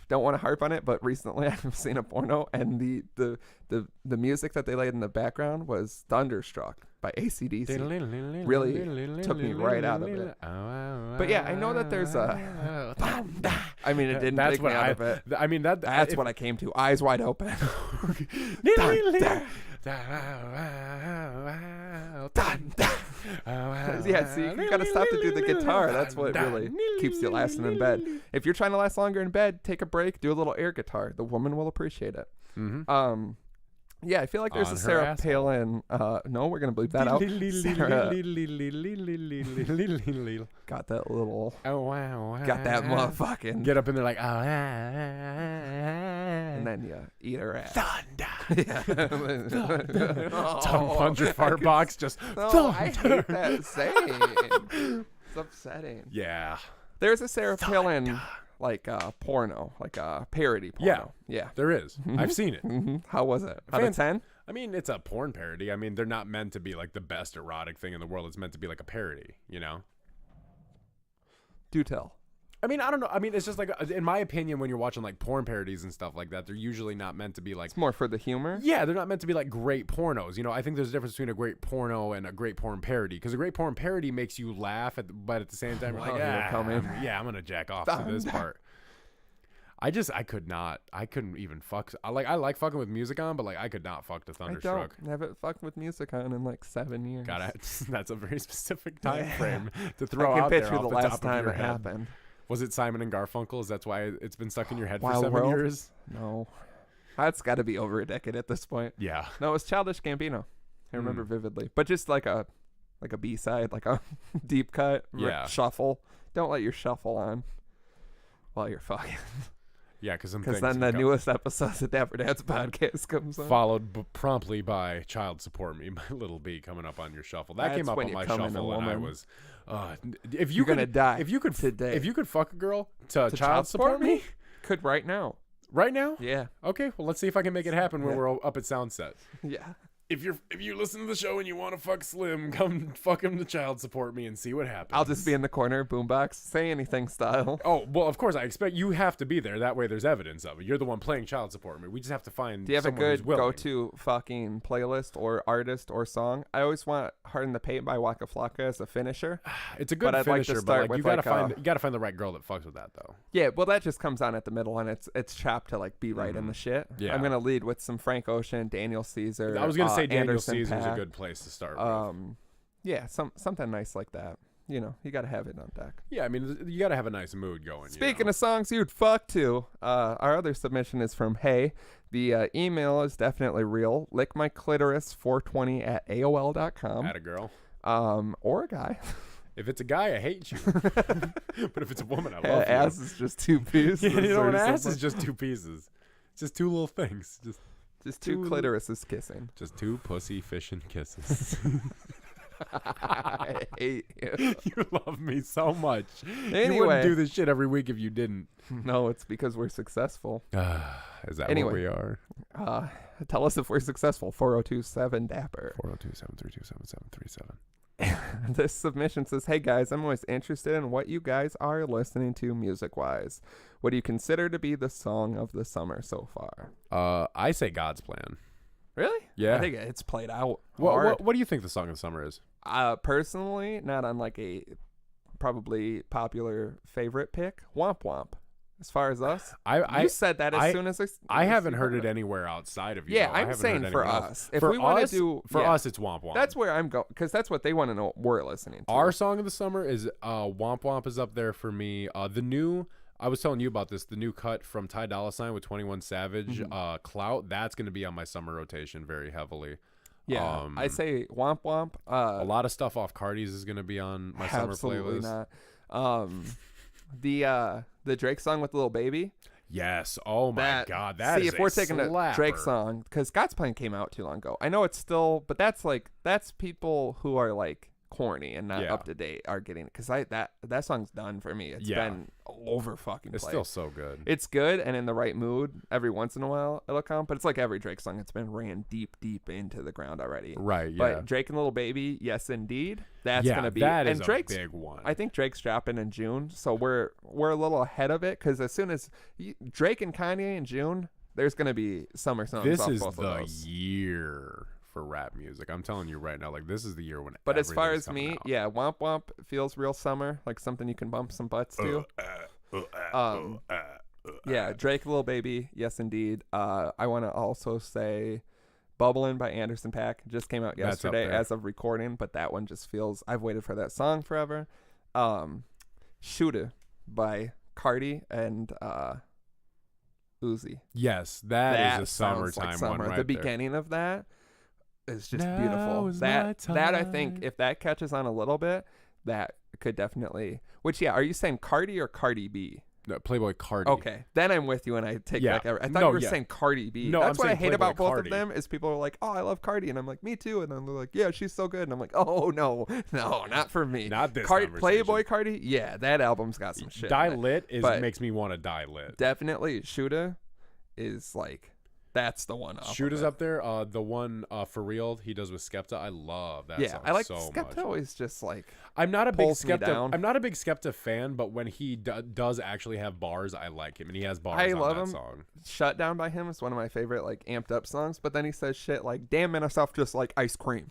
[SPEAKER 2] Don't want to harp on it, but recently I've seen a porno and the music that they laid in the background was Thunderstruck by AC/DC. Really took me right out of it. But yeah, I know that there's a. I mean, it didn't
[SPEAKER 1] That's
[SPEAKER 2] take
[SPEAKER 1] what
[SPEAKER 2] me out of it.
[SPEAKER 1] I mean
[SPEAKER 2] That's what I came to. Eyes wide open. Yeah, see, you gotta stop to do the guitar. That's what really keeps you lasting in bed. If you're trying to last longer in bed, take a break, do a little air guitar. The woman will appreciate it.
[SPEAKER 1] Mm-hmm.
[SPEAKER 2] Yeah, I feel like there's
[SPEAKER 1] On
[SPEAKER 2] a
[SPEAKER 1] her
[SPEAKER 2] Sarah
[SPEAKER 1] asshole.
[SPEAKER 2] Palin. No, we're gonna bleep that out. Sarah got that little.
[SPEAKER 1] Oh wow!
[SPEAKER 2] Got that motherfucking.
[SPEAKER 1] Get up in there like
[SPEAKER 2] And then you eat her ass.
[SPEAKER 1] thunder.
[SPEAKER 2] Yeah.
[SPEAKER 1] Tongue punch your fart box. Just
[SPEAKER 2] No, I
[SPEAKER 1] thunder.
[SPEAKER 2] hate that saying. It's upsetting.
[SPEAKER 1] Yeah.
[SPEAKER 2] There's a Sarah Palin like porno, like a parody porno. Yeah.
[SPEAKER 1] There is. I've seen it.
[SPEAKER 2] Mm-hmm. How was it? Out of 10?
[SPEAKER 1] I mean, it's a porn parody. I mean, they're not meant to be like the best erotic thing in the world. It's meant to be like a parody, you know?
[SPEAKER 2] Do tell.
[SPEAKER 1] I mean, I don't know. I mean, it's just like, in my opinion, when you're watching like porn parodies and stuff like that, they're usually not meant to be like.
[SPEAKER 2] It's more for the humor.
[SPEAKER 1] Yeah, they're not meant to be like great pornos. You know, I think there's a difference between a great porno and a great porn parody. Because a great porn parody makes you laugh, but at the same time, you're like, I'm going to jack off to this part. I couldn't even fuck. I like fucking with music on, but like I could not fuck to Thunderstruck.
[SPEAKER 2] I haven't fucked with music on in like 7 years.
[SPEAKER 1] That's a very specific time frame to throw
[SPEAKER 2] I can
[SPEAKER 1] out there
[SPEAKER 2] picture
[SPEAKER 1] off
[SPEAKER 2] the
[SPEAKER 1] the
[SPEAKER 2] last
[SPEAKER 1] top of
[SPEAKER 2] time
[SPEAKER 1] your
[SPEAKER 2] it
[SPEAKER 1] head.
[SPEAKER 2] happened.
[SPEAKER 1] Was it Simon and Garfunkel's? That's why it's been stuck in your head for
[SPEAKER 2] Wild
[SPEAKER 1] 7
[SPEAKER 2] World?
[SPEAKER 1] years?
[SPEAKER 2] No. That's got to be over a decade at this point.
[SPEAKER 1] Yeah.
[SPEAKER 2] No, it was Childish Gambino. I remember vividly. But just like a B-side, like a deep cut shuffle. Don't let your shuffle on while you're fucking.
[SPEAKER 1] Yeah, because
[SPEAKER 2] then the newest episode of Dapper Dad's podcast comes on.
[SPEAKER 1] Followed promptly by Child Support Me by Little B coming up on your shuffle. That came up on my shuffle, and I was, if
[SPEAKER 2] you're gonna die.
[SPEAKER 1] If you could
[SPEAKER 2] today,
[SPEAKER 1] if you could fuck a girl to Child Support Me,
[SPEAKER 2] could right now.
[SPEAKER 1] Right now?
[SPEAKER 2] Yeah.
[SPEAKER 1] Okay. Well, let's see if I can make it happen when we're up at Soundset.
[SPEAKER 2] Yeah.
[SPEAKER 1] if you listen to the show and you want to fuck Slim, come fuck him to child support me and see what happens.
[SPEAKER 2] I'll just be in the corner, boombox, say anything style.
[SPEAKER 1] Oh, well, of course, I expect you have to be there. That way there's evidence of it. You're the one playing child support me. We just have to find
[SPEAKER 2] Do you have a
[SPEAKER 1] someone
[SPEAKER 2] good
[SPEAKER 1] who's willing.
[SPEAKER 2] go-to fucking playlist or artist or song? I always want Heart in the Paint by Waka Flocka as a finisher.
[SPEAKER 1] It's a good
[SPEAKER 2] I'd like to
[SPEAKER 1] finisher,
[SPEAKER 2] start
[SPEAKER 1] but
[SPEAKER 2] with,
[SPEAKER 1] you gotta find the right girl that fucks with that, though.
[SPEAKER 2] Yeah, well, that just comes on at the middle, and it's chopped to like be right in the shit.
[SPEAKER 1] Yeah.
[SPEAKER 2] I'm gonna lead with some Frank Ocean, Daniel Caesar.
[SPEAKER 1] I was gonna say Daniel
[SPEAKER 2] Anderson
[SPEAKER 1] Caesar's a
[SPEAKER 2] .Paak.
[SPEAKER 1] good place to start with.
[SPEAKER 2] Yeah, something nice like that. You know, you gotta have it on deck.
[SPEAKER 1] Yeah, I mean, you gotta have a nice mood going.
[SPEAKER 2] Speaking of songs you'd fuck to, our other submission is from Hey. The email is definitely real. lickmyclitoris420 at AOL.com.
[SPEAKER 1] At a girl.
[SPEAKER 2] Or a guy.
[SPEAKER 1] If it's a guy, I hate you. But if it's a woman, I love you.
[SPEAKER 2] Ass is just two pieces.
[SPEAKER 1] Yeah, you know, an ass
[SPEAKER 2] something.
[SPEAKER 1] is just two pieces. It's just two little things.
[SPEAKER 2] Just two clitorises kissing.
[SPEAKER 1] Just two pussy fishing kisses.
[SPEAKER 2] I hate you.
[SPEAKER 1] You love me so much.
[SPEAKER 2] Anyway.
[SPEAKER 1] You wouldn't do this shit every week if you didn't.
[SPEAKER 2] No, it's because we're successful.
[SPEAKER 1] Is that
[SPEAKER 2] Anyway.
[SPEAKER 1] what we are?
[SPEAKER 2] Tell us if we're successful. 4027 Dapper.
[SPEAKER 1] 402-732-7737.
[SPEAKER 2] This submission says, hey guys, I'm always interested in what you guys are listening to music-wise. What do you consider to be the song of the summer so far?
[SPEAKER 1] I say God's Plan.
[SPEAKER 2] Really?
[SPEAKER 1] Yeah.
[SPEAKER 2] I think it's played out
[SPEAKER 1] What do you think the song of the summer is?
[SPEAKER 2] Personally, not on like a probably popular favorite pick, Womp Womp. As far as us, you said that as soon as
[SPEAKER 1] I haven't heard it anywhere outside of you.
[SPEAKER 2] Yeah,
[SPEAKER 1] though. I
[SPEAKER 2] I'm
[SPEAKER 1] haven't
[SPEAKER 2] saying
[SPEAKER 1] heard
[SPEAKER 2] for
[SPEAKER 1] anyone
[SPEAKER 2] us,
[SPEAKER 1] else.
[SPEAKER 2] if
[SPEAKER 1] for
[SPEAKER 2] we want
[SPEAKER 1] us,
[SPEAKER 2] to do
[SPEAKER 1] for
[SPEAKER 2] yeah,
[SPEAKER 1] us, it's Womp Womp.
[SPEAKER 2] That's where I'm going because that's what they want to know. What we're listening to.
[SPEAKER 1] Our song of the summer is Womp Womp is up there for me. The new. I was telling you about this. The new cut from Ty Dolla $ign with 21 Savage, Clout. That's going to be on my summer rotation very heavily.
[SPEAKER 2] Yeah, I say Womp Womp.
[SPEAKER 1] A lot of stuff off Cardi's is going to be on my summer playlist.
[SPEAKER 2] Absolutely not. The Drake song with Lil Baby.
[SPEAKER 1] Yes. Oh my God. That
[SPEAKER 2] see,
[SPEAKER 1] is
[SPEAKER 2] if we're
[SPEAKER 1] a
[SPEAKER 2] taking
[SPEAKER 1] slapper.
[SPEAKER 2] a Drake song, because God's Plan came out too long ago. I know it's still, but that's people who are like corny and not up to date are getting it. Because that song's done for me. It's been all over fucking
[SPEAKER 1] It's
[SPEAKER 2] place.
[SPEAKER 1] still so good.
[SPEAKER 2] It's good, and in the right mood, every once in a while it'll come. But it's like every Drake song; it's been ran deep into the ground already.
[SPEAKER 1] Right. Yeah.
[SPEAKER 2] But Drake and Lil Baby, yes, indeed, that's gonna be
[SPEAKER 1] that
[SPEAKER 2] and
[SPEAKER 1] is
[SPEAKER 2] Drake's
[SPEAKER 1] a big one.
[SPEAKER 2] I think Drake's dropping in June, so we're a little ahead of it because as soon as Drake and Kanye in June, there's gonna be summer songs.
[SPEAKER 1] This
[SPEAKER 2] off
[SPEAKER 1] is
[SPEAKER 2] both
[SPEAKER 1] the
[SPEAKER 2] of those.
[SPEAKER 1] year for rap music. I'm telling you right now, like this is the year when.
[SPEAKER 2] But as far
[SPEAKER 1] everything's
[SPEAKER 2] as me,
[SPEAKER 1] coming out.
[SPEAKER 2] yeah, Womp Womp feels real summer, like something you can bump some butts to. Yeah, Drake, Lil Baby, yes, indeed. I want to also say Bubblin' by Anderson .Paak just came out
[SPEAKER 1] That's up
[SPEAKER 2] yesterday
[SPEAKER 1] there.
[SPEAKER 2] as of recording, but that one just feels, I've waited for that song forever. Shoota by Cardi and Uzi.
[SPEAKER 1] Yes, that is a
[SPEAKER 2] sounds
[SPEAKER 1] summertime
[SPEAKER 2] like summer.
[SPEAKER 1] one right
[SPEAKER 2] The
[SPEAKER 1] there.
[SPEAKER 2] beginning of that is just
[SPEAKER 1] Now
[SPEAKER 2] beautiful.
[SPEAKER 1] is my
[SPEAKER 2] That I think
[SPEAKER 1] time.
[SPEAKER 2] if that catches on a little bit, that could definitely. Which are you saying Cardi or Cardi B?
[SPEAKER 1] No, Playboy Cardi.
[SPEAKER 2] Okay, then I'm with you, and I take
[SPEAKER 1] Yeah.
[SPEAKER 2] back. I thought
[SPEAKER 1] No,
[SPEAKER 2] you were
[SPEAKER 1] yeah.
[SPEAKER 2] saying Cardi B.
[SPEAKER 1] No,
[SPEAKER 2] That's
[SPEAKER 1] I'm
[SPEAKER 2] what I
[SPEAKER 1] saying
[SPEAKER 2] hate about
[SPEAKER 1] Playboy
[SPEAKER 2] both
[SPEAKER 1] Cardi.
[SPEAKER 2] of them is people are like, "Oh, I love Cardi," and I'm like, "Me too," and then they're like, "Yeah, she's so good," and I'm like, "Oh no, not for me."
[SPEAKER 1] Not this
[SPEAKER 2] Cardi,
[SPEAKER 1] conversation.
[SPEAKER 2] Playboy Cardi. Yeah, that album's got some shit.
[SPEAKER 1] Die
[SPEAKER 2] in it.
[SPEAKER 1] Lit
[SPEAKER 2] But
[SPEAKER 1] makes me want to die lit.
[SPEAKER 2] Definitely, Shoota is like that's the one.
[SPEAKER 1] Shoot is up there. The one for real he does with Skepta. I love that song
[SPEAKER 2] I like
[SPEAKER 1] so
[SPEAKER 2] Skepta
[SPEAKER 1] much.
[SPEAKER 2] always just like
[SPEAKER 1] I'm not a big
[SPEAKER 2] pulls me
[SPEAKER 1] Skepta.
[SPEAKER 2] down.
[SPEAKER 1] I'm not a big Skepta fan, but when he does actually have bars, I like him, and he has bars
[SPEAKER 2] I
[SPEAKER 1] on
[SPEAKER 2] love
[SPEAKER 1] that
[SPEAKER 2] him.
[SPEAKER 1] song.
[SPEAKER 2] Shut Down by him is one of my favorite like amped up songs, but then he says shit like damn Microsoft just like ice cream.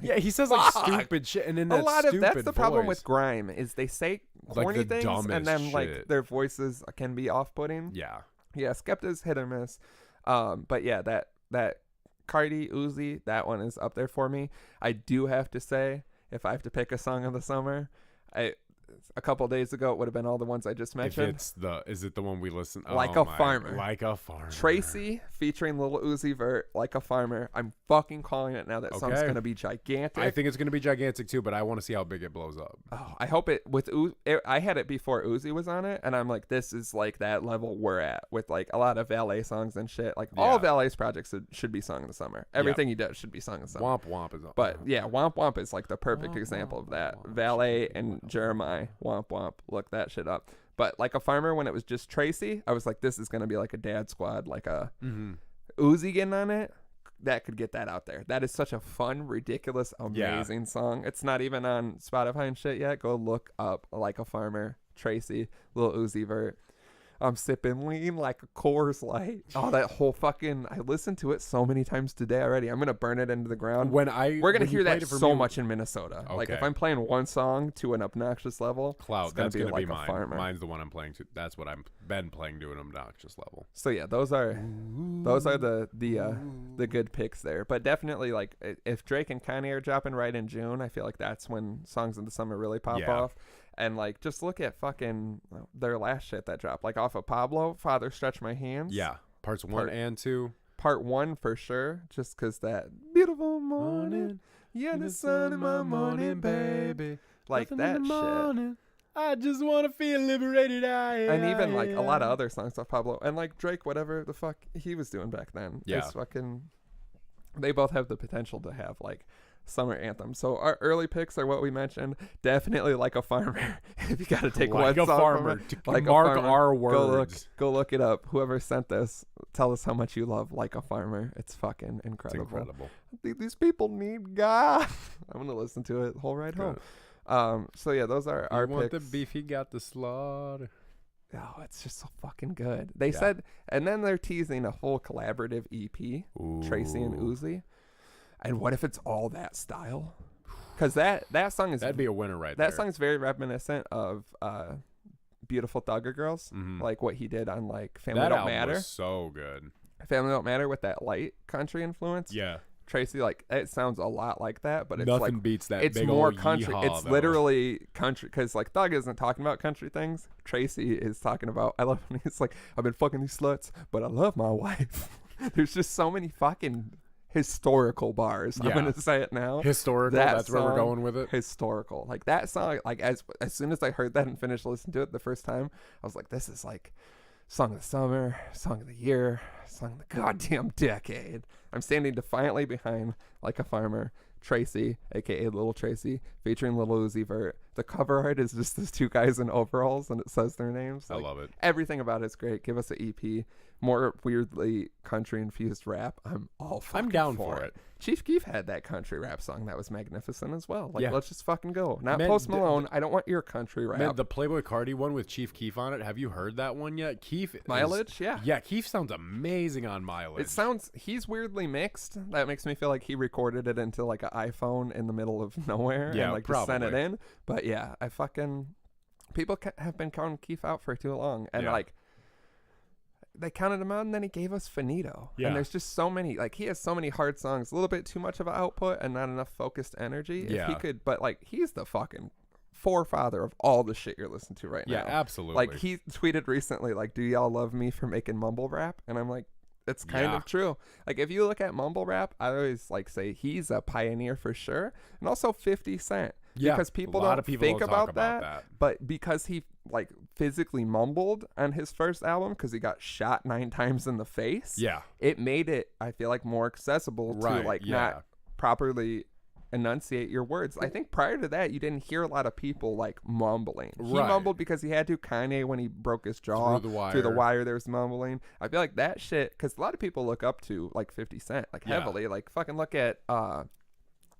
[SPEAKER 1] Yeah, he says like
[SPEAKER 2] Fuck.
[SPEAKER 1] stupid shit, and then
[SPEAKER 2] A lot of that's
[SPEAKER 1] stupid
[SPEAKER 2] the problem
[SPEAKER 1] voice.
[SPEAKER 2] with grime is they say
[SPEAKER 1] Like
[SPEAKER 2] corny
[SPEAKER 1] the
[SPEAKER 2] things and
[SPEAKER 1] dumbest
[SPEAKER 2] then like
[SPEAKER 1] shit.
[SPEAKER 2] their voices can be off putting.
[SPEAKER 1] Yeah.
[SPEAKER 2] Yeah, Skepta's hit or miss. But yeah, that Cardi Uzi, that one is up there for me. I do have to say, if I have to pick a song of the summer, a couple days ago it would have been all the ones I just mentioned.
[SPEAKER 1] Is it the one we listen?
[SPEAKER 2] Like a Farmer.
[SPEAKER 1] Like a Farmer.
[SPEAKER 2] Tracy featuring Lil Uzi Vert, Like a Farmer. I'm fucking calling it now. That song's
[SPEAKER 1] Okay.
[SPEAKER 2] gonna be gigantic.
[SPEAKER 1] I think it's gonna be gigantic too, but I want to see how big it blows up.
[SPEAKER 2] Oh, I hope it with Uzi. I had it before Uzi was on it, and I'm like, this is like that level we're at with like a lot of Valet songs and shit. Like all
[SPEAKER 1] Yeah.
[SPEAKER 2] Valet's projects should be sung in the summer. Everything he does should be sung in the summer.
[SPEAKER 1] Womp Womp is up.
[SPEAKER 2] But yeah, Womp Womp is like the perfect
[SPEAKER 1] Womp
[SPEAKER 2] example
[SPEAKER 1] Womp
[SPEAKER 2] of that.
[SPEAKER 1] Womp.
[SPEAKER 2] Valet and Jeremiah, Womp Womp. Look that shit up. But Like a Farmer, when it was just Tracy, I was like, this is gonna be like a dad squad, like a Uzi getting on it. that could get that out there. That is such a fun, ridiculous, amazing song. It's not even on Spotify and shit yet. Go look up Like a Farmer, Tracy, Lil Uzi Vert. I'm sipping lean like a Coors Light. Oh, that whole fucking... I listened to it so many times today already. I'm going to burn it into the ground. We're going to hear that so much in Minnesota. Okay. Like, if I'm playing one song to an obnoxious level,
[SPEAKER 1] Clout, that's going to be mine. Mine's the one I'm playing to. That's what I've been playing to an obnoxious level.
[SPEAKER 2] So, yeah, those are the good picks there. But definitely, like, if Drake and Kanye are dropping right in June, I feel like that's when songs in the summer really pop off. And, like, just look at fucking their last shit that dropped. Like, off of Pablo, Father Stretch My Hands.
[SPEAKER 1] Yeah. Parts 1 and 2.
[SPEAKER 2] Part 1 for sure. Just because that beautiful morning. Yeah, the sun in my morning, baby. Like, that shit.
[SPEAKER 1] I just want to feel liberated.
[SPEAKER 2] And even, like, a lot of other songs off Pablo. And, like, Drake, whatever the fuck he was doing back then.
[SPEAKER 1] Yeah.
[SPEAKER 2] It's fucking... They both have the potential to have, like... summer anthem. So our early picks are what we mentioned. Definitely Like a Farmer. If you got to take
[SPEAKER 1] like
[SPEAKER 2] one
[SPEAKER 1] a
[SPEAKER 2] song
[SPEAKER 1] farmer,
[SPEAKER 2] from it,
[SPEAKER 1] to like mark a farmer, our words.
[SPEAKER 2] Go look it up. Whoever sent this, tell us how much you love Like a Farmer. It's fucking incredible.
[SPEAKER 1] It's incredible.
[SPEAKER 2] These people need God. I'm gonna listen to it the whole ride home. So yeah, those are our
[SPEAKER 1] want
[SPEAKER 2] picks.
[SPEAKER 1] The beef, he got the slaughter.
[SPEAKER 2] Oh, it's just so fucking good. They said, and then they're teasing a whole collaborative EP. Ooh. Tracy and Uzi. And what if it's all that style? Because that song is...
[SPEAKER 1] That'd be a winner right there.
[SPEAKER 2] That song is very reminiscent of Beautiful Thugger Girls.
[SPEAKER 1] Mm-hmm.
[SPEAKER 2] Like what he did on like Family Don't Matter. That
[SPEAKER 1] album was so good.
[SPEAKER 2] Family Don't Matter with that light country influence.
[SPEAKER 1] Yeah.
[SPEAKER 2] Tracy, like, it sounds a lot like that, but it's
[SPEAKER 1] nothing
[SPEAKER 2] like...
[SPEAKER 1] beats that.
[SPEAKER 2] It's
[SPEAKER 1] big
[SPEAKER 2] more
[SPEAKER 1] old
[SPEAKER 2] country.
[SPEAKER 1] Yeehaw,
[SPEAKER 2] it's literally country. Because like Thug isn't talking about country things. Tracy is talking about... I love when he's like, I've been fucking these sluts, but I love my wife. There's just so many fucking... historical bars. I'm gonna say it now.
[SPEAKER 1] Historical. That's where we're going with it.
[SPEAKER 2] Historical. Like that song. Like as soon as I heard that and finished listening to it the first time, I was like, this is like song of the summer, song of the year, song of the goddamn decade. I'm standing defiantly behind Like a Farmer. Tracy, aka Little Tracy, featuring Lil Uzi Vert. The cover art is just these two guys in overalls, and it says their names.
[SPEAKER 1] Like, I love it.
[SPEAKER 2] Everything about it's great. Give us an EP, more weirdly country infused rap. I'm down for it. Chief Keef had that country rap song that was magnificent as well. Like, let's just fucking go. Not Post Malone. I don't want your country rap.
[SPEAKER 1] Man, the Playboy Cardi one with Chief Keef on it. Have you heard that one yet? Keef
[SPEAKER 2] Mileage? Yeah,
[SPEAKER 1] Keef sounds amazing on Mileage.
[SPEAKER 2] He's weirdly mixed. That makes me feel like he recorded it into like an iPhone in the middle of nowhere and like just sent it in. But yeah, people have been counting Keef out for too long, and like they counted him out, and then he gave us Finito. And there's just so many, like, he has so many hard songs, a little bit too much of an output and not enough focused energy. If he could, but like, he's the fucking forefather of all the shit you're listening to right now.
[SPEAKER 1] Yeah, absolutely.
[SPEAKER 2] Like, he tweeted recently, like, do y'all love me for making mumble rap? And I'm like, it's kind of true. Like, if you look at mumble rap, I always like say he's a pioneer for sure. And also 50 Cent.
[SPEAKER 1] Yeah,
[SPEAKER 2] because people don't think about that, but because he like physically mumbled on his first album because he got shot 9 times in the face. Yeah, it made it, I feel like, more accessible to like not properly enunciate your words. I think prior to that, you didn't hear a lot of people like mumbling. He mumbled because he had to. Kanye, when he broke his jaw through the wire, there was mumbling. I feel like that shit, because a lot of people look up to like 50 Cent like heavily. Like fucking look at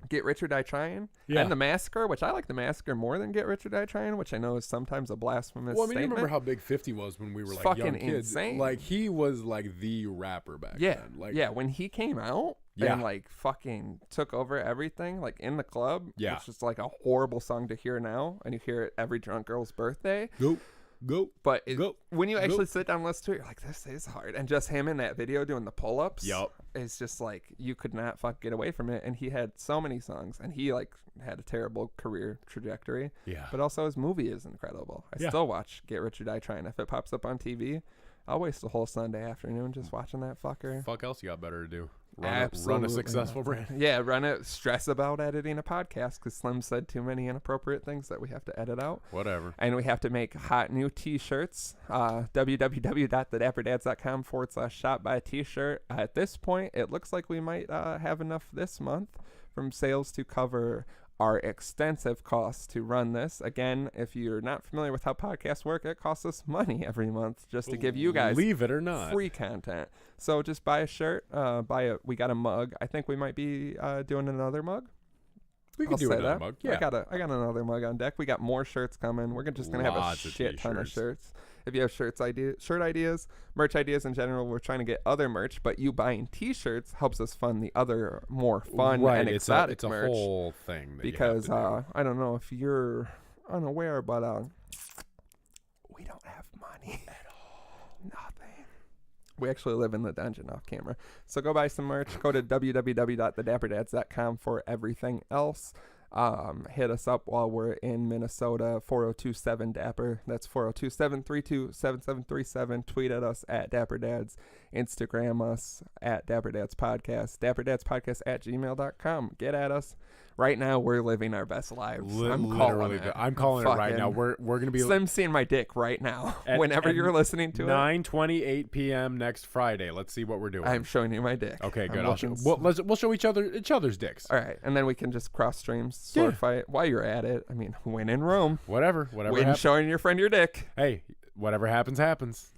[SPEAKER 2] Get Rich or Die Trying and The Massacre, which I like The Massacre more than Get Rich or Die Trying, which I know is sometimes a blasphemous statement.
[SPEAKER 1] You remember how big 50 was when we were like young kids.
[SPEAKER 2] Insane.
[SPEAKER 1] Like, he was like the rapper back then. Like,
[SPEAKER 2] when he came out and like fucking took over everything, like in the club, which is like a horrible song to hear now, and you hear it every drunk girl's birthday. But when you actually sit down and listen to it, you're like, this is hard. And just him in that video doing the pull-ups is just like, you could not get away from it. And he had so many songs, and he like had a terrible career trajectory. Yeah. But also his movie is incredible. I still watch Get Rich or Die Trying. If it pops up on TV, I'll waste a whole Sunday afternoon just watching that fucker.
[SPEAKER 1] Fuck else you got better to do? Run a successful brand.
[SPEAKER 2] Yeah, run it. Stress about editing a podcast because Slim said too many inappropriate things that we have to edit out.
[SPEAKER 1] Whatever.
[SPEAKER 2] And we have to make hot new t-shirts. www.thedapperdads.com/shop buy a t-shirt. At this point, it looks like we might have enough this month from sales to cover our extensive costs to run this. Again, if you're not familiar with how podcasts work, it costs us money every month just to give you guys,
[SPEAKER 1] believe it or not,
[SPEAKER 2] free content. So just buy a shirt, we got a mug. I think we might be doing another mug.
[SPEAKER 1] We can do another mug. Yeah.
[SPEAKER 2] I got another mug on deck. We got more shirts coming. We're just going to have a shit ton of shirts. If you have shirt ideas, merch ideas in general, we're trying to get other merch, but you buying t-shirts helps us fund the other more fun and exotic merch.
[SPEAKER 1] It's a whole thing.
[SPEAKER 2] Because I don't know if you're unaware, but we don't have money at all. Nothing. We actually live in the dungeon off camera. So go buy some merch. Go to www.thedapperdads.com for everything else. Hit us up while we're in Minnesota, 4027-DAPPER. That's 402-732-7737. Tweet at us at DapperDads. Instagram us at DapperDads Podcast. DapperDadsPodcast@gmail.com. Get at us. Right now, we're living our best lives. I'm calling it right now. We're going to be... Slim seeing my dick right now. Whenever you're listening to
[SPEAKER 1] 9:28 p.m. next Friday. Let's see what we're doing.
[SPEAKER 2] I'm showing you my dick.
[SPEAKER 1] Okay, good. We'll show each other's dicks.
[SPEAKER 2] All right, and then we can just cross streams, sword fight while you're at it. I mean, win in Rome.
[SPEAKER 1] Whatever
[SPEAKER 2] win showing your friend your dick.
[SPEAKER 1] Hey, whatever happens, happens.